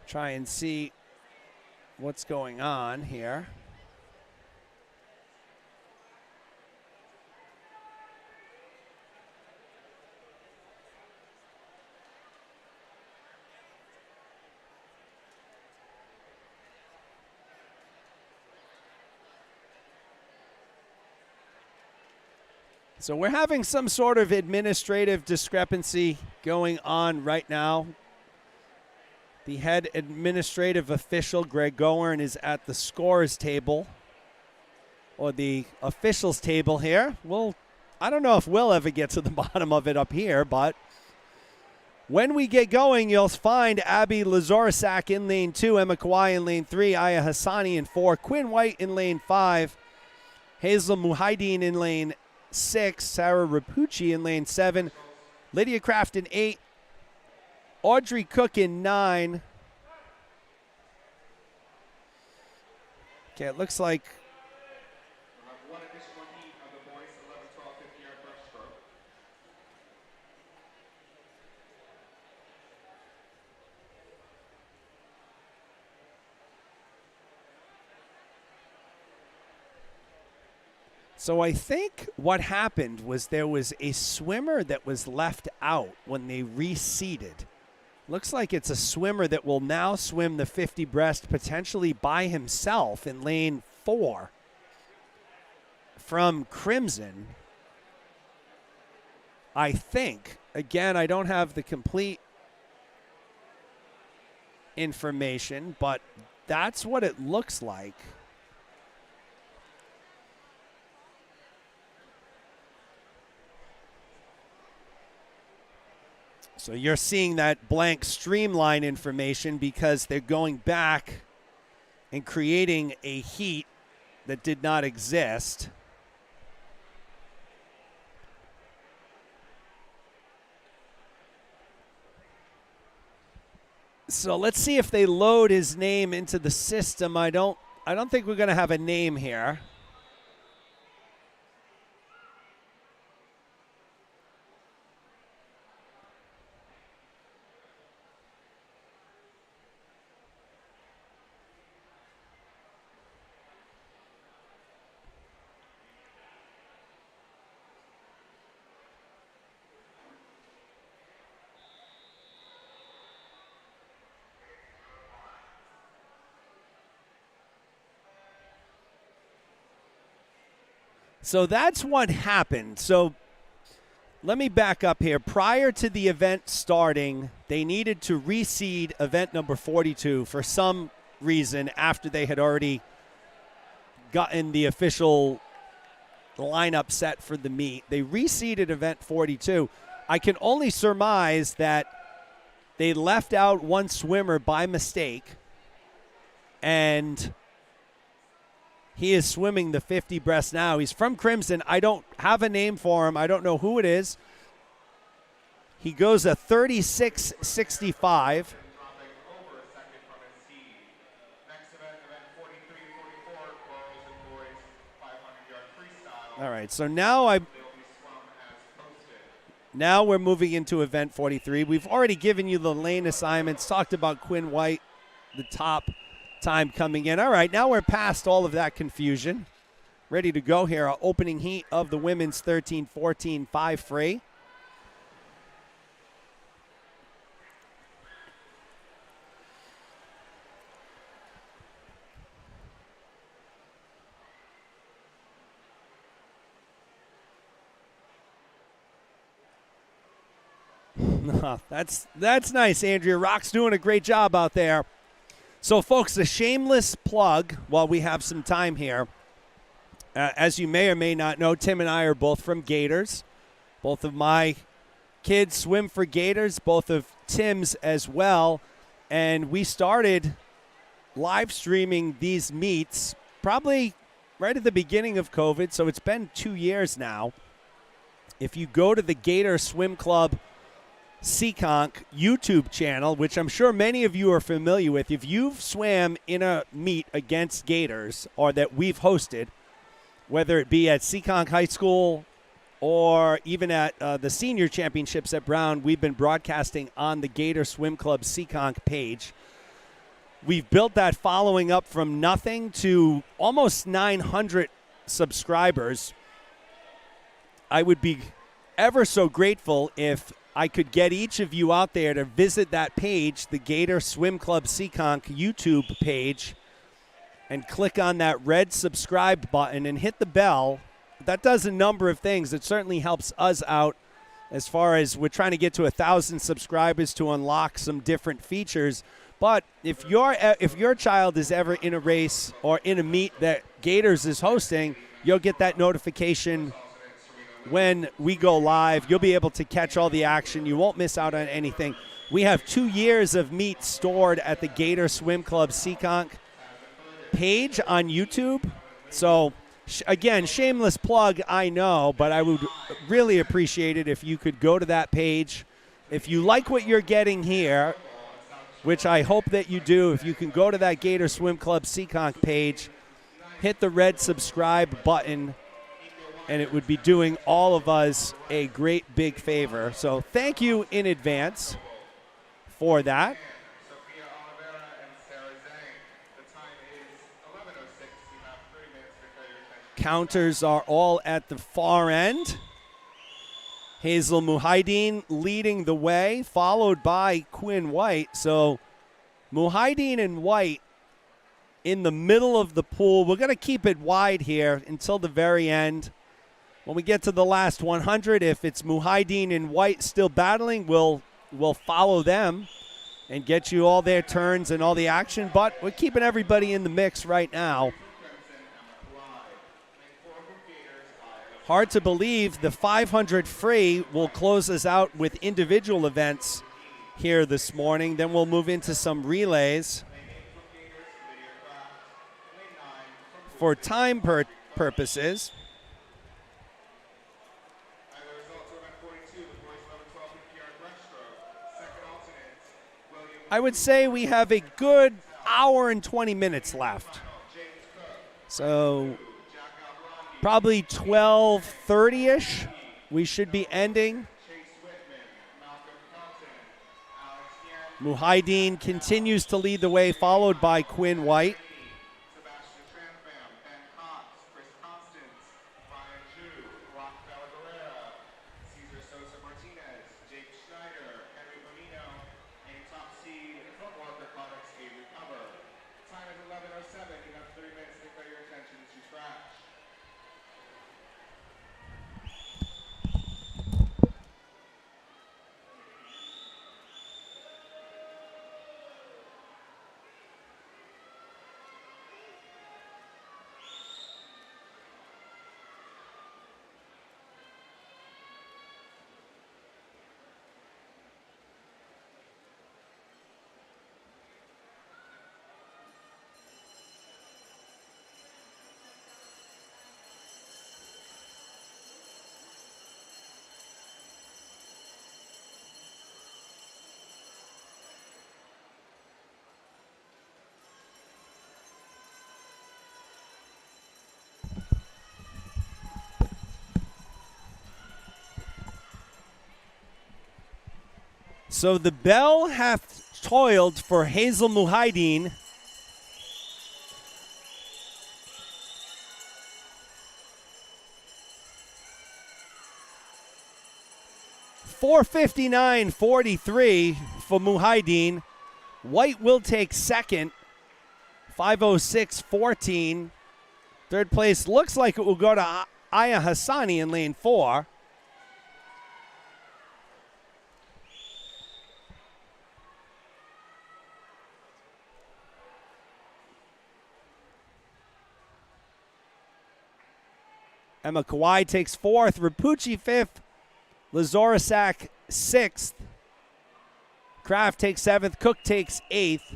Try and see what's going on here. So we're having some sort of administrative discrepancy going on right now. The head administrative official, Greg Goern, is at the scores table, or the officials table here. I don't know if we'll ever get to the bottom of it up here, but when we get going, you'll find Abby Lazorisak in lane 2, Emma Kawai in lane 3, Aya Hassani in 4, Quinn White in lane 5, Hazel Muhaideen in lane 6, Sarah Rapucci in lane 7, Lydia Kraft in 8, Audrey Cook in 9. Okay, it looks like We'll have one additional heat of the boys 11, 12, 50-yard breaststroke. so. I think what happened was there was a swimmer that was left out when they reseeded. Looks like it's a swimmer that will now swim the 50 breast potentially by himself in lane 4 from Crimson. I think. Again, I don't have the complete information, but that's what it looks like. So you're seeing that blank streamline information because they're going back and creating a heat that did not exist. So let's see if they load his name into the system. I don't think we're going to have a name here. So that's what happened. So let me back up here. Prior to the event starting, they needed to reseed event number 42 for some reason after they had already gotten the official lineup set for the meet. They reseeded event 42. I can only surmise that they left out one swimmer by mistake, and he is swimming the 50 breast now. He's from Crimson. I don't have a name for him. I don't know who it is. He goes a 36.65. Dropping over a second from his seed. Next event, event 43, 44, girls and boys 500-yard freestyle. All right, so now They'll be swum as posted. now we're moving into event 43. We've already given you the lane assignments, talked about Quinn White, the top time coming in. All right, now we're past all of that confusion. Ready to go here. Our opening heat of the women's 13-14 5 free. That's nice, Andrea. Rock's doing a great job out there. So, folks, a shameless plug while we have some time here. As you may or may not know, Tim and I are both from Gators. Both of my kids swim for Gators, both of Tim's as well. And we started live streaming these meets probably right at the beginning of COVID, so it's been 2 years now. If you go to the Gator Swim Club Seekonk YouTube channel, which I'm sure many of you are familiar with, if you've swam in a meet against Gators or that we've hosted, whether it be at Seekonk High School or even at the senior championships at Brown, we've been broadcasting on the Gator Swim Club Seekonk page. We've built that following up from nothing to almost 900 subscribers. I would be ever so grateful if I could get each of you out there to visit that page, the Gator Swim Club Seekonk YouTube page, and click on that red subscribe button and hit the bell. That does a number of things. It certainly helps us out as far as we're trying to get to 1,000 subscribers to unlock some different features. But if your child is ever in a race or in a meet that Gators is hosting, you'll get that notification when we go live. You'll be able to catch all the action. You won't miss out on anything. We have 2 years of meets stored at the Gator Swim Club Seekonk page on YouTube. So, again, shameless plug, I know, but I would really appreciate it if you could go to that page. If you like what you're getting here, which I hope that you do, if you can go to that Gator Swim Club Seekonk page, hit the red subscribe button, and it would be doing all of us a great big favor. So thank you in advance for that. Sophia Oliveira and Sarah Zhang. The time is 11:06. You have 3 minutes to clear your attention. Counters are all at the far end. Hazel Muhaideen leading the way, followed by Quinn White. So Muhaideen and White in the middle of the pool. We're going to keep it wide here until the very end. When we get to the last 100, if it's Muhaideen and White still battling, we'll follow them and get you all their turns and all the action. But we're keeping everybody in the mix right now. Hard to believe the 500 free will close us out with individual events here this morning. Then we'll move into some relays. For time purposes, I would say we have a good hour and 20 minutes left. So probably 12:30-ish, we should be ending. Muhaideen continues to lead the way, followed by Quinn White. So the bell hath toiled for Hazel Muhaideen. $4:59.43 for Muhaideen. White will take second. 5:06.14. Third place looks like it will go to Aya Hassani in lane 4. Emma Kawai takes fourth. Rapucci fifth. Lazorasak sixth. Kraft takes seventh. Cook takes eighth.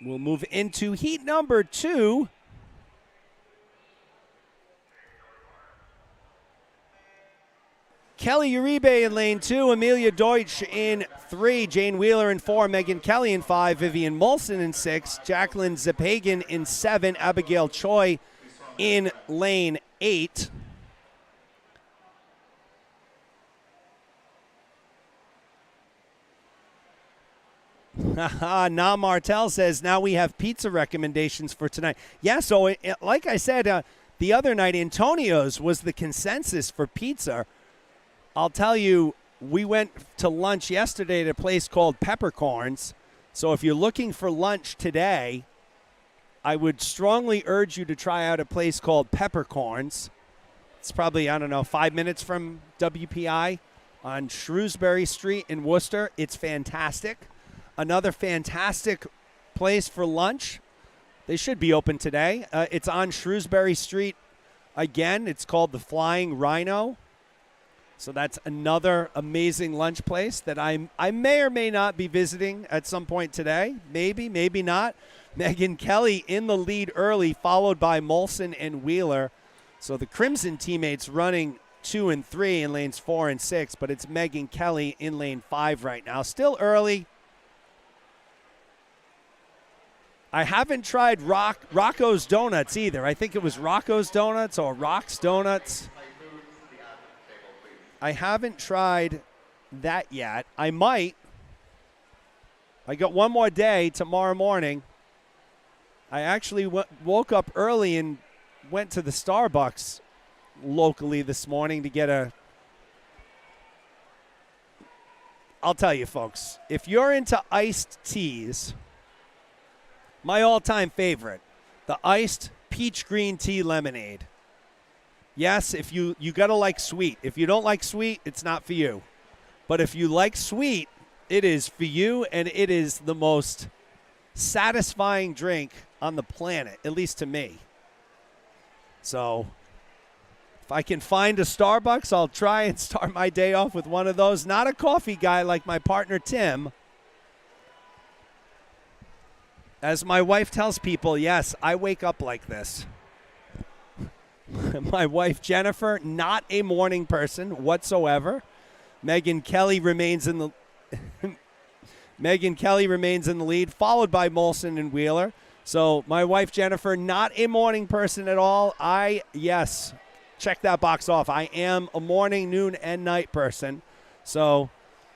We'll move into heat number 2. Kelly Uribe in lane 2, Amelia Deutsch in 3, Jane Wheeler in 4, Megan Kelly in 5, Vivian Molson in 6, Jacqueline Zepagan in 7, Abigail Choi in lane 8. Na Martel says, now we have pizza recommendations for tonight. Yeah, so like I said, the other night, Antonio's was the consensus for pizza. I'll tell you, we went to lunch yesterday at a place called Peppercorns. So if you're looking for lunch today, I would strongly urge you to try out a place called Peppercorns. It's probably, 5 minutes from WPI on Shrewsbury Street in Worcester. It's fantastic. Another fantastic place for lunch. They should be open today. It's on Shrewsbury Street again. It's called the Flying Rhino. So that's another amazing lunch place that I may or may not be visiting at some point today. Maybe, maybe not. Megan Kelly in the lead early, followed by Molson and Wheeler. So the Crimson teammates running 2 and 3 in lanes 4 and 6, but it's Megan Kelly in lane 5 right now. Still early. I haven't tried Rocco's Donuts either. I think it was Rocco's Donuts or Rock's Donuts. I haven't tried that yet. I might. I got one more day tomorrow morning. I actually woke up early and went to the Starbucks locally this morning to get a... I'll tell you, folks, if you're into iced teas, my all-time favorite, the iced peach green tea lemonade. Yes, if you got to like sweet. If you don't like sweet, it's not for you. But if you like sweet, it is for you, and it is the most satisfying drink on the planet, at least to me. So if I can find a Starbucks, I'll try and start my day off with one of those. Not a coffee guy like my partner, Tim. As my wife tells people, yes, I wake up like this. My wife, Jennifer, not a morning person whatsoever. Megan Kelly remains in the lead, followed by Molson and Wheeler. So my wife, Jennifer, not a morning person at all. Yes, check that box off. I am a morning, noon, and night person. So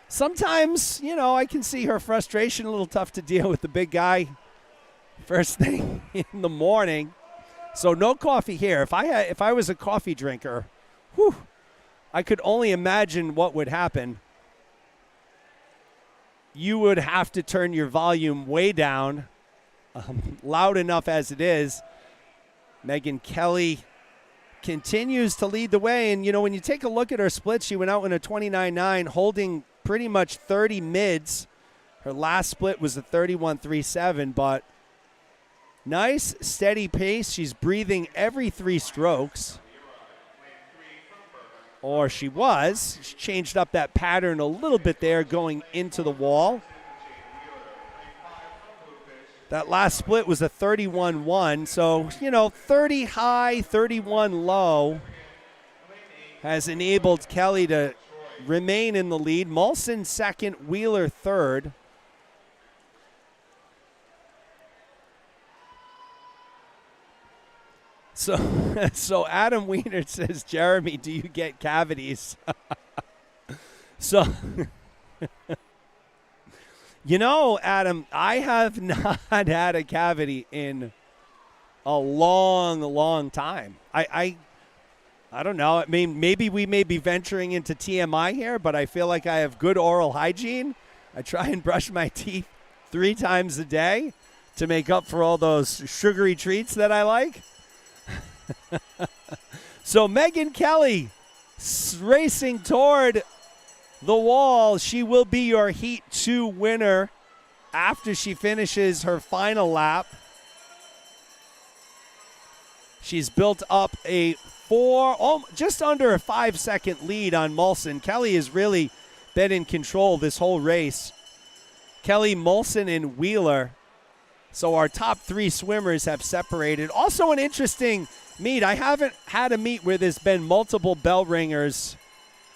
sometimes, I can see her frustration, a little tough to deal with the big guy first thing in the morning. So no coffee here. If I was a coffee drinker, I could only imagine what would happen. You would have to turn your volume way down, loud enough as it is. Megan Kelly continues to lead the way. And, when you take a look at her split, she went out in a 29.9, holding pretty much 30 mids. Her last split was a 31.37, but nice, steady pace. She's breathing every 3 strokes. Or she was. She changed up that pattern a little bit there going into the wall. That last split was a 31.1. So, 30 high, 31 low has enabled Kelly to remain in the lead. Molson second, Wheeler third. So Adam Wiener says, Jeremy, do you get cavities? So, Adam, I have not had a cavity in a long, long time. I don't know. I mean, maybe we may be venturing into TMI here, but I feel like I have good oral hygiene. I try and brush my teeth 3 times a day to make up for all those sugary treats that I like. So Megan Kelly racing toward the wall. She will be your Heat 2 winner after she finishes her final lap. She's built up a just under a 5-second lead on Molson. Kelly has really been in control this whole race. Kelly, Molson, and Wheeler So our top 3 swimmers have separated. Also an interesting meet. I haven't had a meet where there's been multiple bell ringers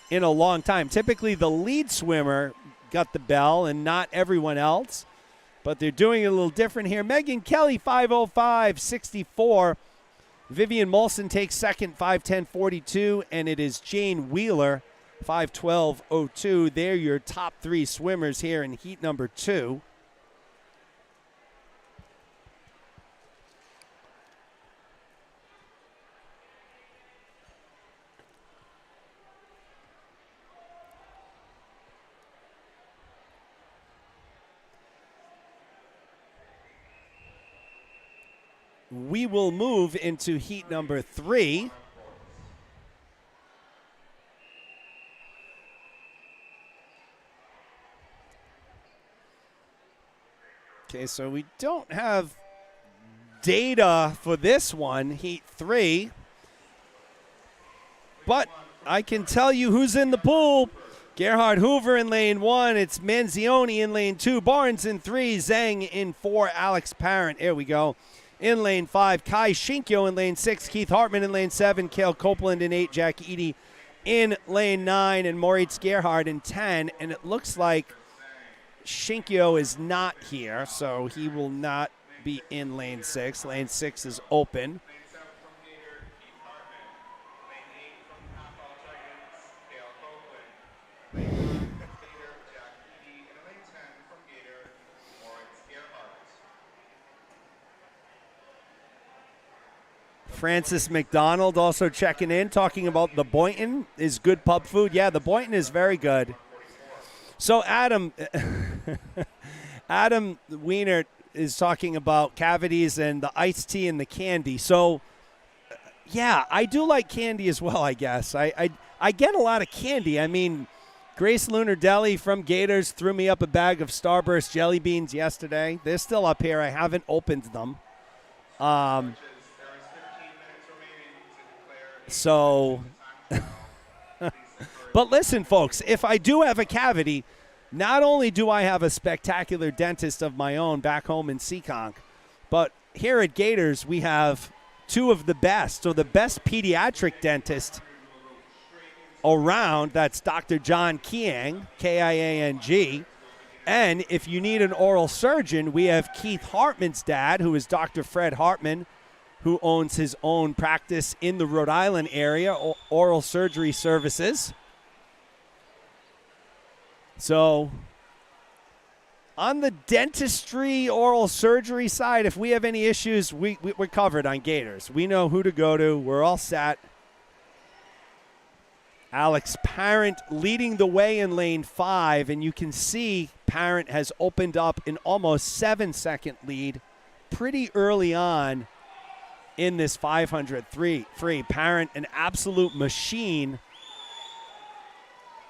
in a long time. Typically the lead swimmer got the bell and not everyone else. But they're doing it a little different here. Megan Kelly, 5:05.64. Vivian Molson takes second, 5:10.42. And it is Jane Wheeler, 5:12.02. They're your top 3 swimmers here in heat number 2. We will move into heat number 3. Okay, so we don't have data for this one, heat 3. But I can tell you who's in the pool. Gerhard Hoover in lane 1. It's Manzioni in lane 2. Barnes in 3. Zhang in 4. Alex Parent. Here we go. In lane 5, Kai Shinkyo in lane 6, Keith Hartman in lane 7, Cale Copeland in 8, Jack Eady in lane 9, and Moritz Gerhard in 10. And it looks like Shinkyo is not here, so he will not be in lane 6. Lane 6 is open. Francis McDonald also checking in, talking about the Boynton is good pub food. Yeah, the Boynton is very good. So Adam Wiener is talking about cavities and the iced tea and the candy. So, yeah, I do like candy as well, I guess. I get a lot of candy. I mean, Grace Lunar Deli from Gators threw me up a bag of Starburst jelly beans yesterday. They're still up here. I haven't opened them. So, but listen, folks, if I do have a cavity, not only do I have a spectacular dentist of my own back home in Seekonk, but here at Gators we have 2 of the best, so the best pediatric dentist around. That's Dr. John Kiang, Kiang. And if you need an oral surgeon, we have Keith Hartman's dad, who is Dr. Fred Hartman, who owns his own practice in the Rhode Island area, oral surgery services. So on the dentistry, oral surgery side, if we have any issues, we're covered on Gators. We know who to go to. We're all set. Alex Parent leading the way in lane 5, and you can see Parent has opened up an almost 7-second lead pretty early on in this 500 free. Parent, an absolute machine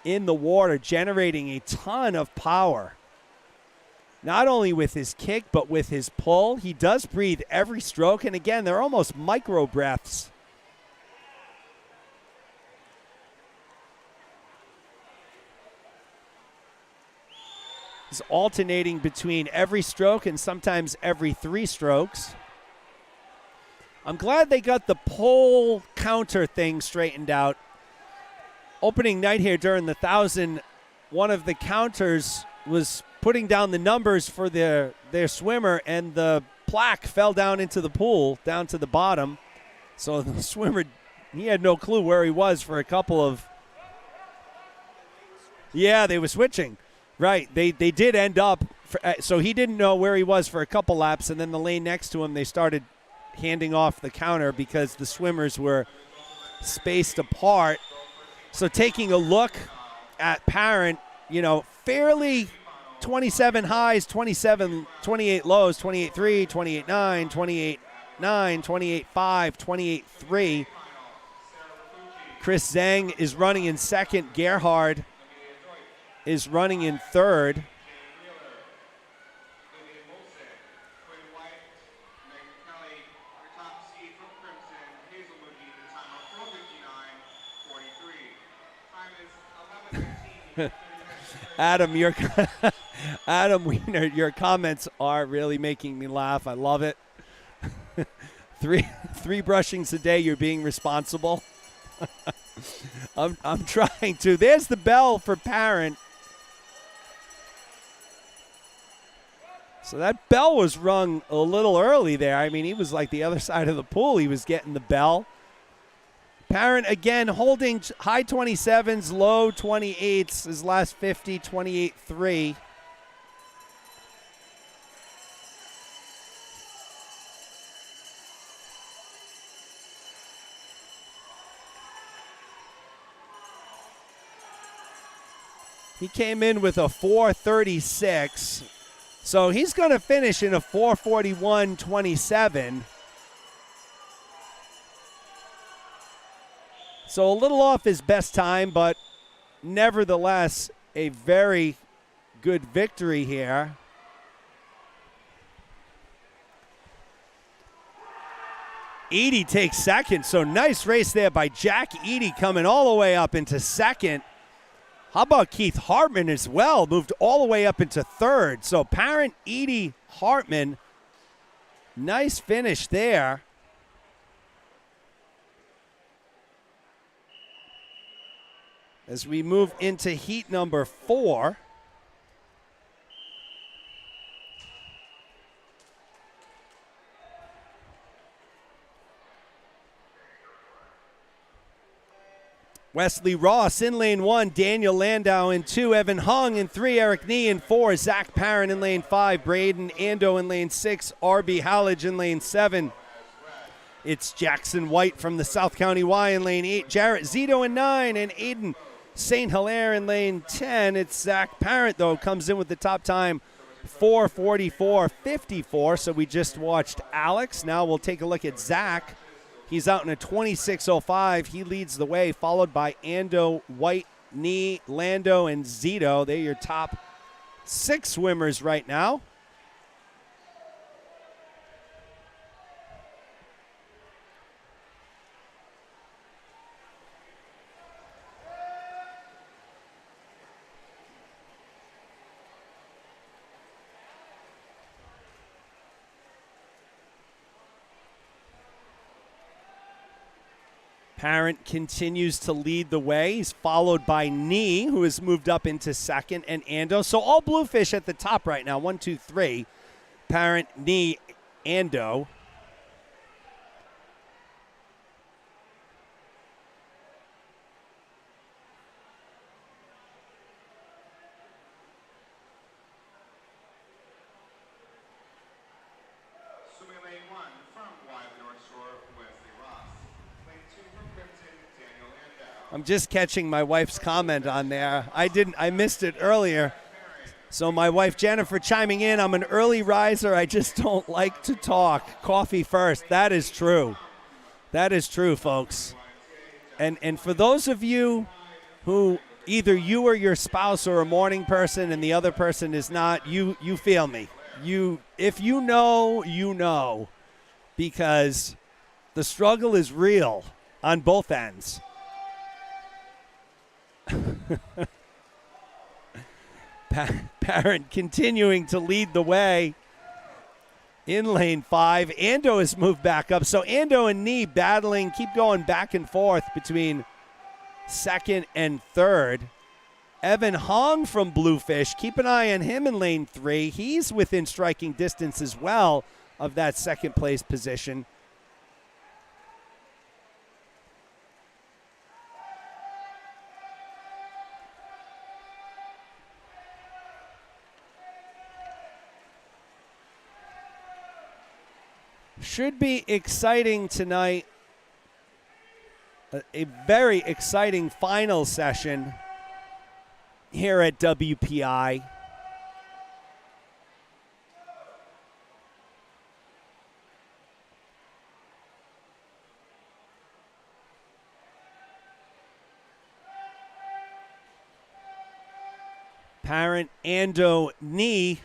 in the water, generating a ton of power. Not only with his kick, but with his pull. He does breathe every stroke, and again, they're almost micro breaths. He's alternating between every stroke and sometimes every 3 strokes. I'm glad they got the pole counter thing straightened out. Opening night here during the 1,000, one of the counters was putting down the numbers for their swimmer, and the plaque fell down into the pool, down to the bottom. So the swimmer, he had no clue where he was for a couple of... Yeah, they were switching. Right, they did end up, so he didn't know where he was for a couple laps, and then the lane next to him, they started handing off the counter because the swimmers were spaced apart. So taking a look at Parent, fairly 27 highs, 28 lows, 28.3, 28.9, 28.9, 28.5, 28.3. Chris Zhang is running in second. Gerhard is running in third. Adam, your Adam Wiener, your comments are really making me laugh. I love it. three brushings a day. You're being responsible. I'm trying to. There's the bell for Parent. So that bell was rung a little early there. I mean, he was like the other side of the pool. He was getting the bell. Parent, again, holding high 27s, low 28s. His last 50, 28-3. He came in with a 436. So he's going to finish in a 441.27. So a little off his best time, but nevertheless a very good victory here. Eady takes second, so nice race there by Jack Eady coming all the way up into second. How about Keith Hartman as well? Moved all the way up into third. So Parent, Eady, Hartman, nice finish there. As we move into heat number 4. Wesley Ross in lane 1, Daniel Landau in 2, Evan Hung in 3, Eric Nee in 4, Zach Parent in lane 5, Braden Ando in lane 6, RB Hallage in lane 7. It's Jackson White from the South County Y in lane 8, Jarrett Zito in 9, and Aiden St. Hilaire in lane 10. It's Zach Parent, though, comes in with the top time, 4:44.54. So we just watched Alex. Now we'll take a look at Zach. He's out in a 26:05. He leads the way, followed by Ando, White, Nee, Lando, and Zito. They're your top 6 swimmers right now. Parent continues to lead the way. He's followed by Nee, who has moved up into second, and Ando. So all Bluefish at the top right now. 1, 2, 3. Parent, Nee, Ando. Swimming lane 1 from Wide North Shore, Wesley Ross. Lane 2 from Crimson, Daniel Landau. I'm just catching my wife's comment on there. I missed it earlier. So my wife Jennifer chiming in, I'm an early riser. I just don't like to talk. Coffee first. That is true. That is true, folks. And for those of you who either you or your spouse are a morning person and the other person is not, you feel me. If you know, you know, because the struggle is real on both ends. Parent continuing to lead the way in lane 5. Ando has moved back up. So Ando and Nee battling, keep going back and forth between second and third. Evan Hong from Bluefish, keep an eye on him in lane 3. He's within striking distance as well of that second place position. Should be exciting tonight. A very exciting final session here at WPI. Parent, Ando, Nee.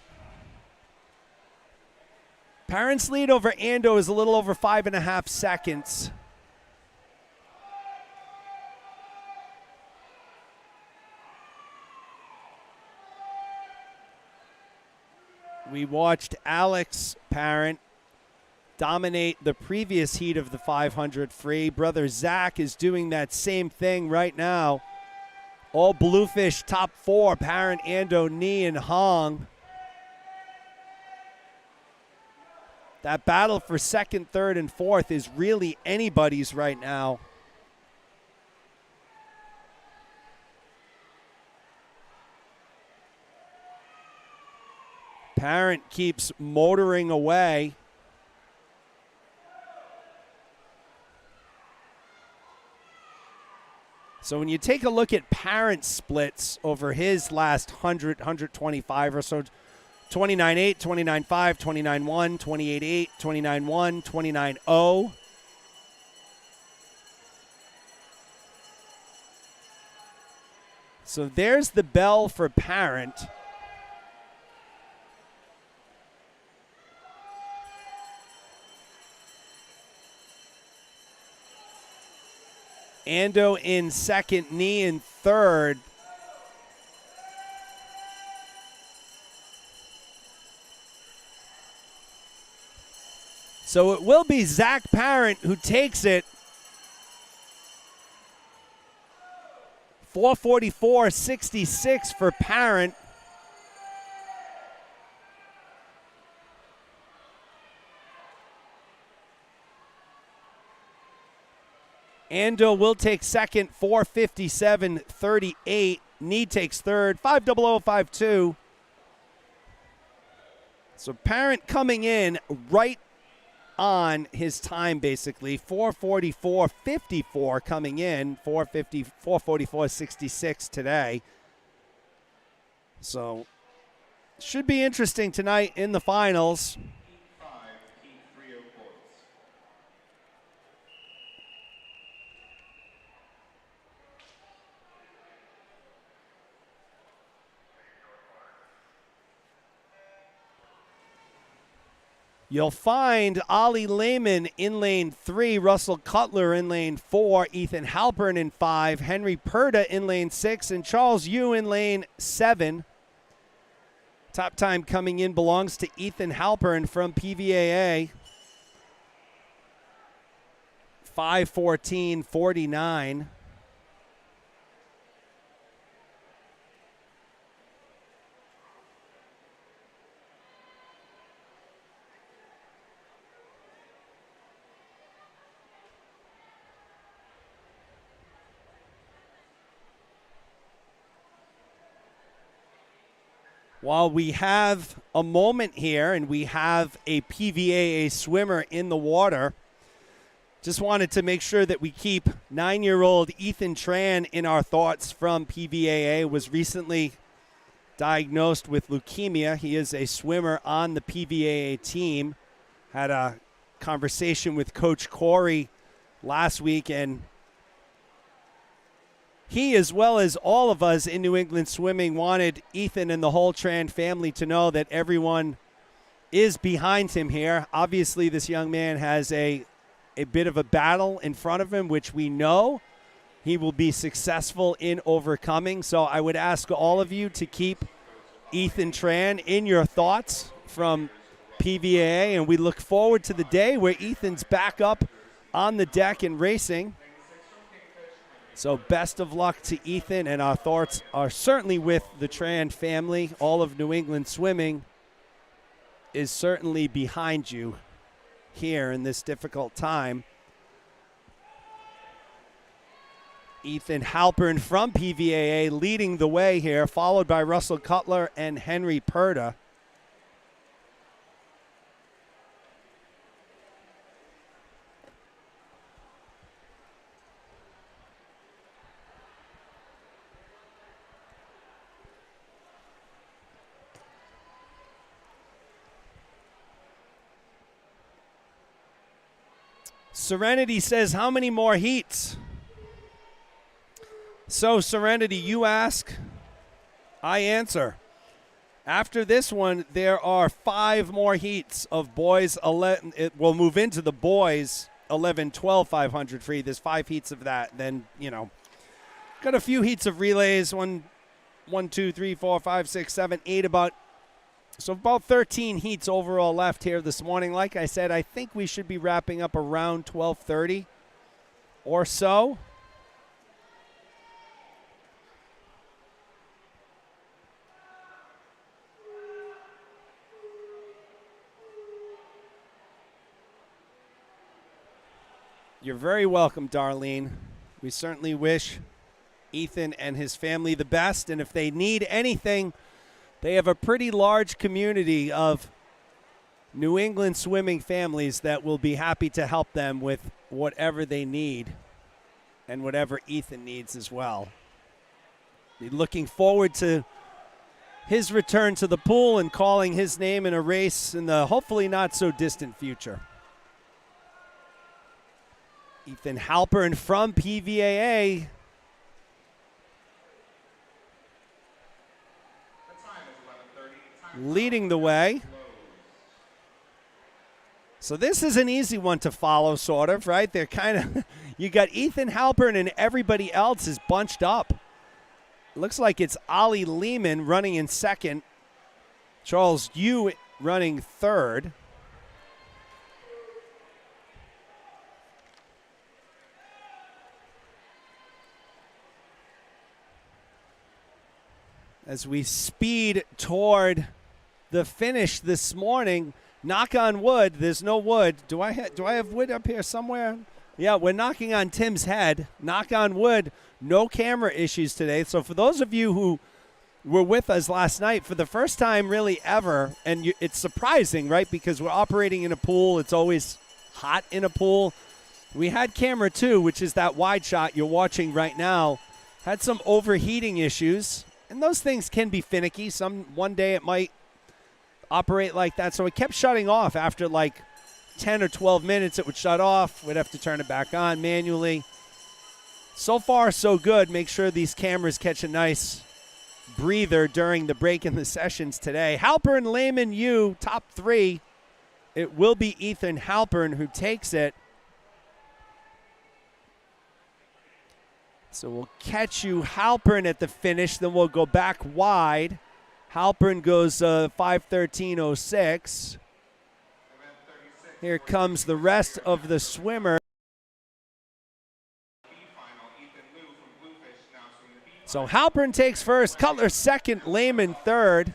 Parent's lead over Ando is a little over 5.5 seconds. We watched Alex Parent dominate the previous heat of the 500 free. Brother Zach is doing that same thing right now. All Bluefish top 4, Parent, Ando, Ni, and Hong. That battle for second, third, and fourth is really anybody's right now. Parent keeps motoring away. So when you take a look at Parent splits over his last 100, 125 or so, 29-8, 29-5, 29-1, 28-8, 29-1, 29-0. So there's the bell for Parent. Ando in second, Ni in third. So it will be Zach Parent who takes it. 444.66 for Parent. Ando will take second, 457.38. Ni takes third, 500.52. So Parent coming in right on his time, basically. 444.54 coming in, 444.66 today. So should be interesting tonight in the finals. You'll find Ollie Lehman in lane 3, Russell Cutler in lane 4, Ethan Halpern in 5, Henry Perda in lane 6, and Charles Yu in lane 7. Top time coming in belongs to Ethan Halpern from PVAA. 5:14.49. While we have a moment here and we have a PVAA swimmer in the water, just wanted to make sure that we keep 9-year-old Ethan Tran in our thoughts from PVAA. Was recently diagnosed with leukemia. He is a swimmer on the PVAA team. Had a conversation with Coach Corey last week, and he, as well as all of us in New England Swimming, wanted Ethan and the whole Tran family to know that everyone is behind him here. Obviously, this young man has a bit of a battle in front of him, which we know he will be successful in overcoming. So I would ask all of you to keep Ethan Tran in your thoughts from PVAA, and we look forward to the day where Ethan's back up on the deck and racing. So best of luck to Ethan, and our thoughts are certainly with the Tran family. All of New England Swimming is certainly behind you here in this difficult time. Ethan Halpern from PVAA leading the way here, followed by Russell Cutler and Henry Perda. Serenity says, how many more heats? So, Serenity, you ask, I answer. After this one, there are 5 more heats of boys. It will move into the boys 11, 12, 500 free. There's 5 heats of that. Then, got a few heats of relays. 1, 2, 3, 4, 5, 6, 7, 8, about So about 13 heats overall left here this morning. Like I said, I think we should be wrapping up around 12:30 or so. You're very welcome, Darlene. We certainly wish Ethan and his family the best, and if they need anything, they have a pretty large community of New England swimming families that will be happy to help them with whatever they need and whatever Ethan needs as well. Be looking forward to his return to the pool and calling his name in a race in the hopefully not so distant future. Ethan Halpern from PVAA. Leading the way. So this is an easy one to follow, sort of, right? They're kind of, you got Ethan Halpern and everybody else is bunched up. Looks like it's Ollie Lehman running in second. Charles Yu running third. As we speed toward the finish this morning, knock on wood. There's no wood. Do I have wood up here somewhere? Yeah, we're knocking on Tim's head. Knock on wood. No camera issues today. So for those of you who were with us last night for the first time really ever, and it's surprising, right? Because we're operating in a pool. It's always hot in a pool. We had camera 2, which is that wide shot you're watching right now. Had some overheating issues. And those things can be finicky. One day it might operate like that. So it kept shutting off after like 10 or 12 minutes. It would shut off. We'd have to turn it back on manually. So far, so good. Make sure these cameras catch a nice breather during the break in the sessions today. Halpern, Lehman, Yu, top 3. It will be Ethan Halpern who takes it. So we'll catch you Halpern at the finish, then we'll go back wide. Halpern goes 5:13.06. Here comes the rest of the swimmer. So Halpern takes first, Cutler second, Lehman third.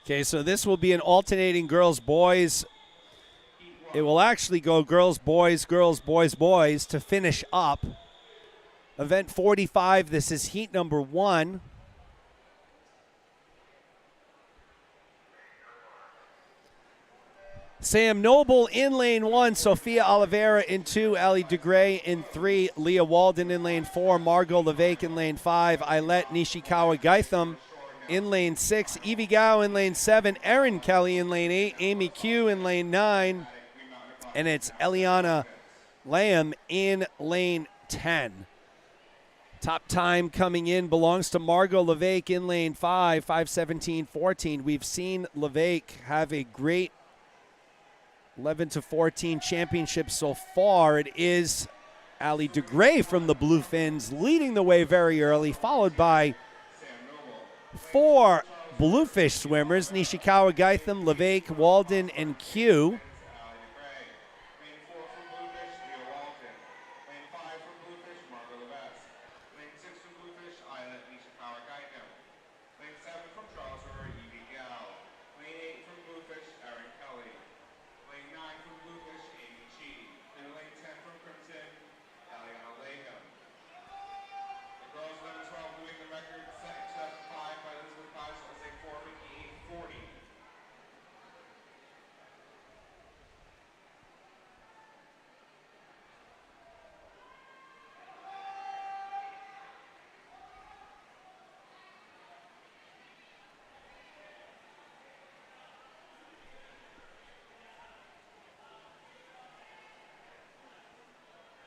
Okay, so this will be an alternating girls, boys. It will actually go girls, boys, boys to finish up. Event 45, this is heat number 1. Sam Noble in lane 1, Sophia Oliveira in 2, Ali DeGray in 3, Leah Walden in lane 4, Margot Levesque in lane 5, Ailette Nishikawa Gaitham in lane 6, Evie Gao in lane 7, Erin Kelly in lane 8, Amy Q in lane 9, and it's Eliana Lamb in lane 10. Top time coming in belongs to Margot Levesque in lane 5, 5:17.14. We've seen Levesque have a great 11-14 championship so far. It is Ali DeGray from the Bluefins leading the way very early, followed by 4 Bluefish swimmers, Nishikawa, Gaitham, Levesque, Walden, and Q.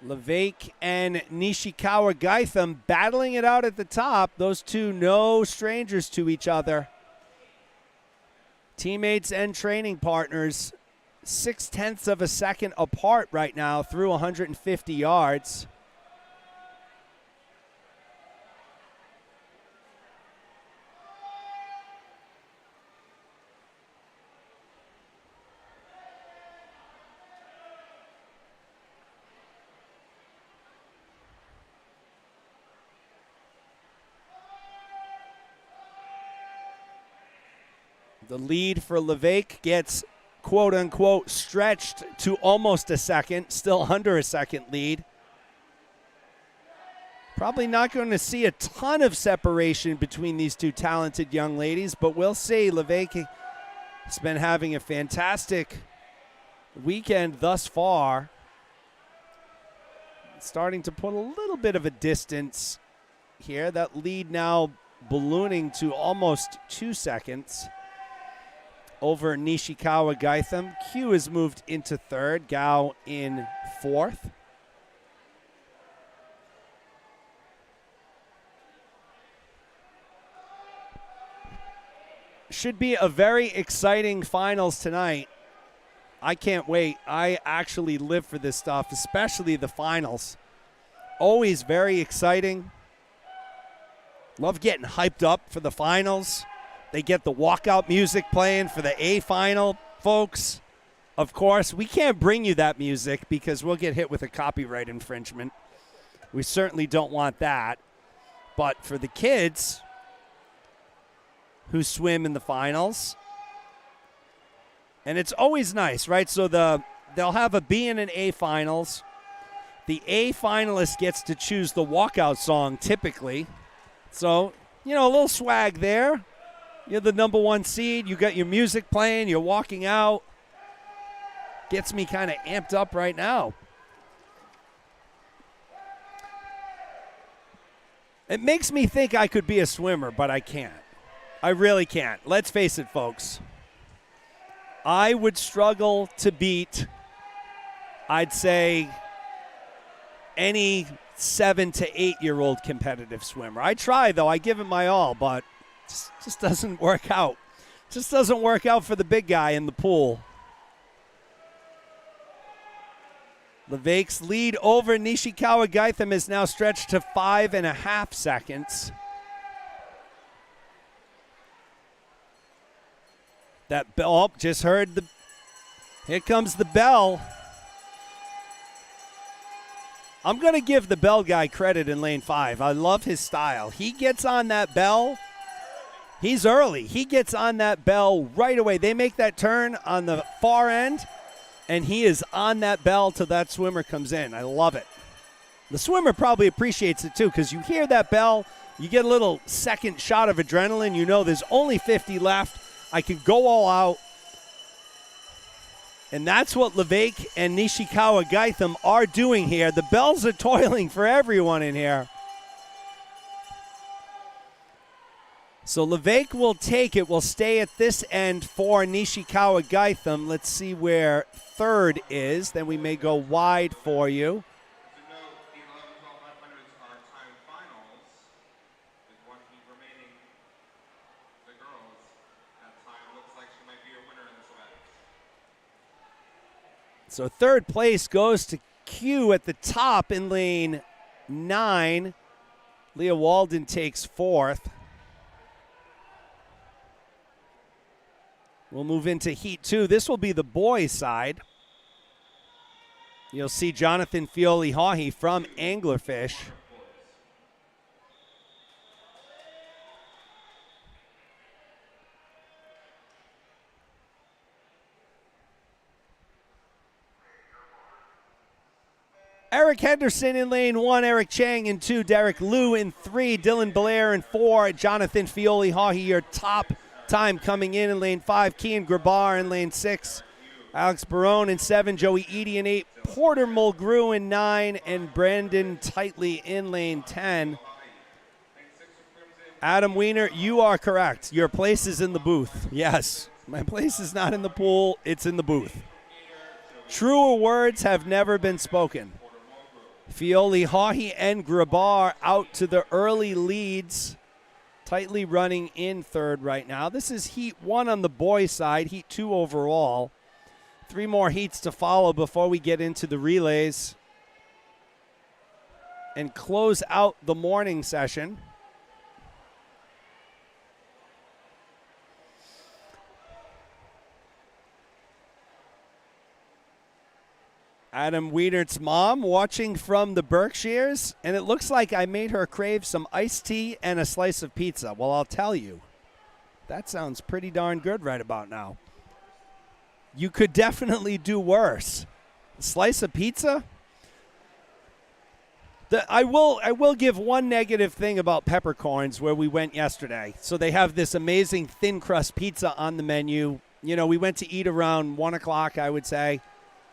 Levesque and Nishikawa Gaitham battling it out at the top. Those two no strangers to each other. Teammates and training partners 0.6 of a second apart right now through 150 yards. The lead for Levesque gets quote-unquote stretched to almost a second, still under a second lead. Probably not going to see a ton of separation between these two talented young ladies, but we'll see. Levesque has been having a fantastic weekend thus far. Starting to put a little bit of a distance here. That lead now ballooning to almost 2 seconds over Nishikawa Gaitham. Q has moved into third, Gao in fourth. Should be a very exciting finals tonight. I can't wait. I actually live for this stuff, especially the finals. Always very exciting. Love getting hyped up for the finals. They get the walkout music playing for the A final, folks. Of course, we can't bring you that music because we'll get hit with a copyright infringement. We certainly don't want that. But for the kids who swim in the finals, and it's always nice, right? So they'll have a B and an A finals. The A finalist gets to choose the walkout song typically. So, a little swag there. You're the number one seed. You got your music playing. You're walking out. Gets me kind of amped up right now. It makes me think I could be a swimmer, but I can't. I really can't. Let's face it, folks. I would struggle to beat, I'd say, any 7 to 8-year-old competitive swimmer. I try, though. I give it my all, but just doesn't work out. Just doesn't work out for the big guy in the pool. Levesque's lead over Nishikawa Gaitham is now stretched to 5.5 seconds. That bell, just heard here comes the bell. I'm going to give the bell guy credit in lane 5. I love his style. He gets on that bell. He's early. He gets on that bell right away. They make that turn on the far end, and he is on that bell till that swimmer comes in. I love it. The swimmer probably appreciates it too, because you hear that bell, you get a little second shot of adrenaline. You know there's only 50 left. I can go all out. And that's what Levesque and Nishikawa Gaitham are doing here. The bells are toiling for everyone in here. So Levesque will take it. Will stay at this end for Nishikawa Gaitham. Let's see where third is. Then we may go wide for you. To note, the 11-1200s are time finals with 1 heat remaining. The girls, that time looks like she might be a winner in this event. So third place goes to Q at the top in lane 9. Leah Walden takes fourth. We'll move into Heat 2. This will be the boys' side. You'll see Jonathan Fioli-Haughey from Anglerfish. Eric Henderson in lane 1, Eric Chang in 2, Derek Liu in 3, Dylan Blair in 4, Jonathan Fioli-Haughey, your top time coming in lane 5, Kian Grabar in lane 6, Alex Barone in 7, Joey Eady in 8, Porter Mulgrew in 9, and Brandon Titley in lane 10. Adam Wiener, you are correct. Your place is in the booth. Yes, my place is not in the pool, it's in the booth. Truer words have never been spoken. Fioli-Haughey and Grabar out to the early leads tightly running in third right now. This is heat 1 on the boys' side, heat 2 overall. 3 more heats to follow before we get into the relays and close out the morning session. Adam Weidert's mom watching from the Berkshires, and it looks like I made her crave some iced tea and a slice of pizza. Well, I'll tell you, that sounds pretty darn good right about now. You could definitely do worse. A slice of pizza? I will give one negative thing about Peppercorns where we went yesterday. So they have this amazing thin crust pizza on the menu. You know, we went to eat around 1 o'clock, I would say.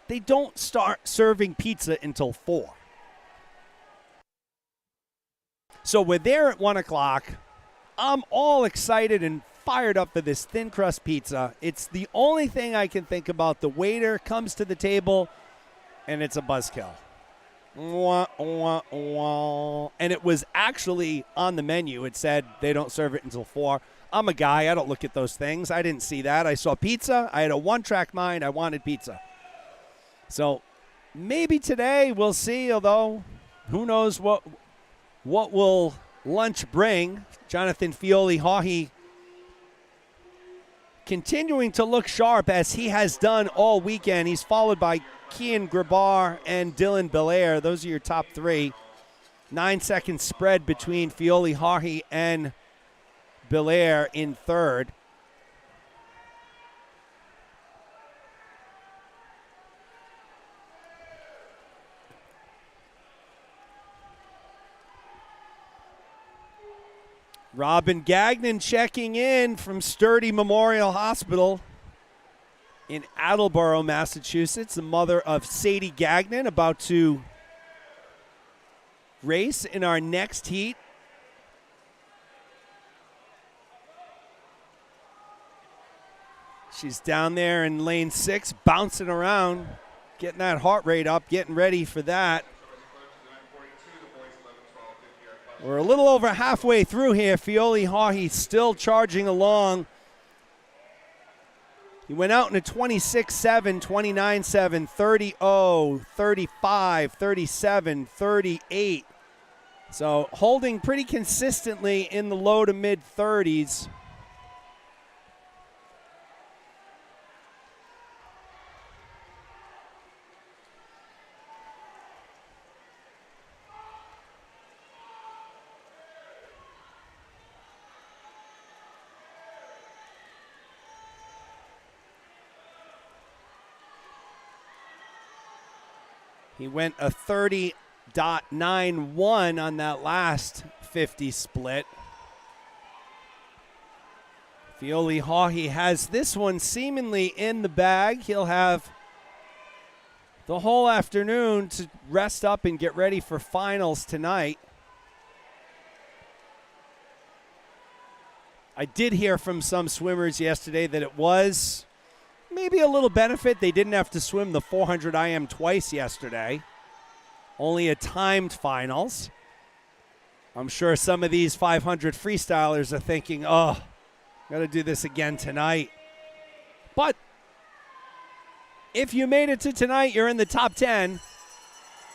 They don't start serving pizza until 4. So we're there at 1 o'clock. I'm all excited and fired up for this thin crust pizza. It's the only thing I can think about. The waiter comes to the table, and it's a buzzkill. Wah, wah, wah. And it was actually on the menu. It said they don't serve it until 4. I'm a guy. I don't look at those things. I didn't see that. I saw pizza. I had a one-track mind. I wanted pizza. So maybe today we'll see, although who knows what will lunch bring. Jonathan Fioli-Haughey continuing to look sharp as he has done all weekend. He's followed by Kian Grabar and Dylan Belair. Those are your top 3. 9-second spread between Fioli-Haughey and Belair in third. Robin Gagnon checking in from Sturdy Memorial Hospital in Attleboro, Massachusetts. The mother of Sadie Gagnon about to race in our next heat. She's down there in lane 6, bouncing around, getting that heart rate up, getting ready for that. We're a little over halfway through here. Fioli-Haughey still charging along. He went out in a 26-7, 29-7, 30-0, 35, 37, 38. So holding pretty consistently in the low to mid 30s. He went a 30.91 on that last 50 split. Fioli-Haughey has this one seemingly in the bag. He'll have the whole afternoon to rest up and get ready for finals tonight. I did hear from some swimmers yesterday that it was maybe a little benefit. They didn't have to swim the 400 IM twice yesterday. Only a timed finals. I'm sure some of these 500 freestylers are thinking, oh, got to do this again tonight. But if you made it to tonight, you're in the top 10,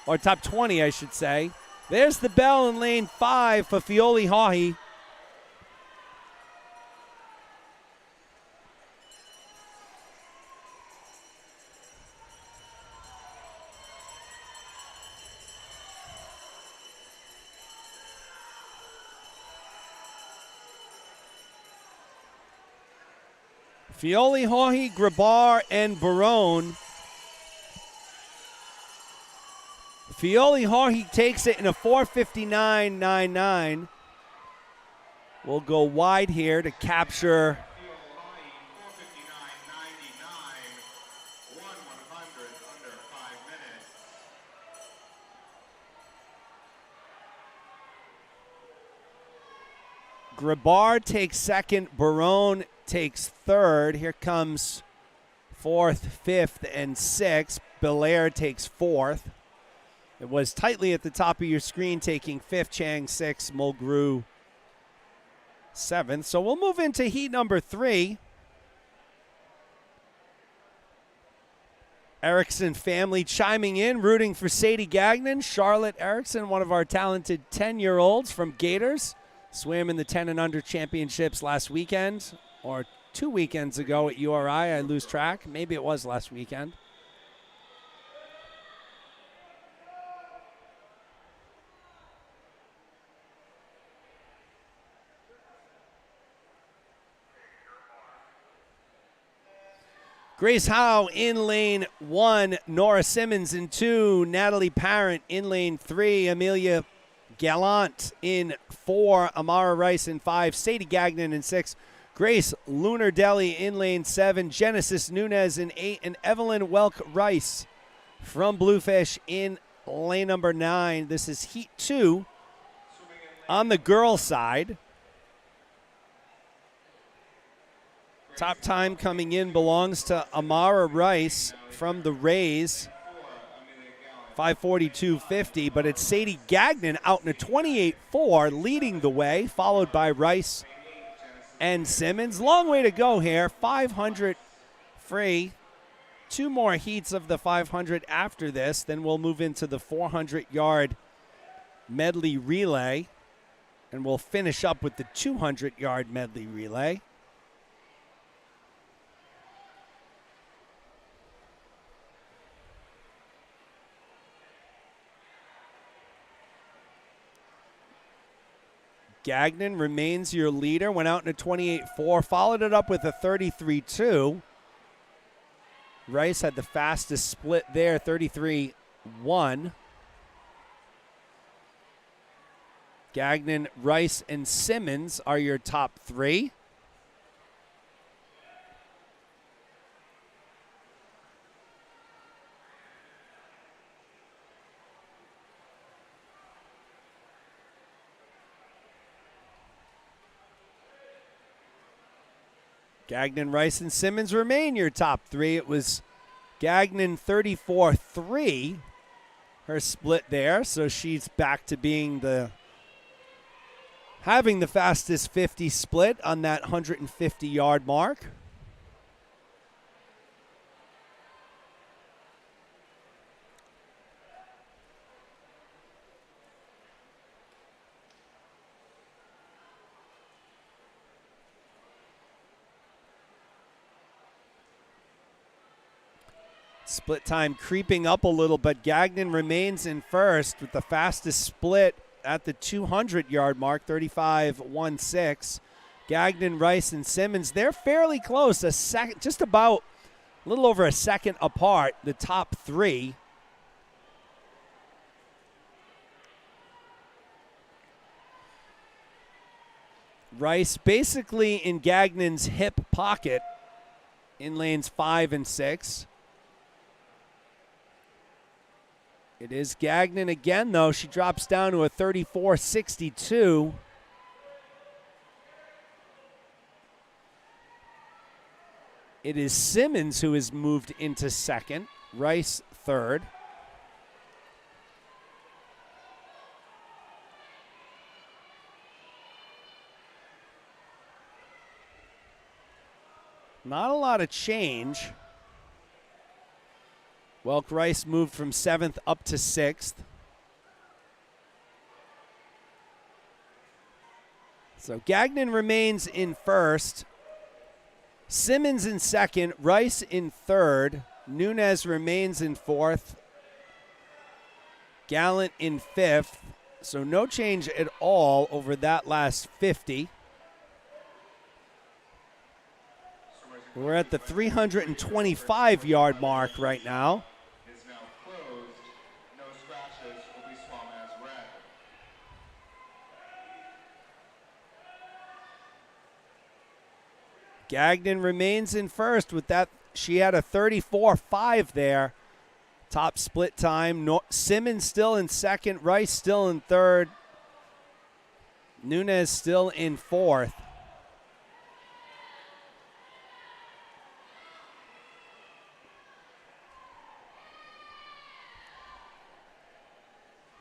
or top 20, I should say. There's the bell in lane 5 for Fioli-Haughey. Fioli-Haughey, Grabar, and Barone. Fioli-Haughey takes it in a 4:59.99. We'll go wide here to capture Grabar takes second, Barone takes third. Here comes fourth, fifth, and sixth. Belair takes fourth. It was tightly at the top of your screen, taking fifth, Chang sixth, Mulgrew 7th. So we'll move into heat number 3. Erickson family chiming in, rooting for Sadie Gagnon. Charlotte Erickson, one of our talented 10-year-olds from Gators, swam in the 10 and under championships last weekend, or 2 weekends ago at URI. I lose track. Maybe it was last weekend. Grace Howe in lane 1, Nora Simmons in 2, Natalie Parent in lane 3, Amelia Gallant in 4, Amara Rice in 5, Sadie Gagnon in 6, Grace Lunardelli in lane 7, Genesis Nunez in 8, and Evelyn Welk Rice from Bluefish in lane number 9. This is heat 2 on the girls' side. Top time coming in belongs to Amara Rice from the Rays, 5:42.50, but it's Sadie Gagnon out in a 28.4 leading the way, followed by Rice and Simmons. Long way to go here, 500 free. 2 more heats of the 500 after this, then we'll move into the 400-yard medley relay, and we'll finish up with the 200-yard medley relay. Gagnon remains your leader, went out in a 28.4, followed it up with a 33.2. Rice had the fastest split there, 33.1. Gagnon, Rice, and Simmons are your top 3. Gagnon, Rice, and Simmons remain your top 3. It was Gagnon 34.3, her split there, so she's back to being having the fastest 50 split on that 150-yard mark. Split time creeping up a little, but Gagnon remains in first with the fastest split at the 200-yard mark, 35.16. Gagnon, Rice, and Simmons, they're fairly close, just about a little over a second apart, the top 3. Rice basically in Gagnon's hip pocket in lanes 5 and 6. It is Gagnon again, though. She drops down to a 34.62. It is Simmons who has moved into second. Rice third. Not a lot of change. Welk Rice moved from 7th up to 6th. So Gagnon remains in first. Simmons in second. Rice in third. Nunez remains in fourth. Gallant in fifth. So no change at all over that last 50. We're at the 325-yard mark right now. Is now closed. No scratches will be swum as red. Gagnon remains in first with that. She had a 34.5 there. Top split time. Simmons still in second. Rice still in third. Nunez still in fourth.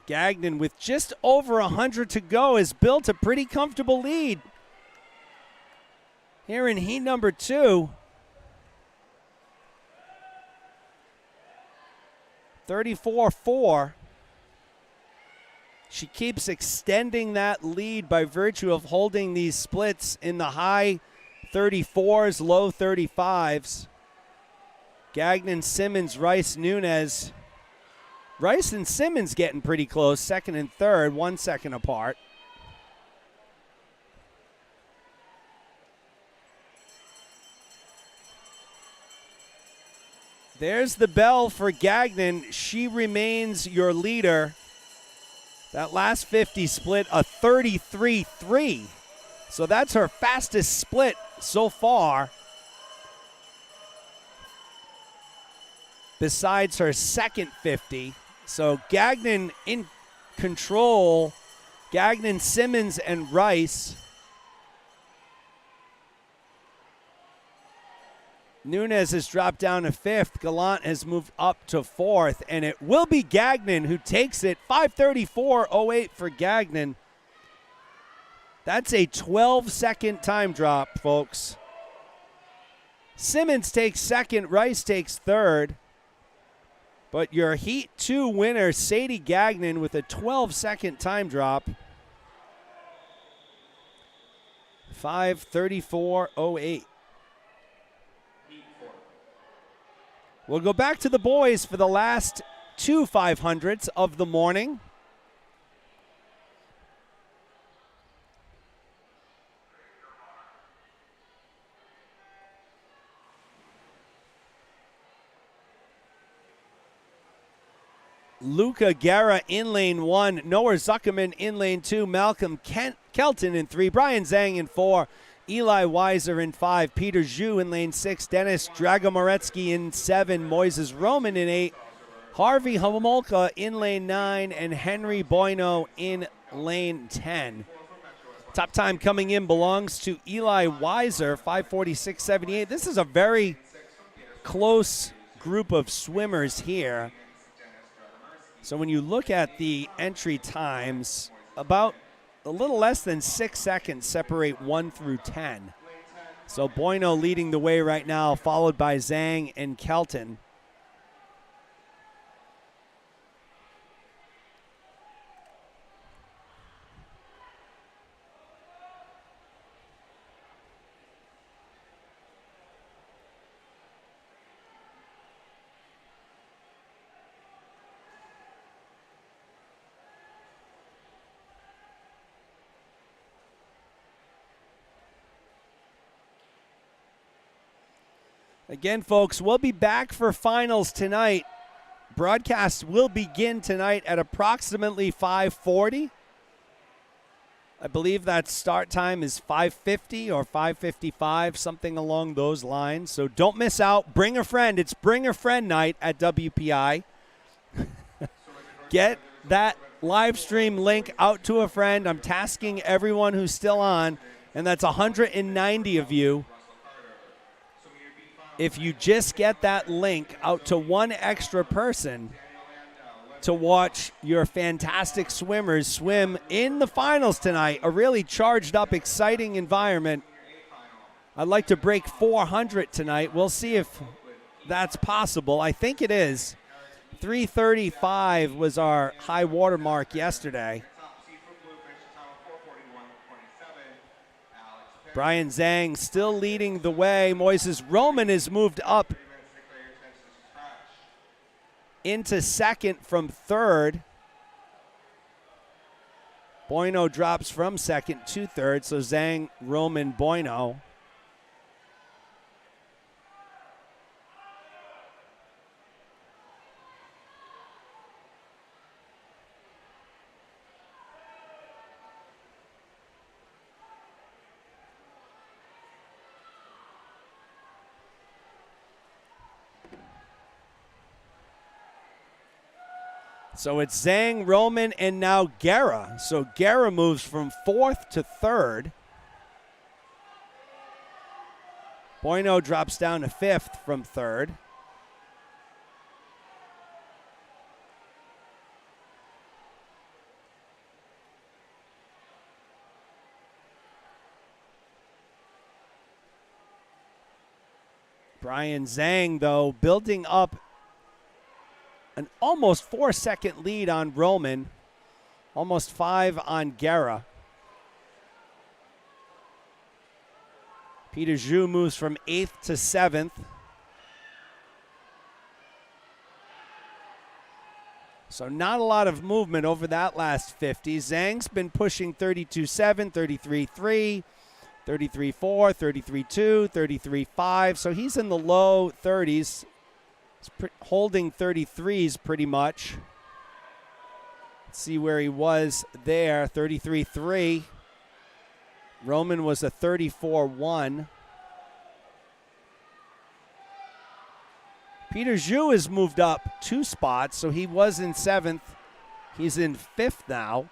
Gagnon, with just over 100 to go, has built a pretty comfortable lead. here in heat number 2. 34-4. She keeps extending that lead by virtue of holding these splits in the high 34s, low 35s. Gagnon, Simmons, Rice, Nunes. Rice and Simmons getting pretty close, second and third, 1 second apart. There's the bell for Gagnon. She remains your leader. That last 50 split a 33-3. So that's her fastest split so far. Besides her second 50. So Gagnon in control. Gagnon, Simmons, and Rice. Nunes has dropped down to 5th. Gallant has moved up to 4th. And it will be Gagnon who takes it. 5:34.08 for Gagnon. That's a 12-second time drop, folks. Simmons takes second. Rice takes third. But your Heat 2 winner, Sadie Gagnon, with a 12-second time drop. 5:34.08. We'll go back to the boys for the last 2 500s of the morning. Luca Guerra in lane 1, Noah Zuckerman in lane 2, Malcolm Kelton in 3, Brian Zhang in 4, Eli Weiser in 5, Peter Zhu in lane 6, Dennis Dragomoretsky in 7, Moises Roman in 8, Harvey Homolka in lane 9, and Henry Bueno in lane 10. Top time coming in belongs to Eli Weiser, 5:46.78. This is a very close group of swimmers here. So when you look at the entry times, about a little less than 6 seconds separate 1 through 10. So Bueno leading the way right now, followed by Zhang and Kelton. Again, folks, we'll be back for finals tonight. Broadcast will begin tonight at approximately 5:40. I believe that start time is 5:50 or 5:55, something along those lines. So don't miss out. Bring a friend. It's Bring a Friend night at WPI. Get that live stream link out to a friend. I'm tasking everyone who's still on, and that's 190 of you. If you just get that link out to one extra person to watch your fantastic swimmers swim in the finals tonight, a really charged up, exciting environment. I'd like to break 400 tonight. We'll see if that's possible. I think it is. 3:35 was our high water mark yesterday. Brian Zhang still leading the way. Moises Roman has moved up into second from third. Bueno drops from second to third, so Zhang, Roman, Bueno. So it's Zhang, Roman, and now Guerra. So Guerra moves from fourth to third. Bueno drops down to fifth from third. Brian Zhang, though, building up an almost 4-second lead on Roman, almost 5 on Guerra. Peter Zhu moves from 8th to 7th. So not a lot of movement over that last 50. Zhang's been pushing 32.7, 33.3, 33.4, 33.2, 33.5. So he's in the low 30s. He's holding 33s pretty much. Let's see where he was there, 33.3. Roman was a 34.1. Peter Zhu has moved up 2 spots, so he was in 7th. He's in 5th now.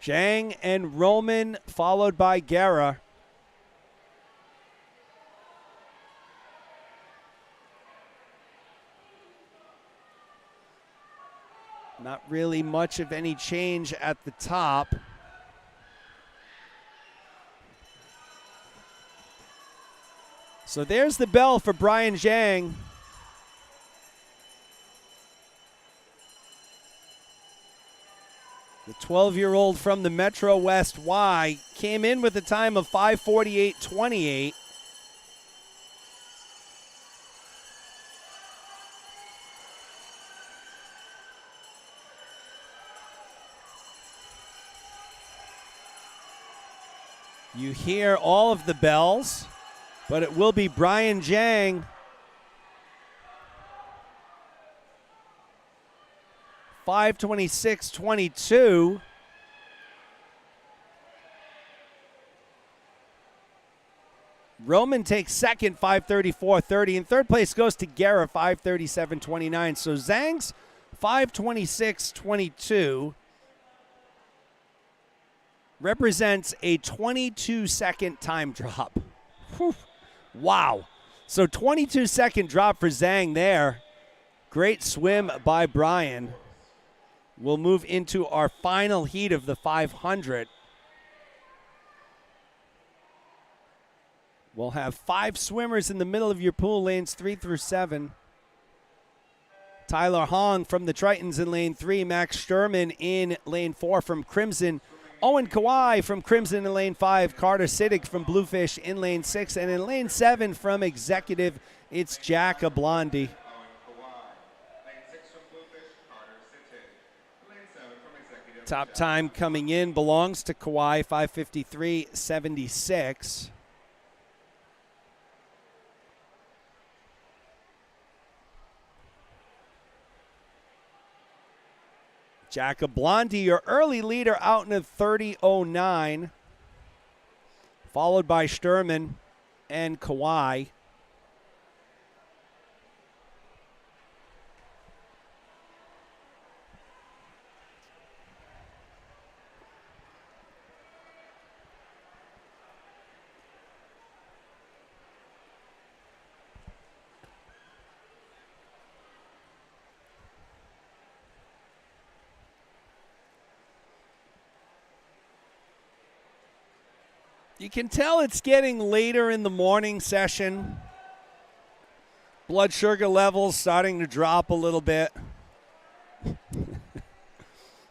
Zhang and Roman, followed by Guerra. Not really much of any change at the top. So there's the bell for Brian Zhang. The 12-year-old from the Metro West Y came in with a time of 5:48.28. You hear all of the bells, but it will be Brian Zhang. 5:26.22. Roman takes second, 5:34.30. And third place goes to Guerra, 5:37.29. So Zhang's 5:26.22 represents a 22-second time drop. Whew. Wow. So 22-second drop for Zhang there. Great swim by Brian. We'll move into our final heat of the 500. We'll have 5 swimmers in the middle of your pool, lanes 3 through 7. Tyler Hong from the Tritons in lane 3. Max Sturman in lane 4 from Crimson. Owen Kawai from Crimson in lane 5. Carter Siddick from Bluefish in lane 6. And in lane 7 from Executive, it's Jack Blondie. Top time coming in belongs to Kawhi, 5:53.76. Jack Blondie, your early leader, out in a 30:09, followed by Sturman and Kawhi. You can tell it's getting later in the morning session. Blood sugar levels starting to drop a little bit.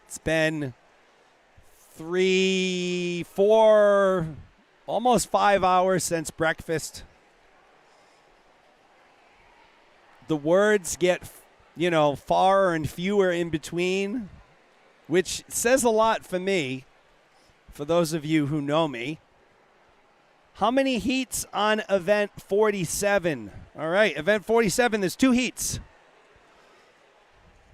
It's been 3, 4, almost 5 hours since breakfast. The words get, far and fewer in between, which says a lot for me, for those of you who know me. How many heats on event 47? All right, event 47, there's 2 heats.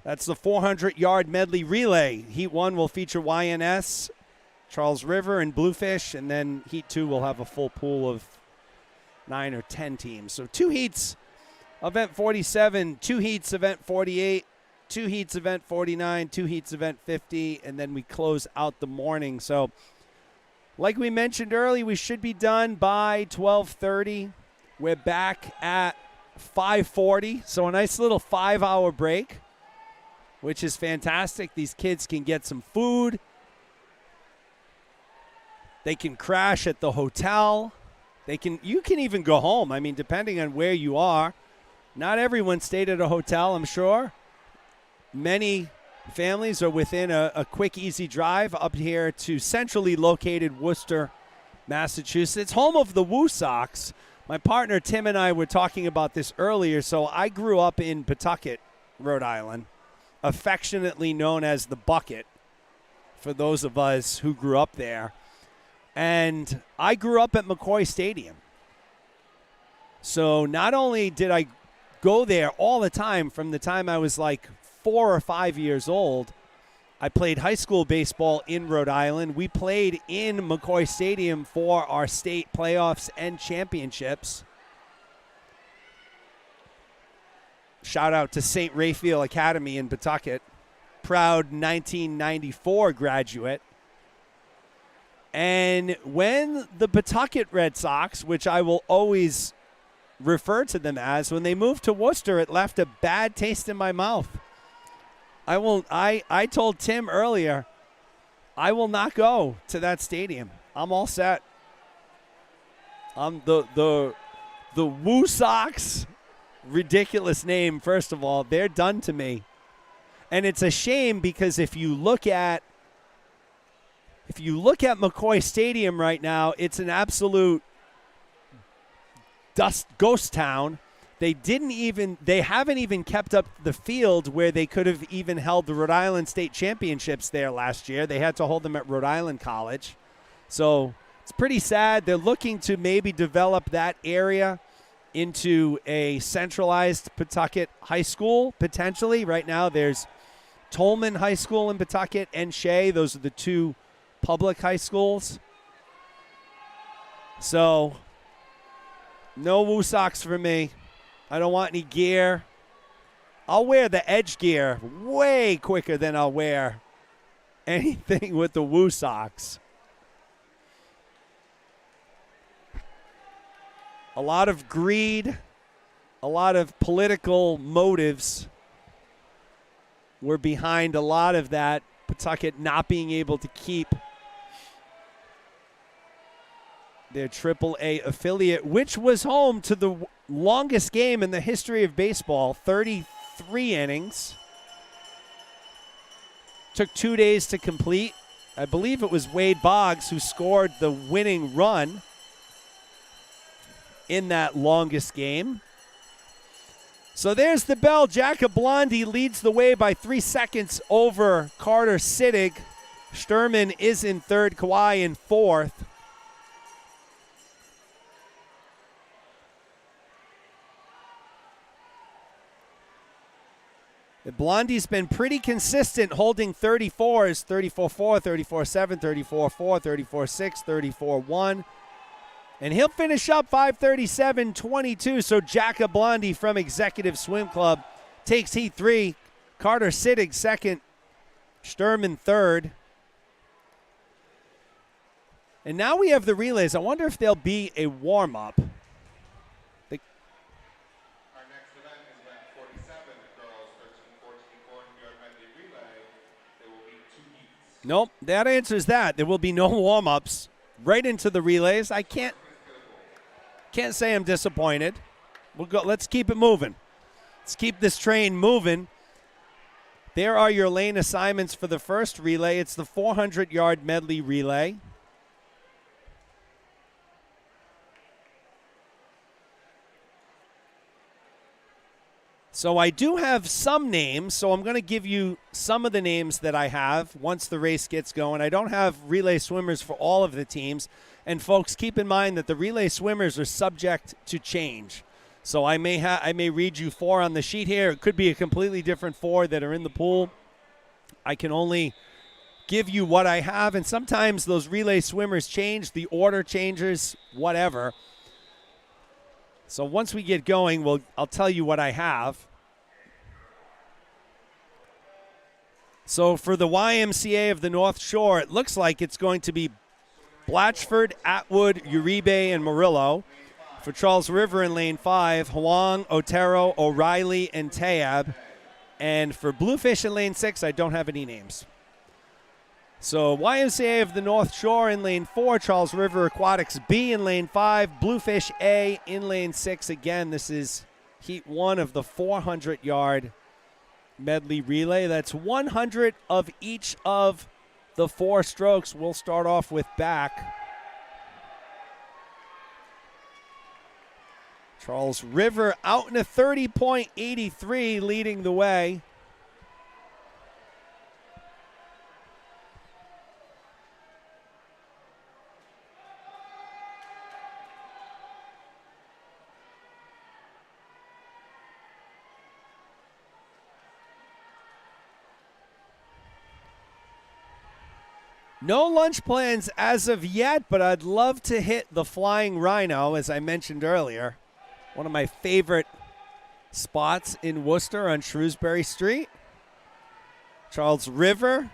That's the 400-yard medley relay. Heat 1 will feature YNS, Charles River, and Bluefish, and then Heat 2 will have a full pool of 9 or 10 teams. So 2 heats, event 47, 2 heats, event 48. 2 heats event 49, 2 heats event 50, and then we close out the morning. So like we mentioned earlier, we should be done by 12:30. We're back at 5:40, so a nice little 5-hour break, which is fantastic. These kids can get some food. They can crash at the hotel. You can even go home. I mean, depending on where you are. Not everyone stayed at a hotel, I'm sure. Many families are within a quick, easy drive up here to centrally located Worcester, Massachusetts, home of the Woo Sox. My partner Tim and I were talking about this earlier. So I grew up in Pawtucket, Rhode Island, affectionately known as the Bucket for those of us who grew up there. And I grew up at McCoy Stadium. So not only did I go there all the time from the time I was like 4 or 5 years old, I played high school baseball in Rhode Island. We played in McCoy Stadium for our state playoffs and championships. Shout out to St. Raphael Academy in Pawtucket. Proud 1994 graduate. And when the Pawtucket Red Sox, which I will always refer to them as, when they moved to Worcester, it left a bad taste in my mouth. I told Tim earlier, I will not go to that stadium. I'm all set. The Woo Sox, ridiculous name, first of all, they're done to me. And it's a shame because if you look at McCoy Stadium right now, it's an absolute ghost town. They haven't even kept up the field where they could have even held the Rhode Island State Championships there last year. They had to hold them at Rhode Island College. So it's pretty sad. They're looking to maybe develop that area into a centralized Pawtucket high school, potentially. Right now there's Tolman High School in Pawtucket and Shea. Those are the two public high schools. So no Woo Sox for me. I don't want any gear. I'll wear the Edge gear way quicker than I'll wear anything with the Woo Sox. A lot of greed, a lot of political motives were behind a lot of that. Pawtucket not being able to keep their AAA affiliate, which was home to the longest game in the history of baseball, 33 innings. Took 2 days to complete. I believe it was Wade Boggs who scored the winning run in that longest game. So there's the bell. Jacob Blondie leads the way by 3 seconds over Carter Sittig. Sturman is in third, Kawhi in fourth. Blondie's been pretty consistent, holding 34s, 34-4, 34-7, 34-4, 34-6, 34-1. And he'll finish up 537-22. So Jacob Blondie from Executive Swim Club takes heat 3. Carter Sittig second. Sturman third. And now we have the relays. I wonder if there'll be a warm-up. Our next event is event 47, girls 13-14 400 medley relay. There will be 2 heats. Nope, that answers that. There will be no warm-ups. Right into the relays. I can't say I'm disappointed. We'll go. Let's keep it moving. Let's keep this train moving. There are your lane assignments for the first relay. It's the 400-yard medley relay. So I do have some names, so I'm going to give you some of the names that I have once the race gets going. I don't have relay swimmers for all of the teams. And folks, keep in mind that the relay swimmers are subject to change. So I may read you 4 on the sheet here. It could be a completely different 4 that are in the pool. I can only give you what I have, and sometimes those relay swimmers change, the order changes, whatever. So once we get going, I'll tell you what I have. So for the YMCA of the North Shore, it looks like it's going to be Blatchford, Atwood, Uribe, and Murillo. For Charles River in lane 5, Huang, Otero, O'Reilly, and Tayab. And for Bluefish in lane 6, I don't have any names. So YMCA of the North Shore in lane 4, Charles River Aquatics B in lane 5, Bluefish A in lane 6. Again, this is heat 1 of the 400-yard medley relay. That's 100 of each of the 4 strokes. We'll start off with back. Charles River out in a 30.83, leading the way. No lunch plans as of yet, but I'd love to hit the Flying Rhino, as I mentioned earlier. One of my favorite spots in Worcester on Shrewsbury Street. Charles River,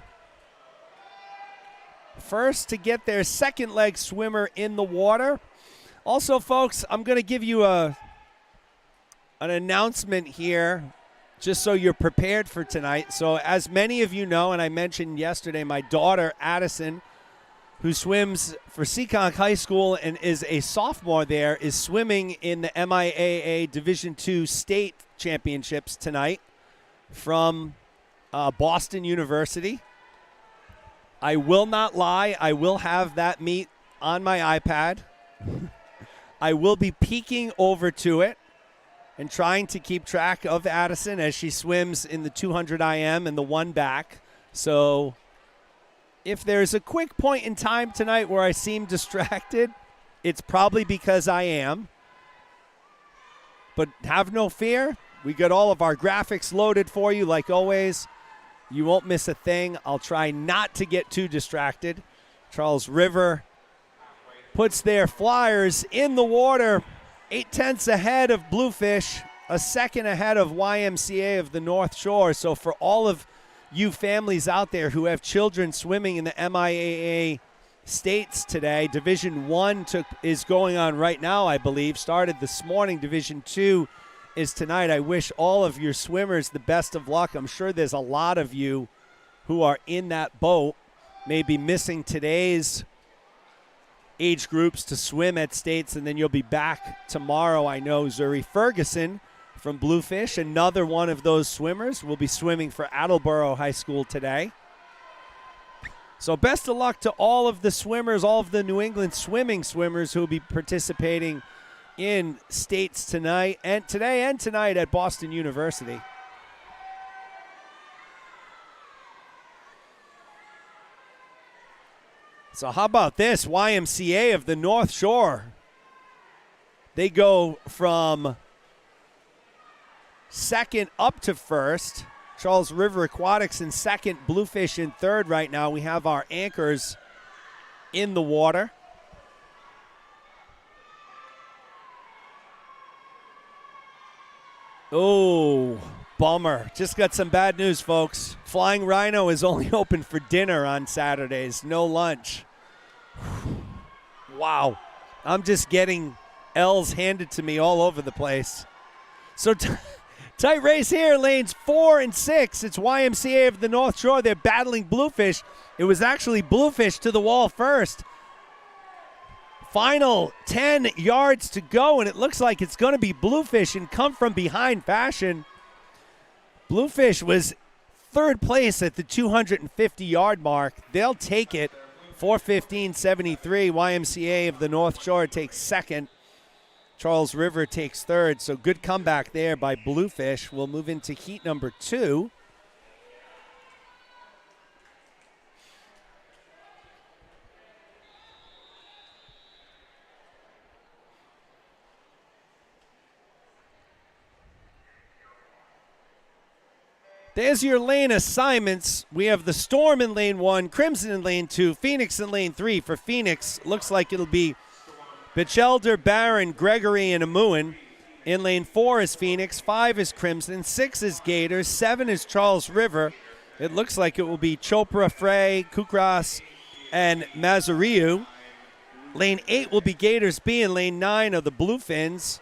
first to get their second leg swimmer in the water. Also, folks, I'm going to give you an announcement here, just so you're prepared for tonight. So as many of you know, and I mentioned yesterday, my daughter, Addison, who swims for Seekonk High School and is a sophomore there, is swimming in the MIAA Division II State Championships tonight from Boston University. I will not lie. I will have that meet on my iPad. I will be peeking over to it and trying to keep track of Addison as she swims in the 200 IM and the one back. So if there's a quick point in time tonight where I seem distracted, it's probably because I am. But have no fear. We got all of our graphics loaded for you like always. You won't miss a thing. I'll try not to get too distracted. Charles River puts their flyers in the water, 0.8 ahead of Bluefish, a second ahead of YMCA of the North Shore. So for all of you families out there who have children swimming in the MIAA states today, Division I is going on right now, I believe. Started this morning. Division II is tonight. I wish all of your swimmers the best of luck. I'm sure there's a lot of you who are in that boat, maybe missing today's age groups to swim at states, and then you'll be back tomorrow. I know Zuri Ferguson from Bluefish, another one of those swimmers, will be swimming for Attleboro High School today. So best of luck to all of the swimmers, all of the New England swimming swimmers who will be participating in states tonight and today and tonight at Boston University. So how about this? YMCA of the North Shore. They go from second up to first. Charles River Aquatics in second, Bluefish in third right now. We have our anchors in the water. Oh, bummer. Just got some bad news, folks. Flying Rhino is only open for dinner on Saturdays. No lunch. Wow. I'm just getting L's handed to me all over the place. So tight race here, lanes 4 and 6. It's YMCA of the North Shore. They're battling Bluefish. It was actually Bluefish to the wall first. Final 10 yards to go, and it looks like it's going to be Bluefish in come from behind fashion. Bluefish was third place at the 250-yard mark. They'll take it. 4:15.73. YMCA of the North Shore takes second. Charles River takes third. So good comeback there by Bluefish. We'll move into heat number 2. There's your lane assignments. We have the Storm in lane 1, Crimson in lane 2, Phoenix in lane 3. For Phoenix, looks like it'll be Batchelder, Barron, Gregory, and Amuin. In lane 4 is Phoenix, 5 is Crimson, 6 is Gators, 7 is Charles River, It looks like it will be Chopra, Frey, Kukras, and Mazariu. Lane 8 will be Gators B, and lane 9 are the Bluefins.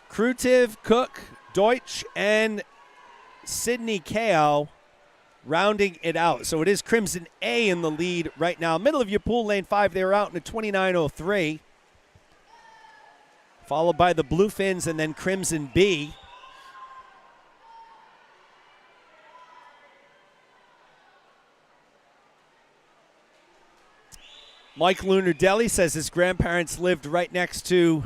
Krutiv, Cook, Deutsch, and Sydney Kao rounding it out. So it is Crimson A in the lead right now. Middle of your pool, lane 5, they were out in a 29.03. Followed by the Bluefins and then Crimson B. Mike Lunardelli says his grandparents lived right next to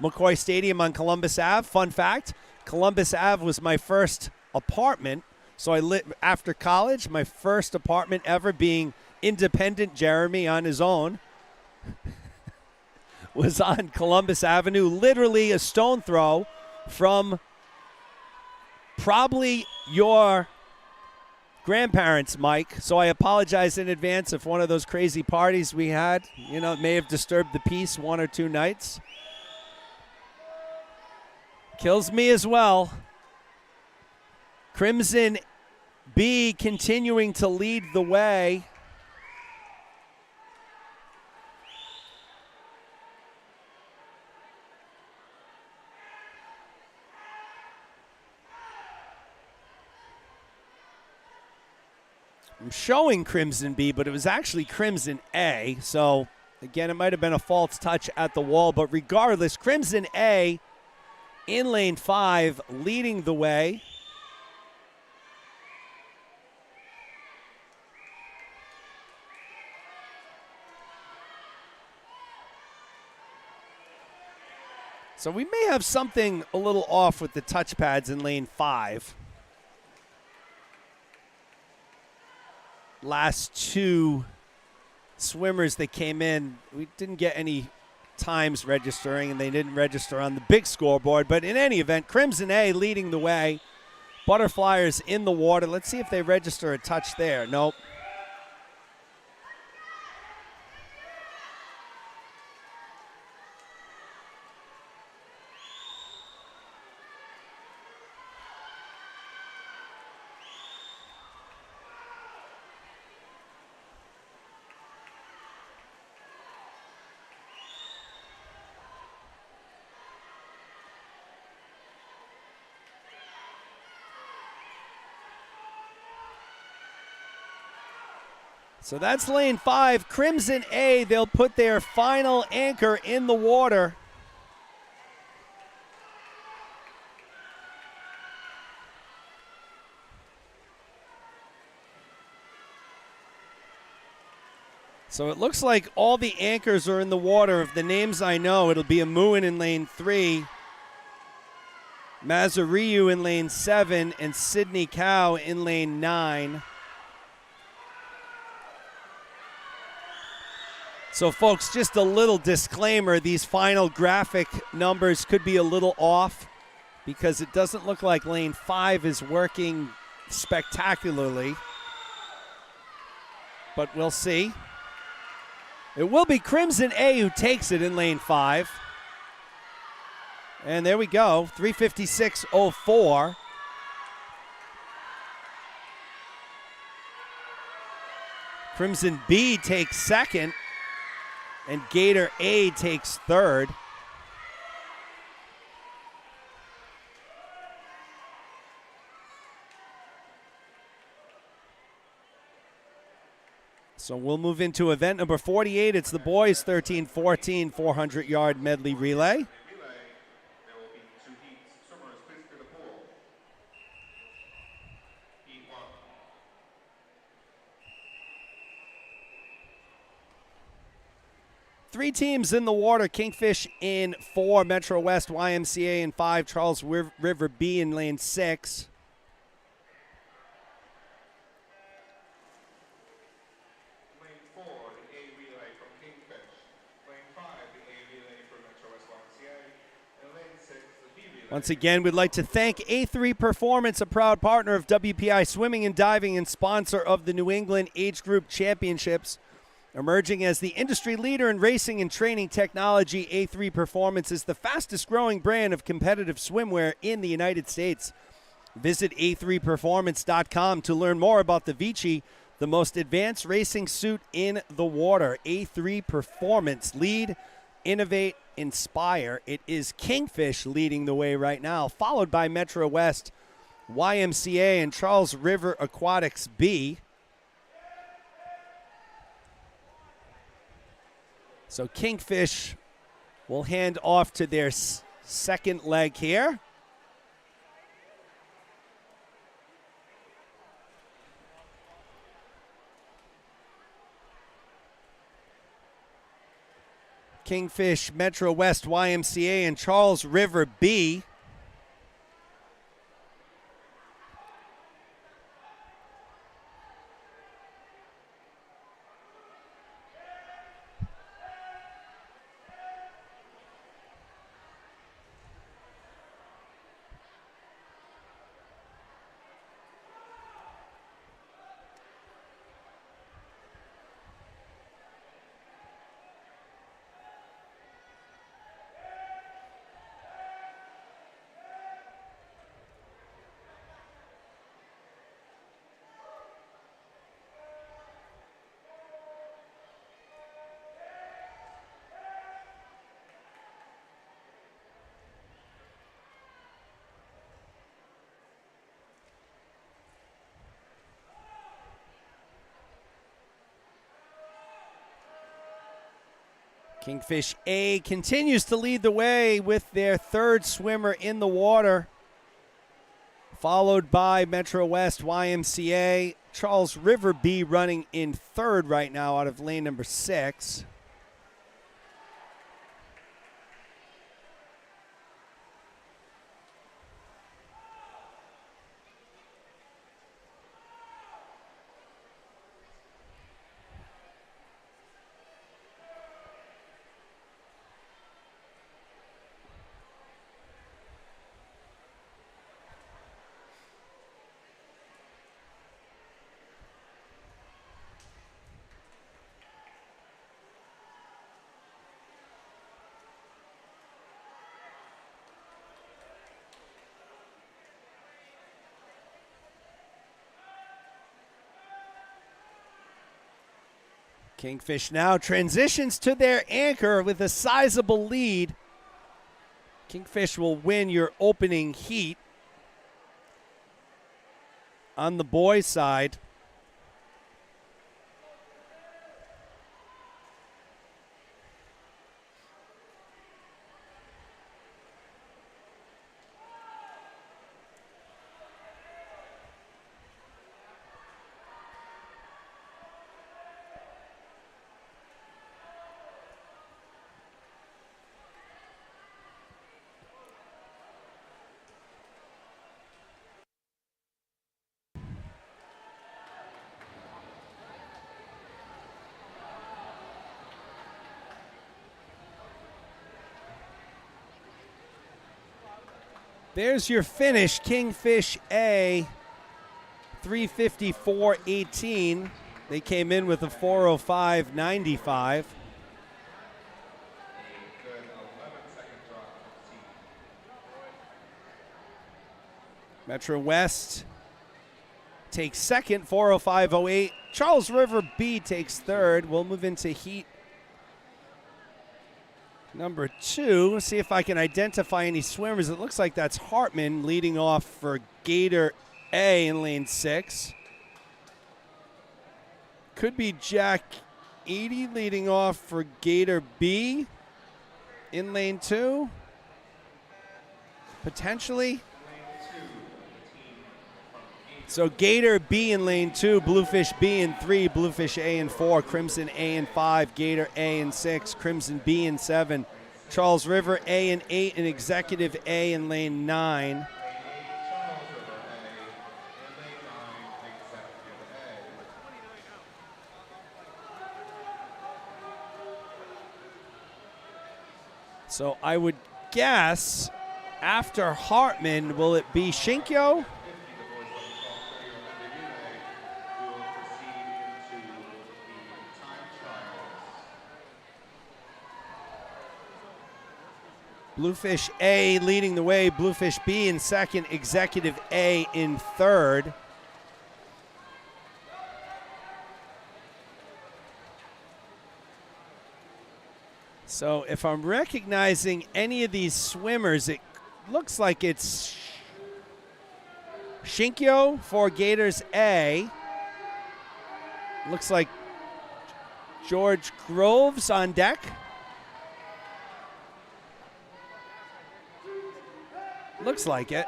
McCoy Stadium on Columbus Ave. Fun fact, Columbus Ave was my first apartment. So I lit after college, my first apartment ever being independent Jeremy on his own was on Columbus Avenue, literally a stone throw from probably your grandparents, Mike. So I apologize in advance if one of those crazy parties we had, may have disturbed the peace one or two nights. Kills me as well. Crimson B continuing to lead the way. I'm showing Crimson B, but it was actually Crimson A. So, again, it might have been a false touch at the wall. But regardless, Crimson A in lane 5 leading the way. So we may have something a little off with the touchpads in lane 5. Last two swimmers that came in, we didn't get any times registering, and they didn't register on the big scoreboard. But in any event, Crimson A leading the way. Butterflyers in the water. Let's see if they register a touch there. Nope. So that's lane 5. Crimson A, they'll put their final anchor in the water. So it looks like all the anchors are in the water. Of the names I know, it'll be Amuin in lane 3, Mazariu in lane 7, and Sydney Kao in lane 9. So, folks, just a little disclaimer. These final graphic numbers could be a little off because it doesn't look like lane 5 is working spectacularly. But we'll see. It will be Crimson A who takes it in lane 5. And there we go, 3:56.04. Crimson B takes second. And Gator A takes third. So we'll move into event number 48. It's the boys 13-14 400-yard medley relay. There will be 2 heats. Swimmers, please clear the pool. Heat 1. Three teams in the water. Kingfish in 4, Metro West YMCA in 5, Charles River B in lane 6. Lane 4, the A relay from Kingfish. Lane 5, the A relay from Metro West YMCA. And lane 6, the B relay. Once again, we'd like to thank A3 Performance, a proud partner of WPI Swimming and Diving and sponsor of the New England Age Group Championships. Emerging as the industry leader in racing and training technology, A3 Performance is the fastest growing brand of competitive swimwear in the United States. Visit a3performance.com to learn more about the Vici, the most advanced racing suit in the water. A3 Performance. Lead, innovate, inspire. It is Kingfish leading the way right now, followed by Metro West, YMCA, and Charles River Aquatics B. So Kingfish will hand off to their second leg here. Kingfish, Metro West, YMCA, and Charles River B. Kingfish A continues to lead the way with their third swimmer in the water, followed by Metro West, YMCA. Charles River B running in third right now out of lane number 6. Kingfish now transitions to their anchor with a sizable lead. Kingfish will win your opening heat on the boys' side. There's your finish, Kingfish A, 354.18. They came in with a 405.95. Metro West takes second, 405.08. Charles River B takes third. We'll move into heat number 2. Let's see if I can identify any swimmers. It looks like that's Hartman leading off for Gator A in lane 6. Could be Jack Eady leading off for Gator B in lane 2. Potentially. So Gator B in lane 2, Bluefish B in 3, Bluefish A in 4, Crimson A in 5, Gator A in 6, Crimson B in 7, Charles River A in 8, and Executive A in lane 9. So I would guess after Hartman, will it be Shinkyo? Bluefish A leading the way, Bluefish B in second, Executive A in third. So if I'm recognizing any of these swimmers, it looks like it's Shinkyo for Gators A. Looks like George Groves on deck. Looks like it.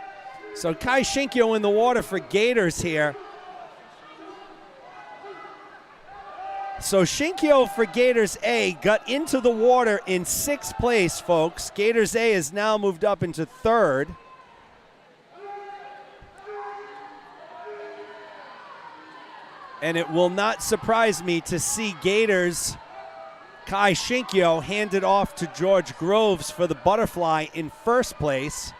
So Kai Shinkyo in the water for Gators here. So Shinkyo for Gators A got into the water in 6th place, folks. Gators A has now moved up into 3rd. And it will not surprise me to see Gators Kai Shinkyo handed off to George Groves for the butterfly in 1st place.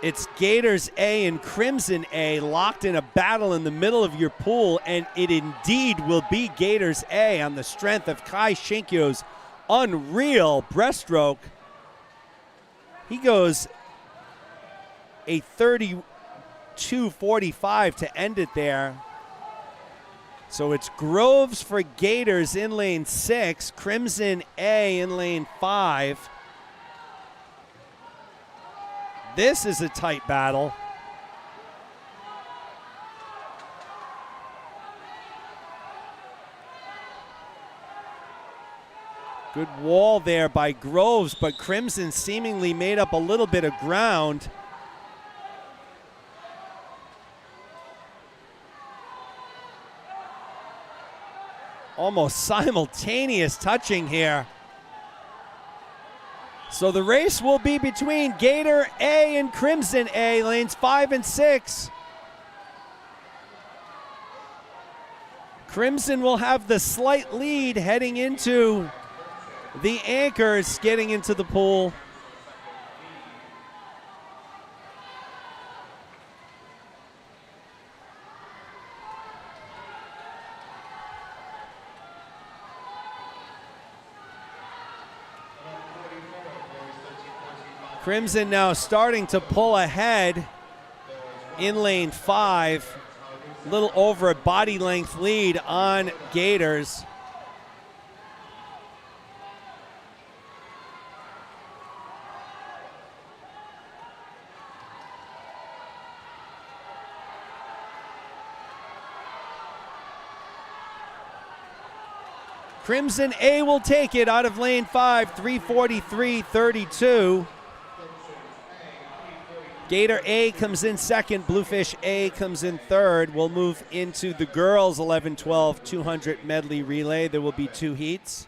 It's Gators A and Crimson A locked in a battle in the middle of your pool, and it indeed will be Gators A on the strength of Kai Shinkyo's unreal breaststroke. He goes a 32.45 to end it there. So it's Groves for Gators in lane 6, Crimson A in lane 5. This is a tight battle. Good wall there by Groves, but Crimson seemingly made up a little bit of ground. Almost simultaneous touching here. So the race will be between Gator A and Crimson A, lanes 5 and 6. Crimson will have the slight lead heading into the anchors, getting into the pool. Crimson now starting to pull ahead in lane 5. A little over a body length lead on Gators. Crimson A will take it out of lane 5, 3:43.32. Gator A comes in second, Bluefish A comes in third. We'll move into the girls 11-12 200 medley relay. There will be 2 heats.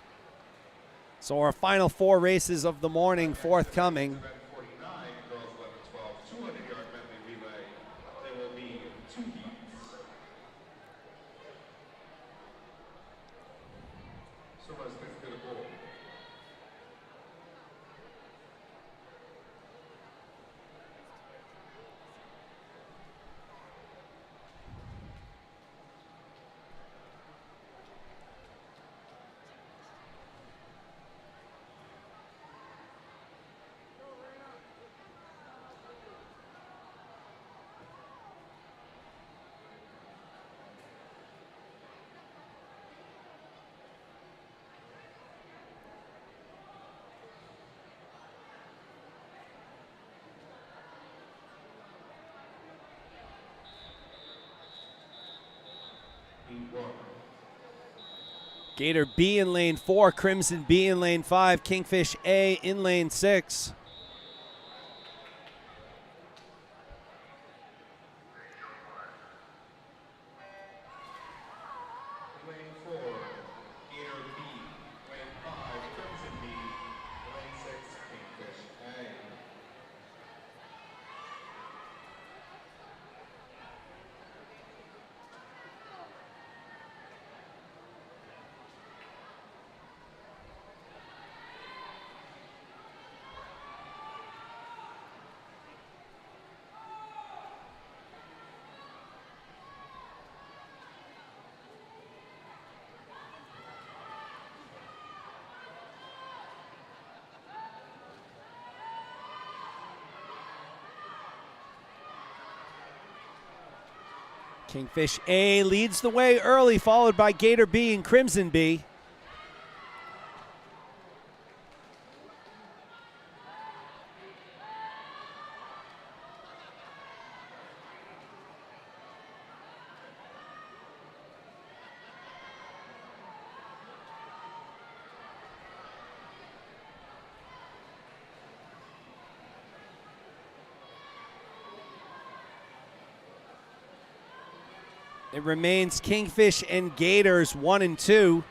So our final 4 races of the morning forthcoming. Event 49, girls 11-12, 200-yard medley relay. There will be 2 heats. Swimmers, please get a goal. Gator B in lane 4, Crimson B in lane 5, Kingfish A in lane 6. Lane 4, Gator B. Lane 5, Crimson B. Lane 6, Kingfish A. Kingfish A leads the way early, followed by Gator B and Crimson B. It remains Kingfish and Gators 1 and 2.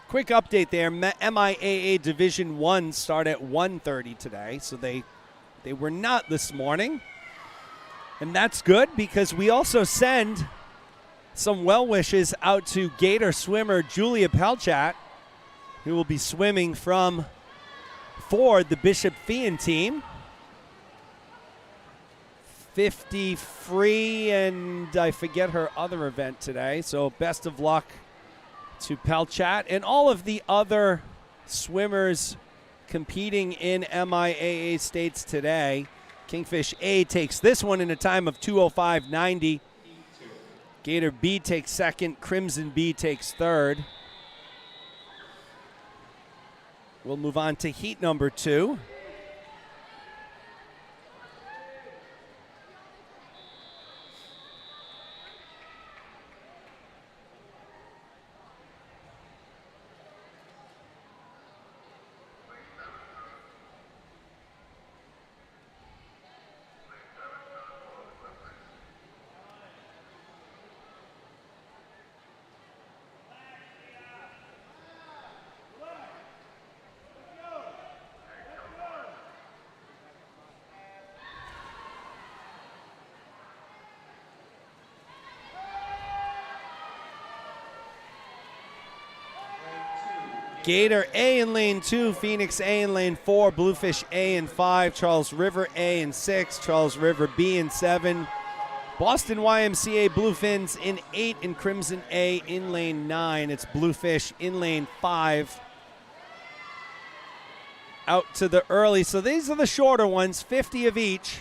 Quick update there. MIAA Division 1 start at 1:30 today, so they were not this morning. And that's good because we also send some well wishes out to Gator swimmer Julia Pelchat, who will be swimming for the Bishop Fian team. 50 free, and I forget her other event today. So best of luck to Pelchat and all of the other swimmers competing in MIAA states today. Kingfish A takes this one in a time of 2:05.90. Gator B takes second. Crimson B takes third. We'll move on to heat number 2. Gator A in lane 2, Phoenix A in lane 4, Bluefish A in 5, Charles River A in 6, Charles River B in 7, Boston YMCA Bluefins in 8, and Crimson A in lane 9. It's Bluefish in lane 5. Out to the early. So these are the shorter ones, 50 of each.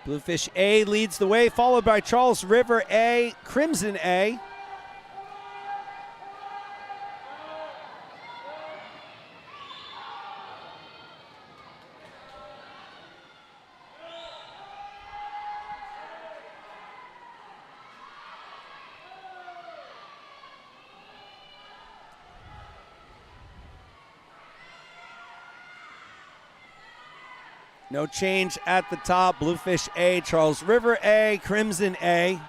Bluefish A leads the way, followed by Charles River A, Crimson A. No change at the top. Bluefish A, Charles River A, Crimson A.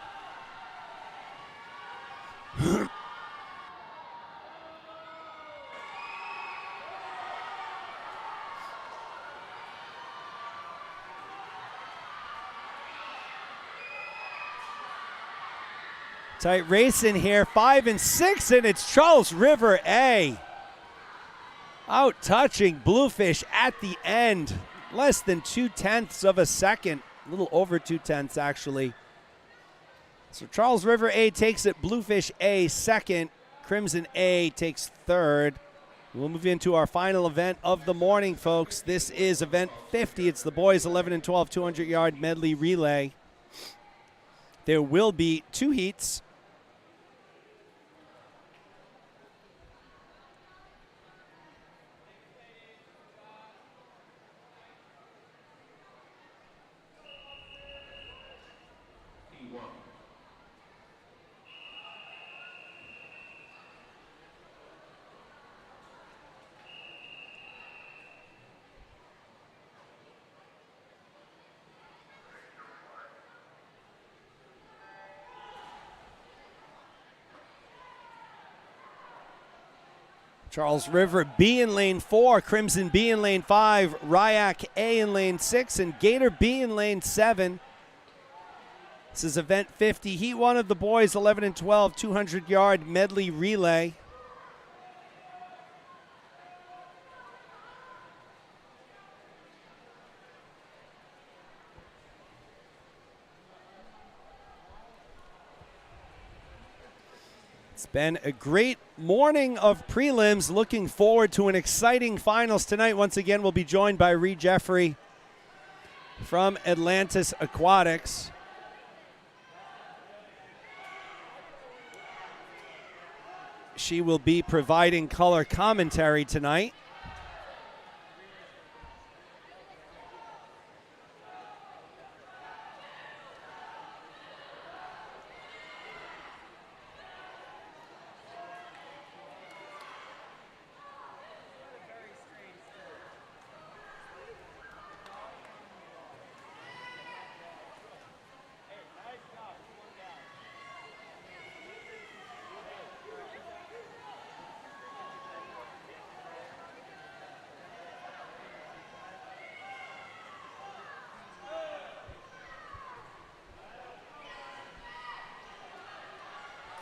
Tight race in here, 5 and 6, and it's Charles River A. Out touching Bluefish at the end. Less than 0.2 of a second, a little over 0.2 actually. So Charles River A takes it, Bluefish A second, Crimson A takes third. We'll move into our final event of the morning, folks. This is event 50. It's the boys 11 and 12 200-yard medley relay. There will be 2 heats. Charles River B in lane 4, Crimson B in lane 5, Ryak A in lane 6, and Gator B in lane 7. This is event 50, heat 1 of the boys 11 and 12, 200-yard medley relay. It's been a great morning of prelims. Looking forward to an exciting finals tonight. Once again, we'll be joined by Reed Jeffrey from Atlantis Aquatics. She will be providing color commentary tonight.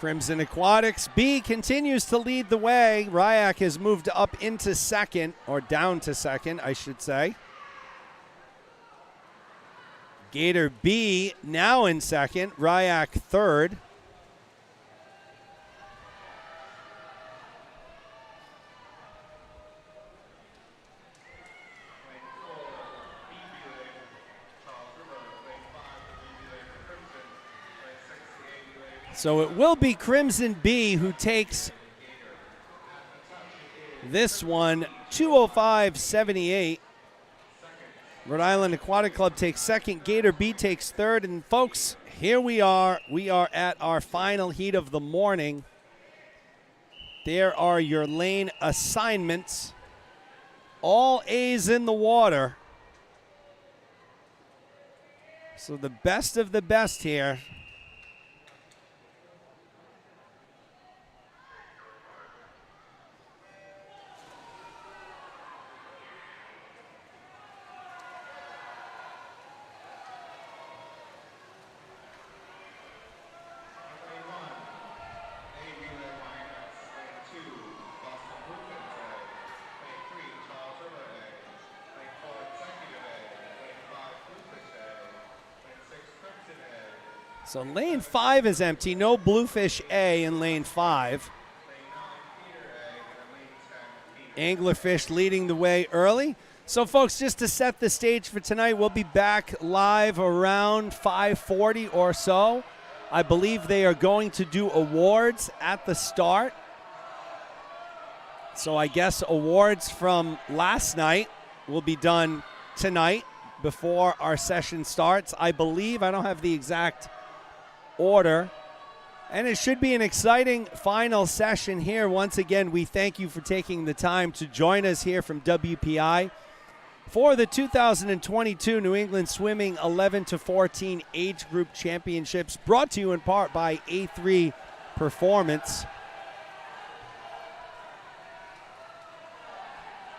Crimson Aquatics B continues to lead the way. Ryak has moved up into second, or down to second, I should say. Gator B now in second, Ryak third. So it will be Crimson B who takes this one, 205.78. Rhode Island Aquatic Club takes second, Gator B takes third, and folks, here we are. We are at our final heat of the morning. There are your lane assignments. All A's in the water. So the best of the best here. So lane 5 is empty. No Bluefish A in lane 5. Anglerfish leading the way early. So folks, just to set the stage for tonight, we'll be back live around 5:40 or so. I believe they are going to do awards at the start. So I guess awards from last night will be done tonight before our session starts. I believe, I don't have the exact order. And it should be an exciting final session here. Once again, we thank you for taking the time to join us here from WPI for the 2022 New England Swimming 11 to 14 Age Group Championships, brought to you in part by A3 Performance.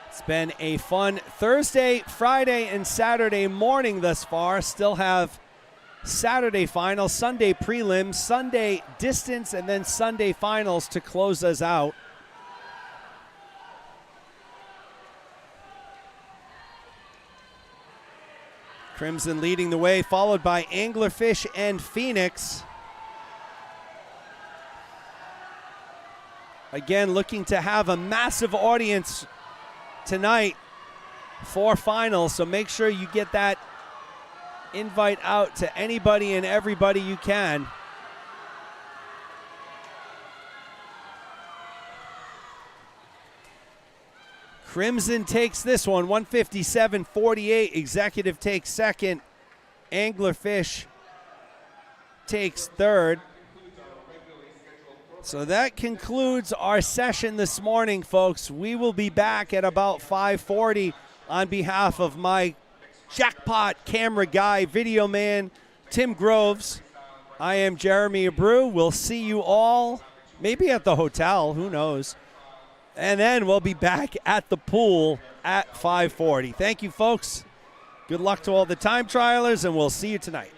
It's been a fun Thursday, Friday, and Saturday morning thus far. Still have Saturday finals, Sunday prelims, Sunday distance, and then Sunday finals to close us out. Crimson leading the way, followed by Anglerfish and Phoenix. Again, looking to have a massive audience tonight for finals, so make sure you get that invite out to anybody and everybody you can. Crimson takes this one, 157.48. Executive takes second. Anglerfish takes third. So that concludes our session this morning, folks. We will be back at about 5:40 on behalf of my jackpot camera guy, video man, Tim Groves. I am Jeremy Abreu. We'll see you all maybe at the hotel, who knows. And then we'll be back at the pool at 5:40. Thank you, folks. Good luck to all the time trialers, and we'll see you tonight.